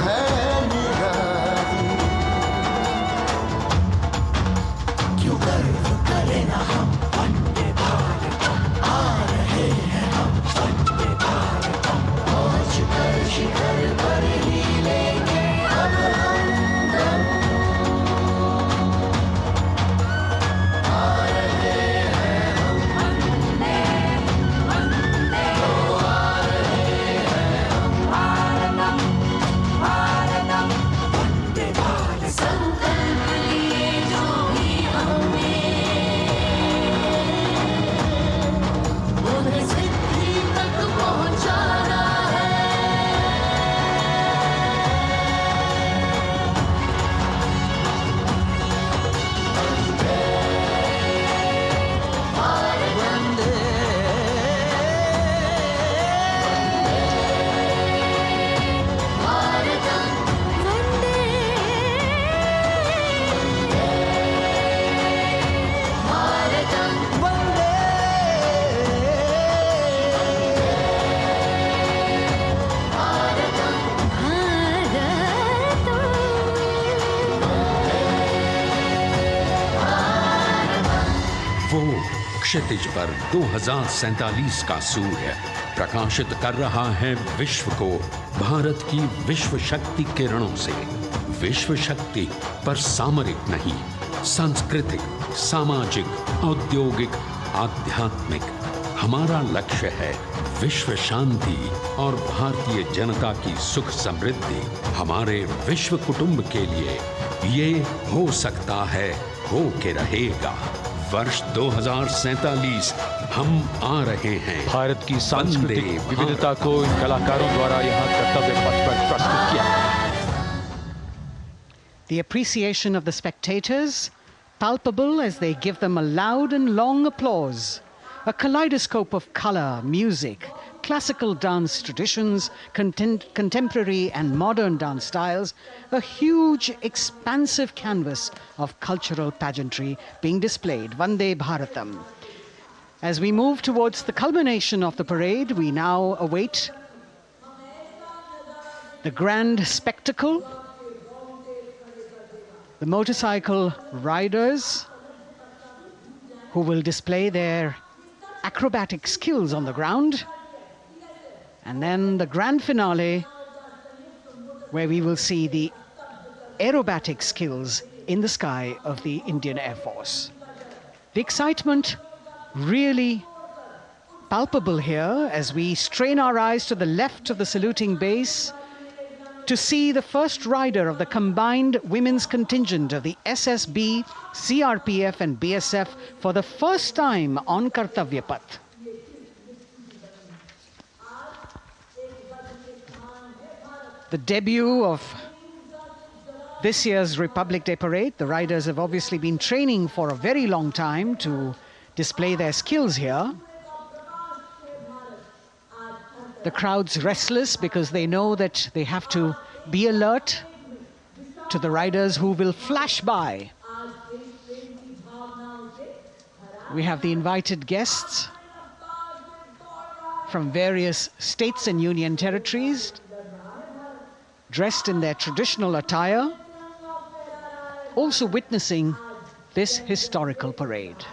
है निराली, क्यों गर्व करें ना हम वंदे भारतम, आ रहे हैं हम वंदे भारतम, पहुंच कर शिखर पर ही लेंगे अब हम दम, आ रहे हैं हम वंदे वंदे, आ रहे हैं हम भारतम भारतम वंदे भारत, संकल्प लिए जो भी हमने उन्हें सिद्धि तक पहुंचाना है। वंदे भारत वंदे भारतम वंदे भारतम वंदे भारतम वो क्षितिज पर 2047 का सूर्य प्रकाशित कर रहा है विश्व को भारत की विश्व शक्ति किरणों से। विश्व शक्ति पर सामरिक नहीं, सांस्कृतिक, सामाजिक, औद्योगिक, आध्यात्मिक। हमारा लक्ष्य है विश्व शांति और भारतीय जनता की सुख समृद्धि। हमारे विश्व कुटुंब के लिए ये हो सकता है, हो के रहेगा। वर्ष 2047 हम आ रहे हैं। भारत की सांस्कृतिक विविधता को इन कलाकारों द्वारा यहाँ कर्तव्य पथ पर प्रस्तुत किया गया। The appreciation of the spectators, palpable as they give them a loud and long applause. A kaleidoscope of color, music, classical dance traditions, contemporary and modern dance styles, a huge, expansive canvas of cultural pageantry being displayed, Vande Bharatam. As we move towards the culmination of the parade, we now await the grand spectacle. The motorcycle riders who will display their acrobatic skills on the ground, and then the grand finale where we will see the aerobatic skills in the sky of the Indian Air Force. The excitement really palpable here as we strain our eyes to the left of the saluting base to see the first rider of the combined women's contingent of the SSB, CRPF and BSF for the first time on Kartavya Path. The debut of this year's Republic Day Parade. The riders have obviously been training for a very long time to display their skills here. The crowd's restless because they know that they have to be alert to the riders who will flash by. We have the invited guests from various states and union territories, dressed in their traditional attire, also witnessing this historical parade.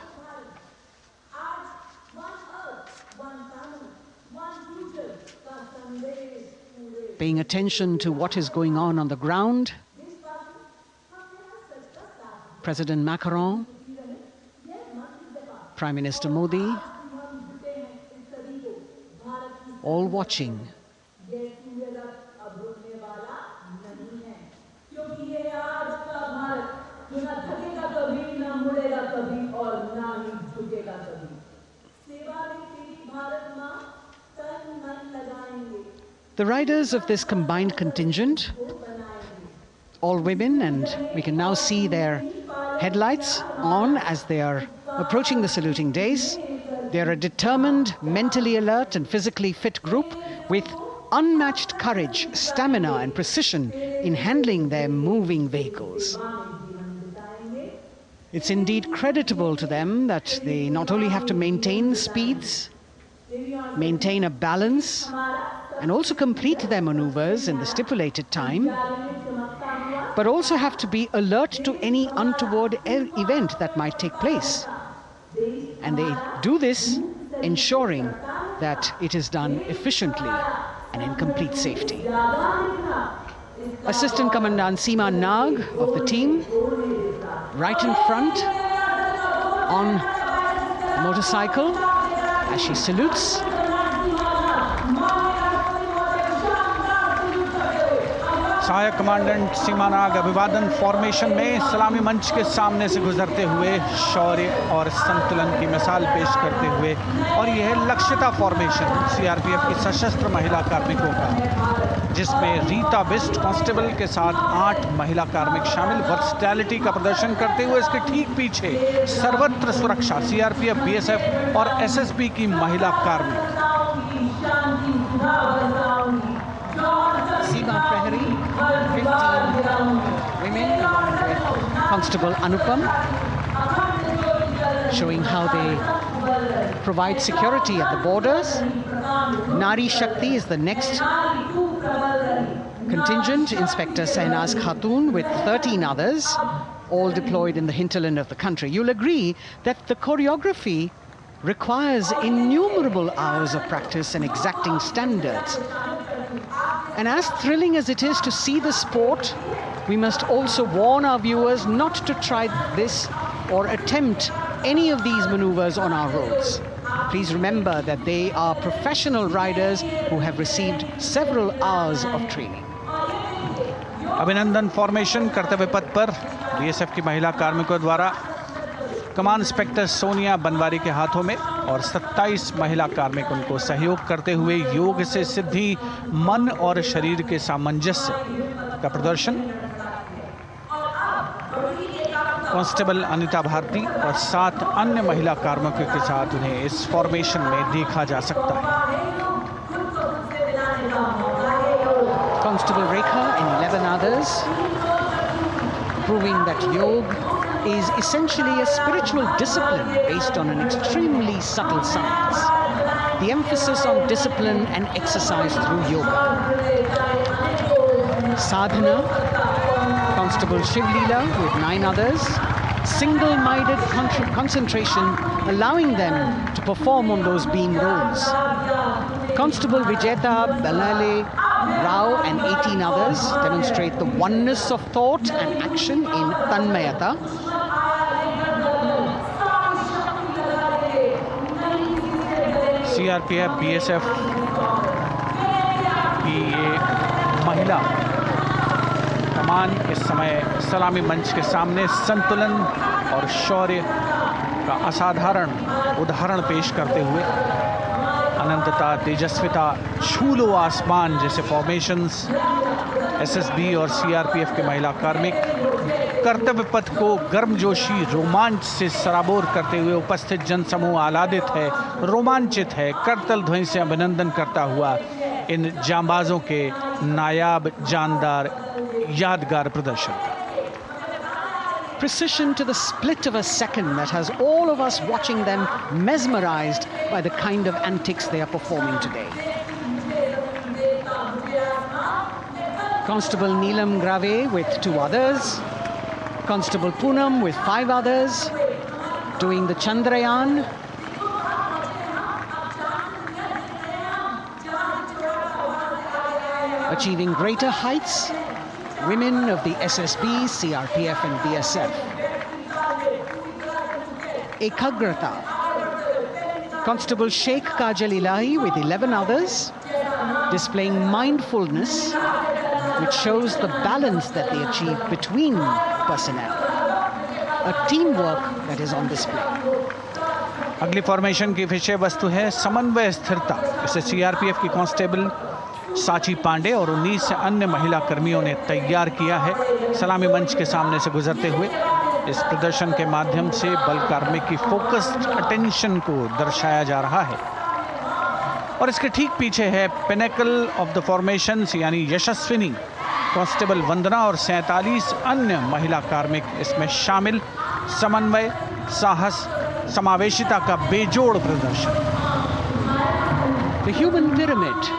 Paying attention to what is going on the ground. President Macron, Prime Minister Modi, all watching. The riders of this combined contingent, all women, and we can now see their headlights on as they are approaching the saluting days. They are a determined, mentally alert and physically fit group with unmatched courage, stamina and precision in handling their moving vehicles. It's indeed creditable to them that they not only have to maintain speeds, maintain a balance, and also complete their maneuvers in the stipulated time, but also have to be alert to any untoward event that might take place. And they do this ensuring that it is done efficiently and in complete safety. Assistant Commandant Seema Nag of the team, right in front on the motorcycle as she salutes. सहायक commandant सीमा नाग अभिवादन formation में सलामी मंच के सामने से गुजरते हुए शौर्य और संतुलन की मिसाल पेश करते हुए, और यह लक्ष्यता फॉर्मेशन सीआरपीएफ की सशस्त्र महिला कार्मिकों का, जिसमें रीता बिस्ट कांस्टेबल के साथ 8 महिला कार्मिक शामिल, वर्सटैलिटी का प्रदर्शन करते हुए इसके ठीक पीछे सर्वत्र सुरक्षा सीआरपीएफ, बीएसएफ और एसएसबी की महिला कार्मिक। Seema Prahari, 15 women along with Constable Anupam, showing how they provide security at the borders. Nari Shakti is the next contingent, Inspector Sainaz Khatun with 13 others, all deployed in the hinterland of the country. You'll agree that the choreography requires innumerable hours of practice and exacting standards. And as thrilling as it is to see the sport, we must also warn our viewers not to try this or attempt any of these maneuvers on our roads. Please remember that they are professional riders who have received several hours of training. अभिनंदन formation कर्तव्य पथ पर BSF की महिला कार्मिकों द्वारा कमान inspector Sonia Banwari के हाथों में और 27 महिला कार्मिक उनको सहयोग करते हुए योग से सिद्धि, मन और शरीर के सामंजस्य का प्रदर्शन। कांस्टेबल अनिता भारती और 7 अन्य महिला कार्मिकों के साथ उन्हें इस फॉर्मेशन में देखा जा सकता है। Constable Rekha and 11 others, proving that yoga is essentially a spiritual discipline based on an extremely subtle science. The emphasis on discipline and exercise through yoga. Sadhana, Constable Shivleela with 9 others, single-minded concentration, allowing them to perform on those beam roles. Constable Vijeta Balale Rao and 18 others demonstrate the oneness of thought and action in Tanmayata. CRPF, BSF की ये महिला कमान इस समय सलामी मंच के सामने संतुलन और शौर्य का असाधारण उदाहरण पेश करते हुए अनंतता, तेजस्विता, छू लो आसमान जैसे फॉर्मेशंस एसएसबी और सीआरपीएफ के महिला कार्मिक कर्तव्य पथ को गर्मजोशी रोमांच से सराबोर करते हुए उपस्थित जनसमूह आह्लादित है, रोमांचित है, करतल ध्वनि से अभिनंदन करता हुआ इन जांबाजों के नायाब, जानदार, यादगार प्रदर्शन का। Precision to the split of a second that has all of us watching them mesmerized by the kind of antics they are performing today. Constable Neelam Grave with 2 others, Constable Poonam with 5 others, doing the Chandrayaan. Achieving greater heights, women of the SSB, CRPF and BSF. Ekagrata. Constable Sheikh Kajal Ilahi with 11 others, displaying mindfulness, which shows the balance that they achieve between personnel. A teamwork that is on display. अगली formation की विषय वस्तु है समन्वय स्थिरता। इसे CRPF की constable साची पांडे और 19 अन्य महिला कर्मियों ने तैयार किया है। सलामी मंच के सामने से गुजरते हुए इस प्रदर्शन के माध्यम से बल कार्मिक की फोकस्ड अटेंशन को दर्शाया जा रहा है और इसके ठीक पीछे है पिनेकल ऑफ द फॉर्मेशंस यानी यशस्विनी कांस्टेबल वंदना और 47 अन्य महिला कार्मिक इसमें शामिल। समन्वय, साहस, समावेशिता का बेजोड़ प्रदर्शन। The human pyramid,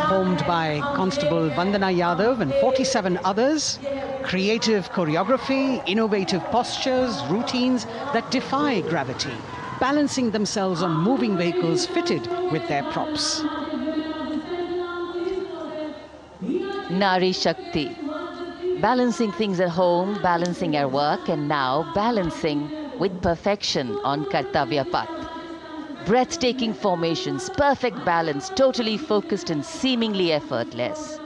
formed by Constable Vandana Yadav and 47 others, creative choreography, innovative postures, routines that defy gravity, balancing themselves on moving vehicles fitted with their props. Nari Shakti, balancing things at home, balancing our work, and now balancing with perfection on Kartavya Path. Breathtaking formations, perfect balance, totally focused and seemingly effortless.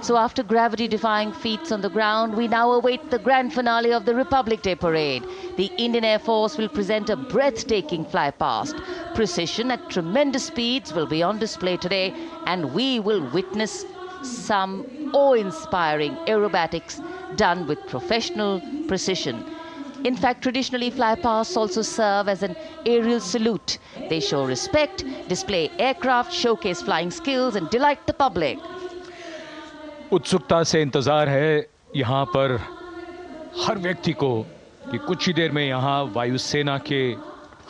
So after gravity-defying feats on the ground, we now await the grand finale of the Republic Day Parade. The Indian Air Force will present a breathtaking fly-past. Precision at tremendous speeds will be on display today, and we will witness some awe-inspiring aerobatics done with professional precision. In fact, traditionally, fly-pasts also serve as an aerial salute. They show respect, display aircraft, showcase flying skills, and delight the public. उत्सुकता से इंतजार है यहाँ पर हर व्यक्ति को कि कुछ ही देर में यहाँ वायुसेना के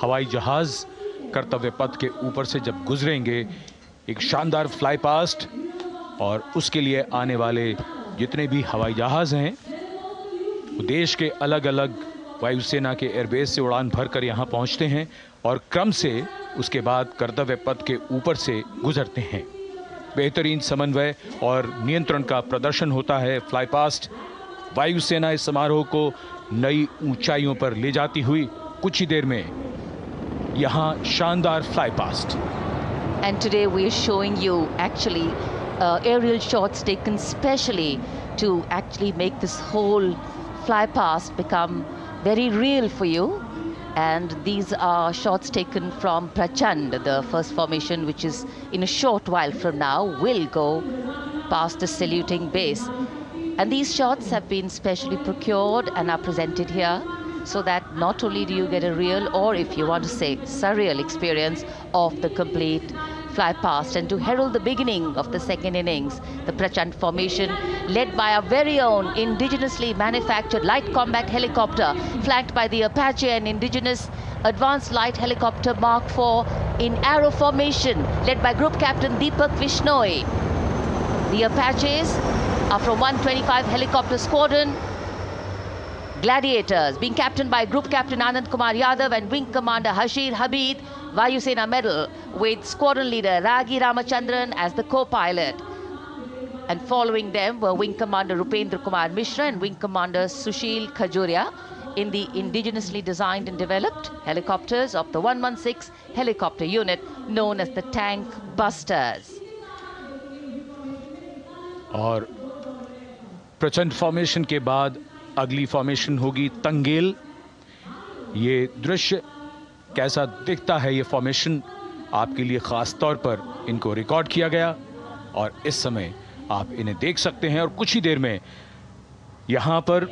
हवाई जहाज कर्तव्य पथ के ऊपर से जब गुजरेंगे, एक शानदार फ्लाई पास्ट, और उसके लिए आने वाले जितने भी हवाई जहाज हैं वो देश के अलग अलग वायुसेना के एयरबेस से उड़ान भरकर यहाँ पहुँचते हैं और क्रम से उसके बाद कर्तव्य पथ के ऊपर से गुजरते हैं। बेहतरीन समन्वय और नियंत्रण का प्रदर्शन होता है। फ्लाई पास्ट वायुसेना इस समारोह को नई ऊंचाइयों पर ले जाती हुई कुछ ही देर में यहाँ शानदार fly past. And today we are showing you actually aerial shots taken specially to actually make this whole fly past become very real for you. And these are shots taken from Prachand, the first formation, which is in a short while from now will go past the saluting base. And these shots have been specially procured and are presented here so that not only do you get a real, or if you want to say surreal experience of the complete fly past, and to herald the beginning of the second innings, the Prachand formation led by our very own indigenously manufactured light combat helicopter, flanked by the Apache and indigenous advanced light helicopter Mark IV in arrow formation, led by Group Captain Deepak Vishnoi. The Apaches are from 125 Helicopter Squadron. Gladiators, being captained by Group Captain Anand Kumar Yadav and Wing Commander Hashir Habib, Vayusena Medal, with Squadron Leader Ragi Ramachandran as the co-pilot. And following them were Wing Commander Rupendra Kumar Mishra and Wing Commander Sushil Khajuria in the indigenously designed and developed helicopters of the 116 helicopter unit known as the Tank Busters. और प्रचंड formation के बाद अगली formation होगी तंगेल। ये दृश्य कैसा दिखता है, ये फॉर्मेशन आपके लिए खास तौर पर इनको रिकॉर्ड किया गया और इस समय आप इन्हें देख सकते हैं। और कुछ ही देर में यहां पर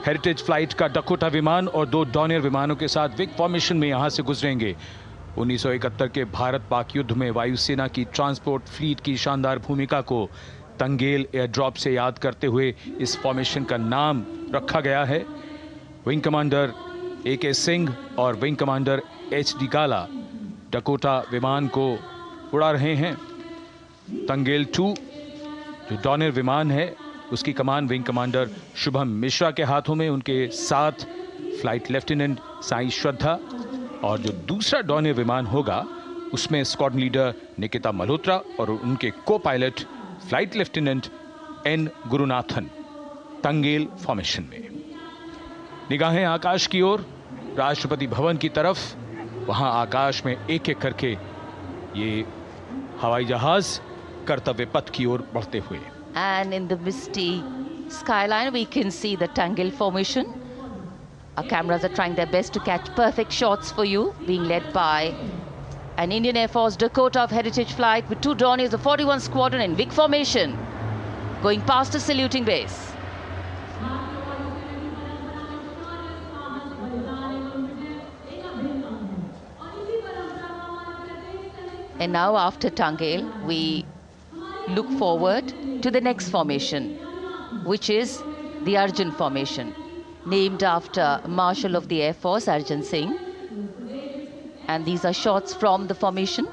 हेरिटेज फ्लाइट का डकोटा विमान और 2 डॉनियर विमानों के साथ विग फॉर्मेशन में यहां से गुजरेंगे। 1971 के भारत पाक युद्ध में वायुसेना की ट्रांसपोर्ट फ्लीट की शानदार भूमिका को तंगेल एयर ड्रॉप से याद करते हुए इस फॉर्मेशन का नाम रखा गया है। विंग कमांडर AK सिंह और विंग कमांडर HD काला डकोटा विमान को उड़ा रहे हैं। तंगेल 2 जो डॉनियर विमान है उसकी कमान विंग कमांडर शुभम मिश्रा के हाथों में, उनके साथ फ्लाइट लेफ्टिनेंट साई श्रद्धा, और जो दूसरा डॉनियर विमान होगा उसमें स्क्वाड्रन लीडर निकिता मल्होत्रा और उनके को pilot flight lieutenant N Gurunathan. Tangail formation में निगाहें आकाश की ओर, राष्ट्रपति भवन की तरफ। वहां आकाश में एक एक करके ये हवाई जहाज कर्तव्य पथ की ओर बढ़ते हुए। And in the misty skyline we can see the Tangel formation. Our cameras are trying their best to catch perfect shots for you, being led by an Indian Air Force Dakota of Heritage Flight with 2 Dorniers of 41 Squadron in big formation, going past the saluting base. And now after Tangel, we look forward to the next formation, which is the Arjun formation, named after Marshal of the Air Force Arjun Singh. And these are shots from the formation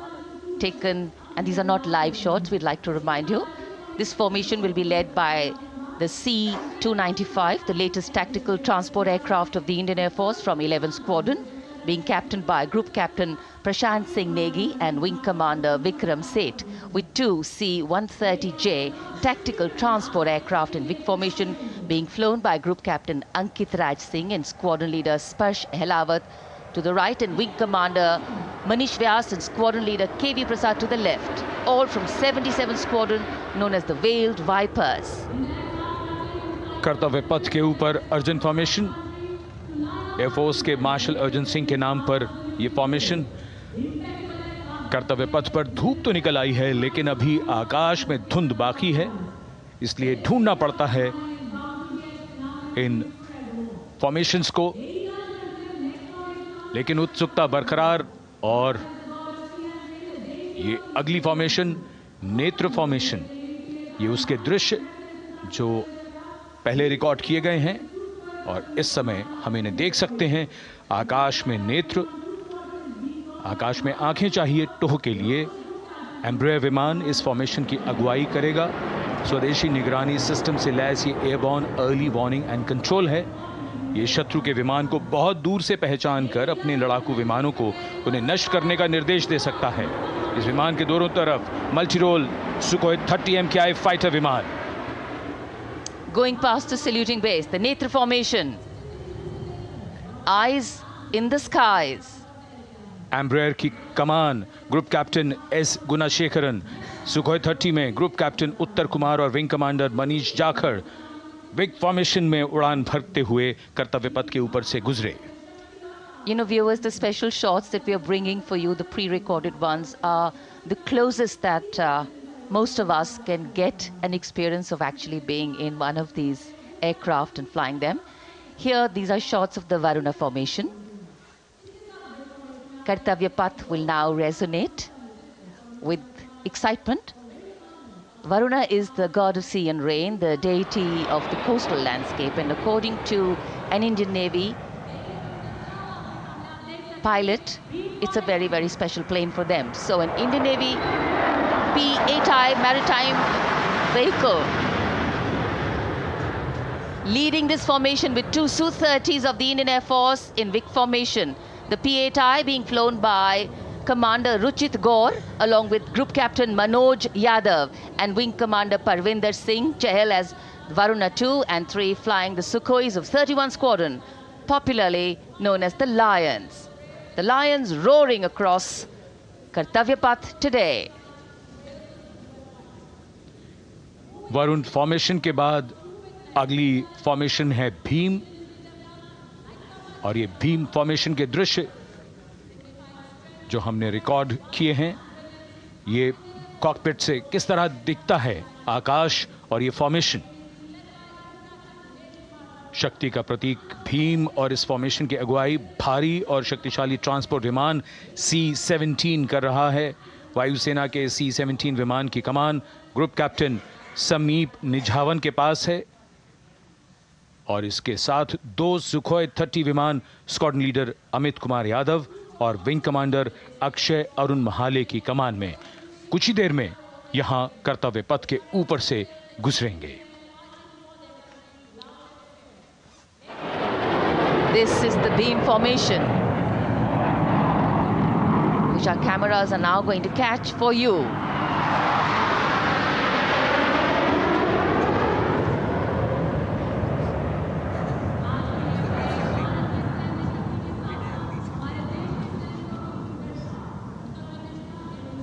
taken, and these are not live shots, we'd like to remind you. This formation will be led by the C-295, the latest tactical transport aircraft of the Indian Air Force from 11 Squadron, being captained by Group Captain Prashant Singh Negi and Wing Commander Vikram Seth, with 2 C-130J tactical transport aircraft in big formation being flown by Group Captain Ankit Raj Singh and Squadron Leader Sparsh Helawat to the right, and Wing Commander Manish Vyas and Squadron Leader KV Prasad to the left, all from 77 Squadron known as the Veiled Vipers. कर्तव्य पथ के ऊपर Arjun formation, air force के martial Arjun Singh के नाम पर यह formation. कर्तव्य पथ पर धूप तो निकल आई है लेकिन अभी आकाश में धुंध बाकी है, इसलिए ढूंढना पड़ता है इन फॉर्मेशंस को, लेकिन उत्सुकता बरकरार। और ये अगली फॉर्मेशन नेत्र फॉर्मेशन, ये उसके दृश्य जो पहले रिकॉर्ड किए गए हैं और इस समय हम इन्हें देख सकते हैं। आकाश में नेत्र, आकाश में आंखें चाहिए टोह के लिए। एम्ब्रेयर विमान इस फॉर्मेशन की अगुवाई करेगा। स्वदेशी निगरानी सिस्टम से लैस ये airborne early warning and control है। ये शत्रु के विमान को बहुत दूर से पहचान कर अपने लड़ाकू विमानों को उन्हें नष्ट करने का निर्देश दे सकता है। इस विमान के दोनों तरफ multi role Sukhoi 30 MKI fighter विमान। Going past the saluting base, the Netra formation, eyes in the skies. Embraer की कमान ग्रुप कैप्टन S गुणाशेखरन, सुखोई 30 में ग्रुप कैप्टन उत्तर कुमार और wing commander Manish Jakhar big formation में उड़ान भरते हुए कर्तव्य पथ के ऊपर से गुजरे। You know, viewers, the special shots that we are bringing for you, the pre-recorded ones, are the closest that most of us can get an experience of actually being in one of these aircraft and flying them. Here, these are shots of the Varuna formation. Kartavya Path will now resonate with excitement. Varuna is the god of sea and rain, the deity of the coastal landscape, and according to an Indian Navy pilot, it's a very, very special plane for them. So an Indian Navy P-8I maritime vehicle leading this formation with two Su-30s of the Indian Air Force in Vic formation. The P-8I being flown by Commander Ruchit Gaur along with Group Captain Manoj Yadav and Wing Commander Parvinder Singh Chahal as Varuna 2 and 3 flying the Sukhois of 31 Squadron, popularly known as the Lions. The Lions roaring across Kartavya Path today. Varun formation के बाद अगली formation है भीम, और ये Bhim formation के दृश्य जो हमने रिकॉर्ड किए हैं, ये कॉकपिट से किस तरह दिखता है आकाश और ये फॉर्मेशन। शक्ति का प्रतीक भीम और इस फॉर्मेशन की अगुवाई भारी और शक्तिशाली ट्रांसपोर्ट विमान C-17 कर रहा है। वायुसेना के C-17 विमान की कमान ग्रुप कैप्टन समीप निझावन के पास है और इसके साथ 2 सुखोई 30 विमान स्क्वाड्रन लीडर अमित कुमार यादव और विंग कमांडर अक्षय अरुण महाले की कमान में कुछ ही देर में यहां कर्तव्य पथ के ऊपर से गुजरेंगे। This is the beam formation, which our cameras are now going to catch for you.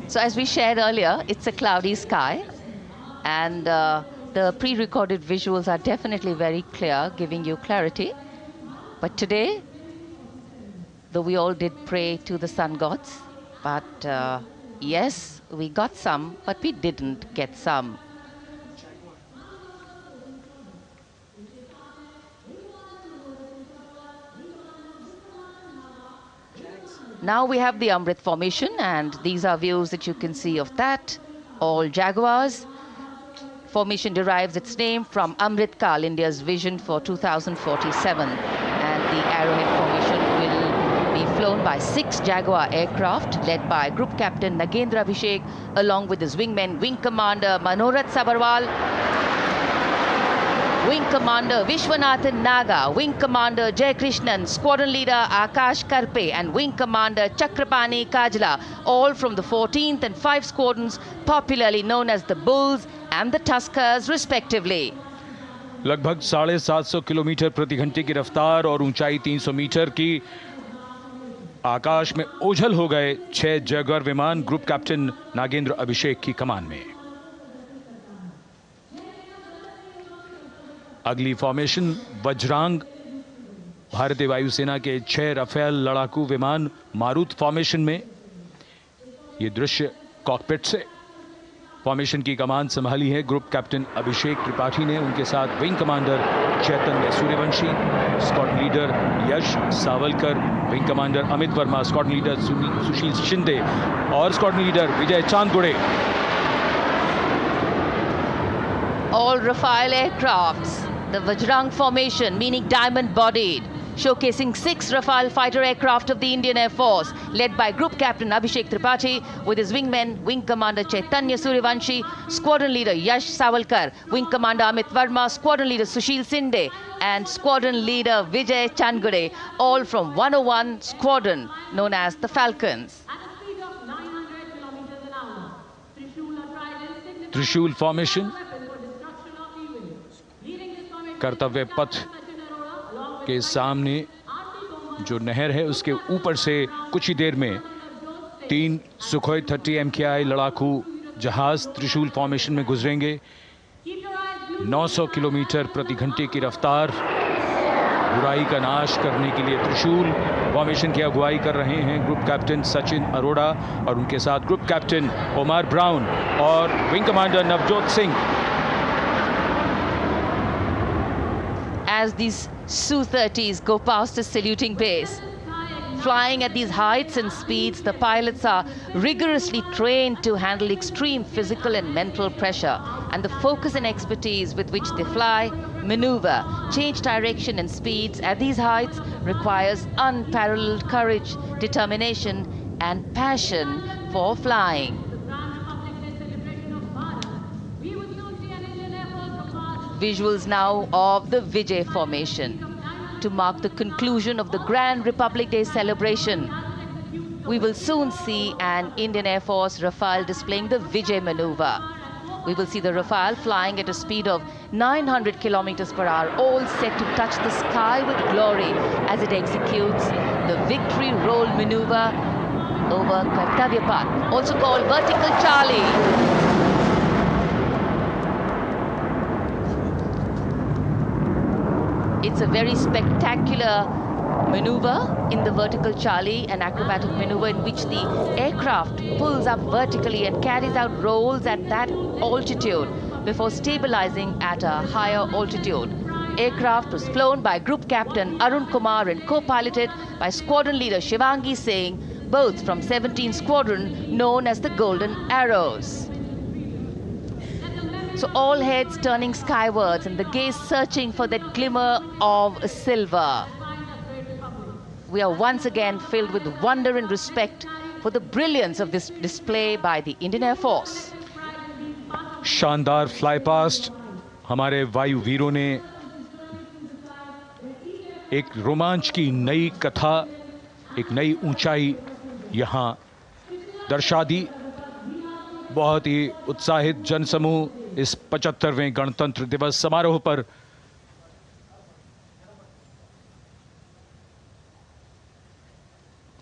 So as we shared earlier, it's a cloudy sky, and the pre-recorded visuals are definitely very clear, giving you clarity. But today, though we all did pray to the sun gods, but yes, we got some, but we didn't get some. Now we have the Amrit formation, and these are views that you can see of that. All Jaguars. Formation derives its name from Amrit Kal, India's vision for 2047. And the Arrowhead formation will be flown by 6 Jaguar aircraft led by Group Captain Nagendra Abhishek along with his wingmen, Wing Commander Manorat Sabarwal, Wing Commander Vishwanathan Naga, Wing Commander Jay Krishnan, Squadron Leader Akash Karpe and Wing Commander Chakrapani Kajla, all from the 14th and 5 squadrons popularly known as the Bulls and the Tuskers respectively. लगभग 750 kilometre प्रति घंटे की रफ्तार और ऊंचाई 300 metre की आकाश में ओझल हो गए 6 जैगुआर विमान ग्रुप कैप्टन नागेंद्र अभिषेक की कमान में। अगली फॉर्मेशन वज्रांग, भारतीय वायुसेना के 6 राफेल लड़ाकू विमान मारुत फॉर्मेशन में। ये दृश्य कॉकपिट से। फॉर्मेशन की कमान संभाली है ग्रुप कैप्टन अभिषेक त्रिपाठी ने, उनके साथ wing commander Chaitanya Suryavanshi, squadron leader Yash Savalkar, wing commander Amit Verma, squadron leader Sushil Shinde और squadron leader Vijay Chandgude. All Rafale aircrafts, the Vajrang formation, meaning diamond-bodied, showcasing 6 Rafale fighter aircraft of the Indian Air Force, led by Group Captain Abhishek Tripathi, with his wingmen, Wing Commander Chaitanya Suryavanshi, Squadron Leader Yash Savalkar, Wing Commander Amit Verma, Squadron Leader Sushil Sinde, and Squadron Leader Vijay Chandgade, all from 101 Squadron, known as the Falcons. त्रिशूल formation, कर्तव्य पथ के सामने जो नहर है उसके ऊपर से कुछ ही देर में 3 सुखोई 30 MKI लड़ाकू जहाज त्रिशूल फॉर्मेशन में गुजरेंगे। 900 किलोमीटर प्रति घंटे की रफ्तार बुराई का नाश करने के लिए त्रिशूल फॉर्मेशन की अगुवाई कर रहे हैं ग्रुप कैप्टन सचिन अरोड़ा और उनके साथ ग्रुप कैप्टन ओमार ब्राउन और wing commander Navjot Singh. As these Su-30s go past the saluting base, flying at these heights and speeds, the pilots are rigorously trained to handle extreme physical and mental pressure, and the focus and expertise with which they fly, maneuver, change direction and speeds at these heights requires unparalleled courage, determination and passion for flying. Visuals now of the Vijay formation to mark the conclusion of the Grand Republic Day celebration. We will soon see an Indian Air Force Rafale displaying the Vijay maneuver. We will see the Rafale flying at a speed of 900 kilometers per hour, all set to touch the sky with glory as it executes the victory roll maneuver over Kartavya Path, also called Vertical Charlie. It's a very spectacular maneuver in the Vertical Charlie, an acrobatic maneuver in which the aircraft pulls up vertically and carries out rolls at that altitude before stabilizing at a higher altitude. Aircraft was flown by Group Captain Arun Kumar and co-piloted by Squadron Leader Shivangi Singh, both from 17th Squadron known as the Golden Arrows. So all heads turning skywards and the gaze searching for that glimmer of silver. We are once again filled with wonder and respect for the brilliance of this display by the Indian Air Force. शानदार fly past हमारे वायु वीरों ने एक रोमांच की नई कथा, एक नई ऊंचाई यहां दर्शा दी। बहुत ही उत्साहित जनसमूह इस 75वें गणतंत्र दिवस समारोह पर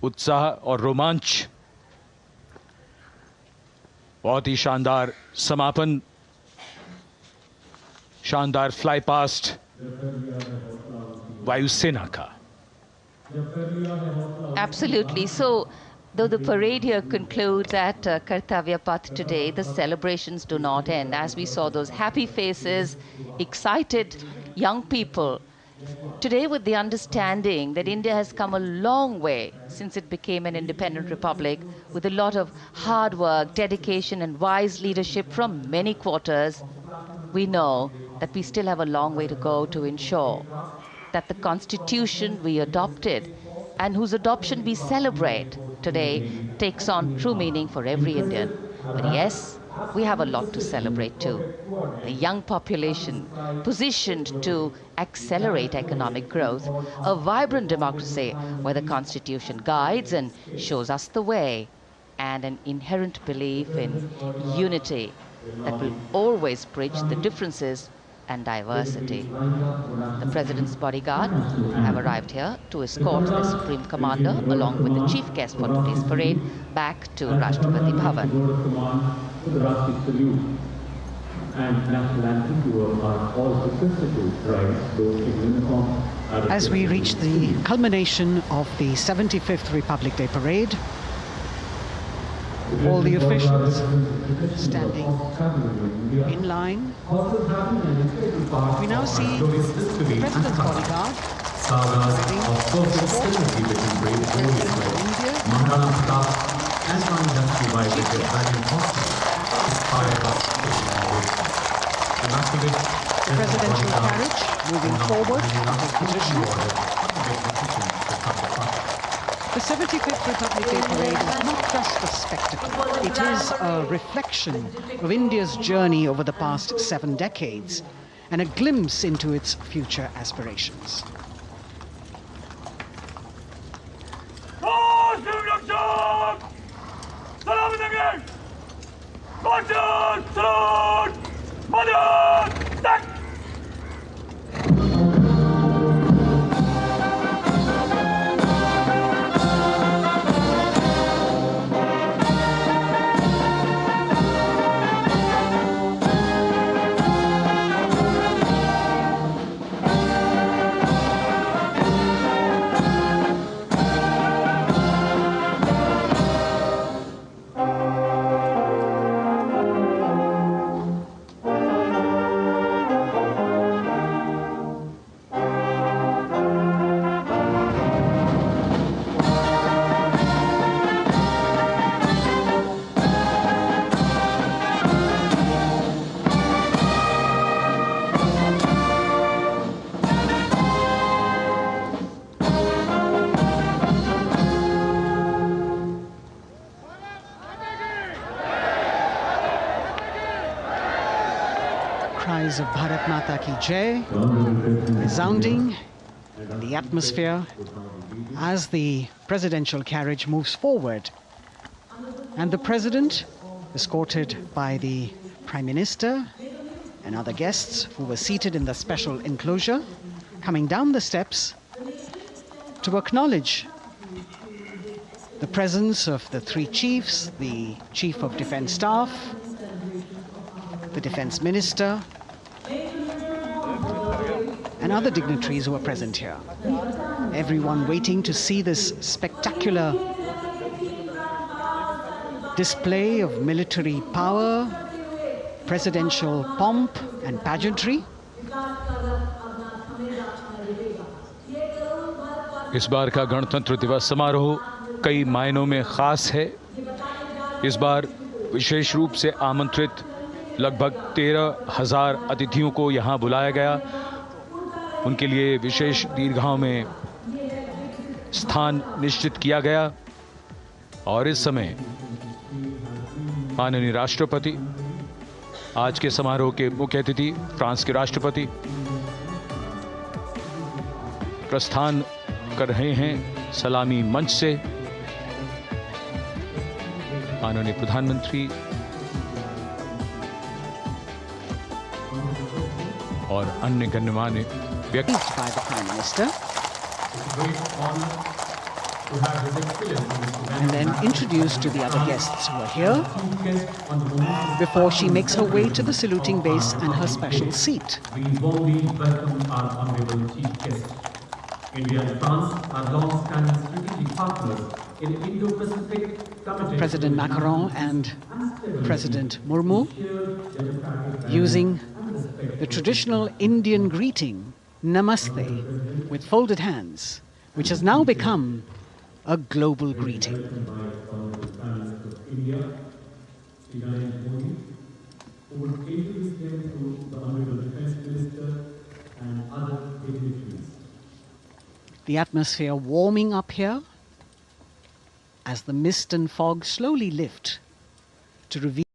उत्साह और रोमांच, बहुत ही शानदार समापन, शानदार फ्लाई पास्ट वायुसेना का। Absolutely. So, though the parade here concludes at Kartavya Path today, the celebrations do not end. As we saw those happy faces, excited young people, today with the understanding that India has come a long way since it became an independent republic, with a lot of hard work, dedication and wise leadership from many quarters, we know that we still have a long way to go to ensure that the constitution we adopted and whose adoption we celebrate today takes on true meaning for every Indian. But yes, we have a lot to celebrate too. A young population positioned to accelerate economic growth, a vibrant democracy where the constitution guides and shows us the way, and an inherent belief in unity that will always bridge the differences and diversity. The President's bodyguard have arrived here to escort the Supreme Commander along with the chief guest for today's parade back to Rashtrapati Bhavan. As we reach the culmination of the 75th Republic Day Parade, all the officials standing in line. We now see the President's bodyguard the presidential carriage moving forward to position. The 75th Republic Day Parade is not just a spectacle. It is a reflection of India's journey over the past 7 decades and a glimpse into its future aspirations. cries of Bharat Mata Ki Jai resounding in the atmosphere as the presidential carriage moves forward. And the president, escorted by the Prime Minister and other guests who were seated in the special enclosure, coming down the steps to acknowledge the presence of the three chiefs, the Chief of Defence Staff, the Defence Minister, and other dignitaries who are present here. Everyone waiting to see this spectacular display of military power, presidential pomp and pageantry. इस बार का गणतंत्र दिवस समारोह कई मायनों में खास है। इस बार विशेष रूप से आमंत्रित लगभग 13,000 अतिथियों को यहां बुलाया गया। उनके लिए विशेष दीर्घाओं में स्थान निश्चित किया गया और इस समय माननीय राष्ट्रपति, आज के समारोह के मुख्य अतिथि फ्रांस के राष्ट्रपति प्रस्थान कर रहे हैं सलामी मंच से। माननीय प्रधानमंत्री और अन्य गण्यमान्य व्यक्ति by the Prime Minister and then introduced to the other guests who are here before she makes her way to the saluting base and her special seat. We warmly welcome our honorable chief guest. India and France are long-standing strategic partners in Indo-Pacific Committee. President Macron and President Murmu using the traditional Indian greeting, Namaste, with folded hands, which has now become a global greeting. The atmosphere warming up here as the mist and fog slowly lift to reveal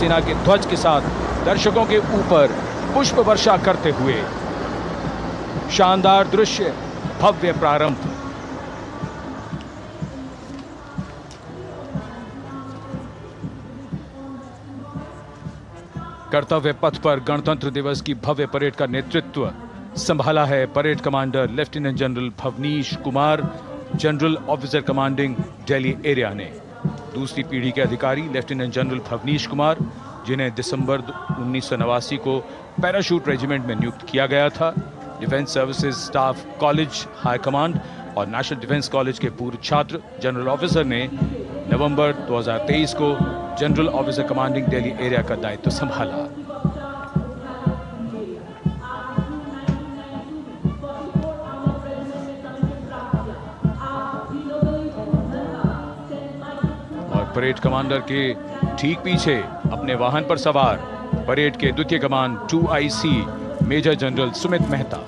सेना के ध्वज के साथ दर्शकों के ऊपर पुष्प वर्षा करते हुए। शानदार दृश्य, भव्य प्रारंभ। कर्तव्य पथ पर गणतंत्र दिवस की भव्य परेड का नेतृत्व संभाला है parade commander lieutenant general Bhavnish Kumar, general officer commanding Delhi area ने। दूसरी पीढ़ी के अधिकारी लेफ्टिनेंट जनरल भवनीश कुमार, जिन्हें दिसंबर 1989 को पैराशूट रेजिमेंट में नियुक्त किया गया था, defence services staff college high command और नेशनल डिफेंस कॉलेज के पूर्व छात्र जनरल ऑफिसर ने नवंबर 2023 को general officer commanding Delhi area का दायित्व संभाला। और परेड कमांडर के ठीक पीछे अपने वाहन पर सवार परेड के द्वितीय कमान 2IC major general Sumit Mehta.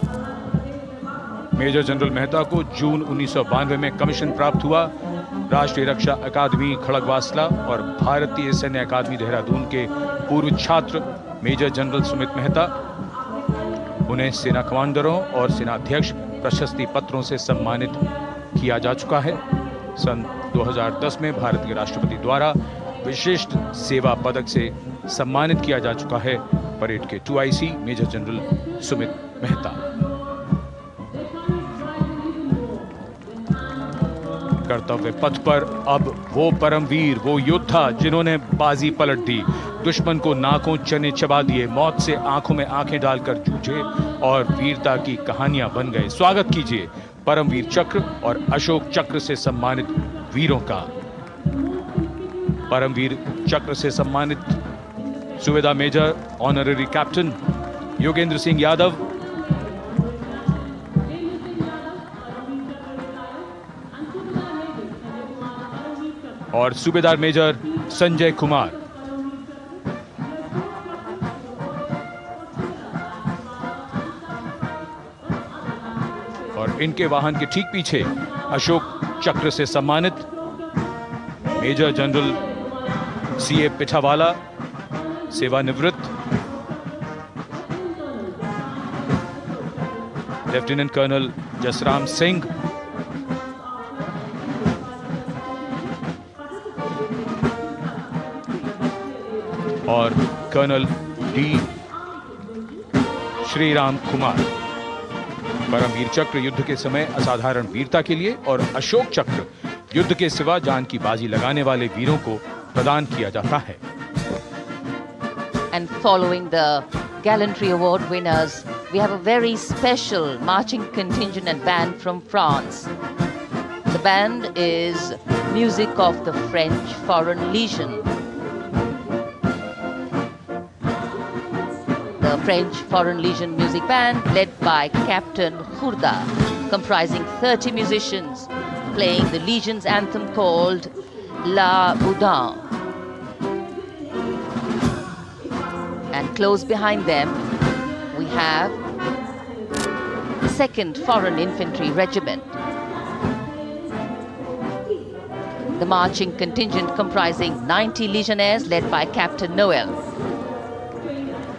Major general Mehta को जून 1992 में कमीशन प्राप्त हुआ। राष्ट्रीय रक्षा अकादमी खड़गवासला और भारतीय सैन्य अकादमी देहरादून के पूर्व छात्र मेजर जनरल सुमित मेहता। उन्हें सेना कमांडरों और सेनाध्यक्ष प्रशस्ति पत्रों से सम्मानित किया जा चुका है। सन 2010 में भारत के राष्ट्रपति द्वारा विशिष्ट सेवा पदक से सम्मानित किया जा चुका है परेड के 2IC major general Sumit Mehta. कर्तव्य पथ पर अब वो परमवीर, वो योद्धा जिन्होंने बाजी पलट दी, दुश्मन को नाकों चने चबा दिए, मौत से आंखों में आंखें डालकर जूझे और वीरता की कहानियां बन गए। स्वागत कीजिए परमवीर चक्र और अशोक चक्र से सम्मानित वीरों का। परमवीर चक्र से सम्मानित Subedar major honorary captain Yogendra Singh Yadav, और सूबेदार मेजर संजय कुमार। और इनके वाहन के ठीक पीछे अशोक चक्र से सम्मानित मेजर जनरल CA पिठावाला, सेवानिवृत्त, लेफ्टिनेंट कर्नल जसराम सिंह, और कर्नल D श्रीराम कुमार। परमवीर चक्र युद्ध के समय असाधारण वीरता के लिए और अशोक चक्र युद्ध के सिवा जान की बाजी लगाने वाले वीरों को प्रदान किया जाता है। And following the gallantry award winners, we have a very special marching contingent and band from France. The band is music of the French Foreign Legion. The French Foreign Legion music band led by Captain Khourda, comprising 30 musicians, playing the Legion's anthem called La Boudin. And close behind them, we have the 2nd Foreign Infantry Regiment. The marching contingent comprising 90 Legionnaires led by Captain Noel.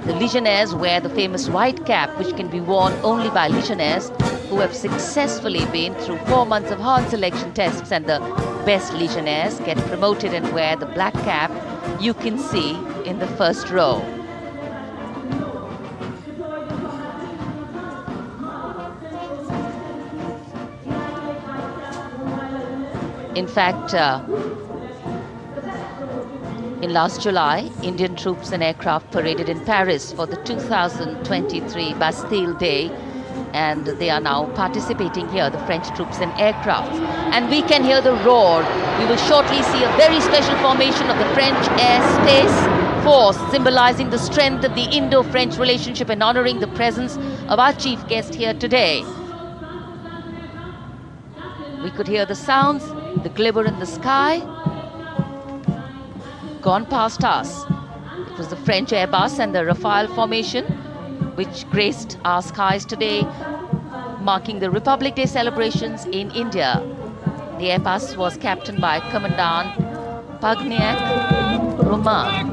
The Legionnaires wear the famous white cap, which can be worn only by Legionnaires who have successfully been through 4 months of hard selection tests, and the best Legionnaires get promoted and wear the black cap you can see in the first row. In fact, in last July, Indian troops and aircraft paraded in Paris for the 2023 Bastille Day, and they are now participating here, the French troops and aircraft. And we can hear the roar. We will shortly see a very special formation of the French Air Space Force, symbolizing the strength of the Indo-French relationship and honoring the presence of our chief guest here today. We could hear the sounds, the glimmer in the sky. Gone past us. It was the French Airbus and the Rafale formation which graced our skies today, marking the Republic Day celebrations in India. The Airbus was captained by Commandant Pagniak Roman.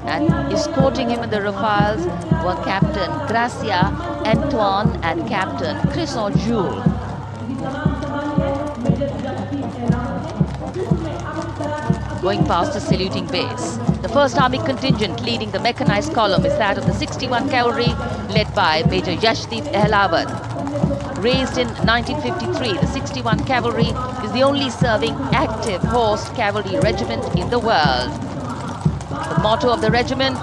And escorting him in the Rafales were Captain Gracia Antoine and Captain Chris Jules. Going past the saluting base, the 1st Army contingent leading the mechanized column is that of the 61 Cavalry, led by Major Yashdeep Ehlawat. Raised in 1953, the 61 Cavalry is the only serving active horse cavalry regiment in the world. The motto of the regiment,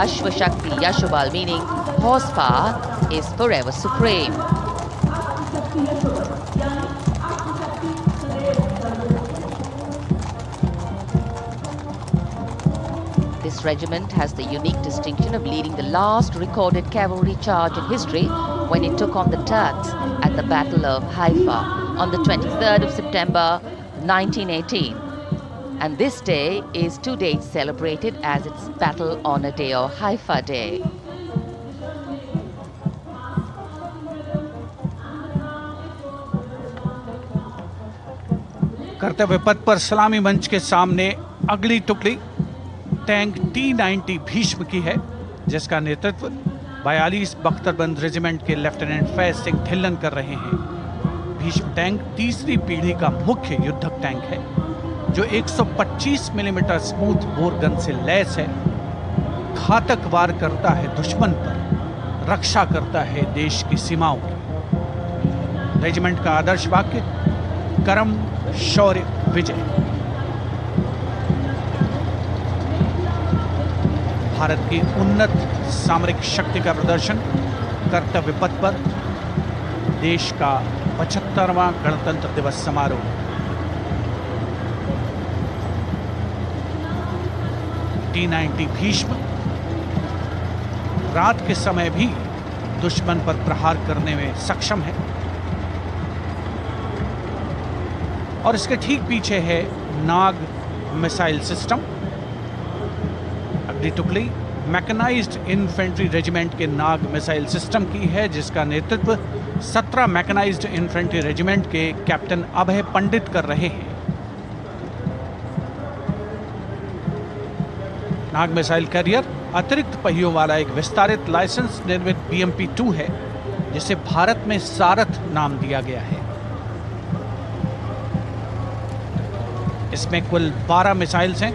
Ashwa Shakti Yashobal, meaning horsepower is forever supreme. This regiment has the unique distinction of leading the last recorded cavalry charge in history when it took on the Turks at the Battle of Haifa on the 23rd of September 1918. And this day is to date celebrated as its Battle Honor Day or Haifa Day. कर्तव्य पथ पर सलामी मंच के सामने अगली टुकड़ी tank T-90 Bhishma की है, जिसका नेतृत्व 42 बख्तरबंद रेजिमेंट के लेफ्टिनेंट फैज सिंह ढिल्लन कर रहे हैं। भीष्म टैंक तीसरी पीढ़ी का मुख्य युद्धक टैंक है, जो 125 मिलीमीटर स्मूथ बोर गन से लैस है। घातक वार करता है दुश्मन पर, रक्षा करता है देश की सीमाओं की। रेजिमेंट का आदर्श वाक्य कर्म शौर्य विजय। भारत की उन्नत सामरिक शक्ति का प्रदर्शन कर्तव्य पथ पर देश का 75वां गणतंत्र दिवस समारोह। T-90 भीष्म रात के समय भी दुश्मन पर प्रहार करने में सक्षम है। और इसके ठीक पीछे है नाग मिसाइल सिस्टम। अगली टुकड़ी मैकेनाइज्ड इन्फेंट्री रेजिमेंट के नाग मिसाइल सिस्टम की है, जिसका नेतृत्व 17 मैकेनाइज्ड इन्फेंट्री रेजिमेंट के कैप्टन अभय पंडित कर रहे हैं। नाग मिसाइल कैरियर अतिरिक्त पहियों वाला एक विस्तारित लाइसेंस निर्मित BMP-2 है, जिसे भारत में सारथ नाम दिया गया है। इसमें कुल 12 मिसाइल्स हैं,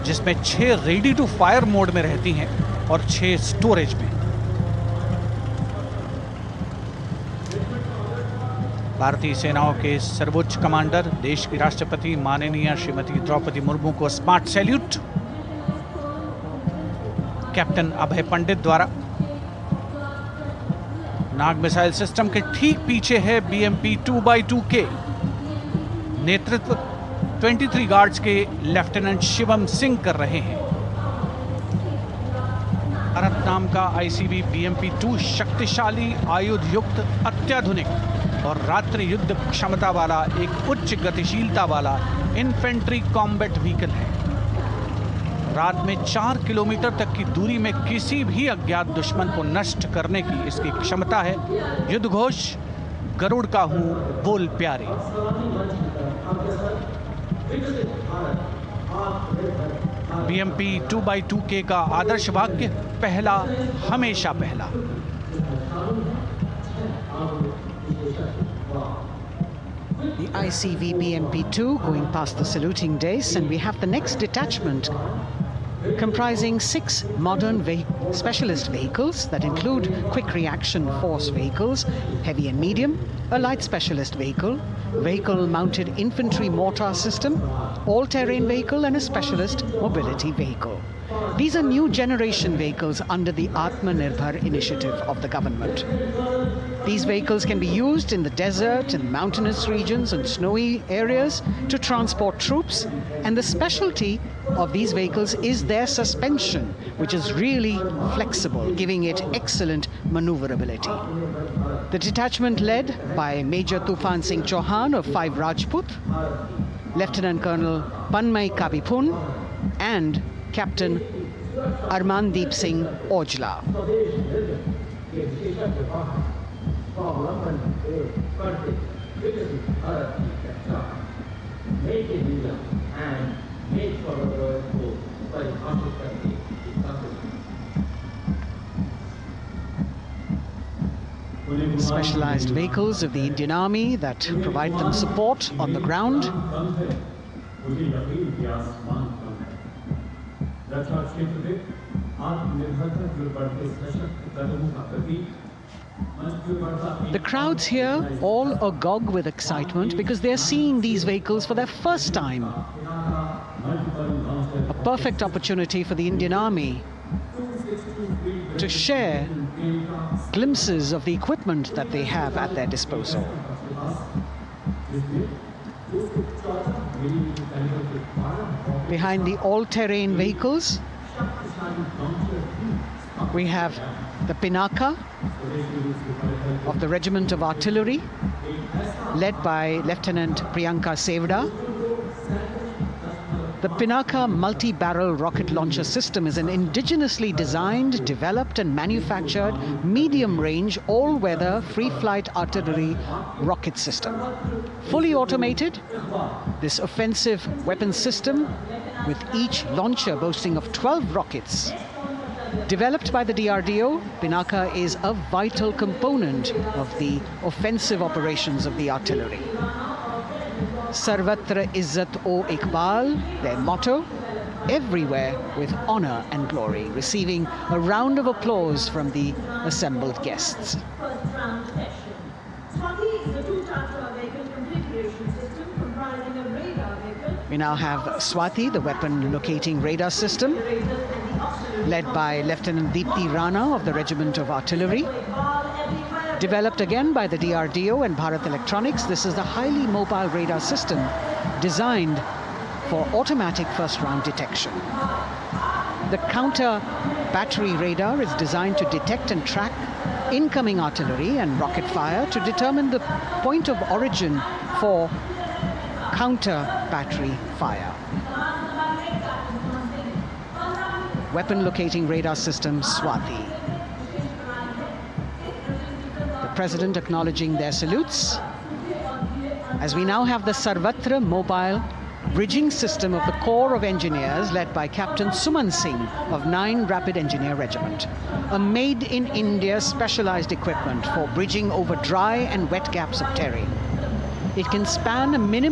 जिसमें 6 रेडी टू फायर मोड में रहती हैं और 6 स्टोरेज में। भारतीय सेनाओं के सर्वोच्च कमांडर देश की राष्ट्रपति माननीय श्रीमती द्रौपदी मुर्मू को स्मार्ट सैल्यूट कैप्टन अभय पंडित द्वारा। नाग मिसाइल सिस्टम के ठीक पीछे है BMP-2x2K। नेतृत्व 23 गार्ड्स के लेफ्टिनेंट शिवम सिंह कर रहे हैं। भारत नाम का ICV BMP-2 शक्तिशाली आयुध युक्त अत्याधुनिक और रात्रि युद्ध क्षमता वाला एक उच्च गतिशीलता वाला इन्फेंट्री कॉम्बैट व्हीकल है। रात में 4 किलोमीटर तक की दूरी में किसी भी अज्ञात दुश्मन को नष्ट करने की इसकी क्षमता है। युद्ध घोष गरुड़ का हूं बोल प्यारे। BMP-2x2K का आदर्श वाक्य पहला हमेशा पहला। The ICV BMP-2 going past the saluting dais, and we have the next detachment comprising 6 modern specialist vehicles that include quick reaction force vehicles, heavy and medium, a light specialist vehicle, vehicle mounted infantry mortar system, all-terrain vehicle and a specialist mobility vehicle. These are new generation vehicles under the Atmanirbhar initiative of the government. These vehicles can be used in the desert, in mountainous regions and snowy areas to transport troops, and the specialty of these vehicles is their suspension, which is really flexible, giving it excellent maneuverability. The detachment led by Major Tufan Singh Chauhan of 5 Rajput, Lieutenant Colonel Panmay Kabipun and Captain Armandeep Singh Ojla. Make it and make for the specialized vehicles of the Indian Army that provide them support on the ground. The crowds here all agog with excitement because they're seeing these vehicles for their first time. A perfect opportunity for the Indian Army to share glimpses of the equipment that they have at their disposal. Behind the all-terrain vehicles, we have the Pinaka of the Regiment of Artillery, led by Lieutenant Priyanka Sevda. The Pinaka multi-barrel rocket launcher system is an indigenously designed, developed and manufactured medium-range, all-weather, free-flight artillery rocket system. Fully automated, this offensive weapon system, with each launcher boasting of 12 rockets, developed by the DRDO, Pinaka is a vital component of the offensive operations of the artillery. Sarvatra Izzat-o Iqbal, their motto, everywhere with honor and glory, receiving a round of applause from the assembled guests. We now have Swati, the weapon locating radar system, led by Lieutenant Deepti Rana of the Regiment of Artillery. Developed again by the DRDO and Bharat Electronics, this is the highly mobile radar system designed for automatic first-round detection. The counter battery radar is designed to detect and track incoming artillery and rocket fire to determine the point of origin for counter battery fire. Weapon locating radar system Swati. The President acknowledging their salutes, as we now have the Sarvatra mobile bridging system of the Corps of Engineers led by Captain Suman Singh of 9 Rapid Engineer Regiment, a made-in-India specialized equipment for bridging over dry and wet gaps of terrain. It can span a minimum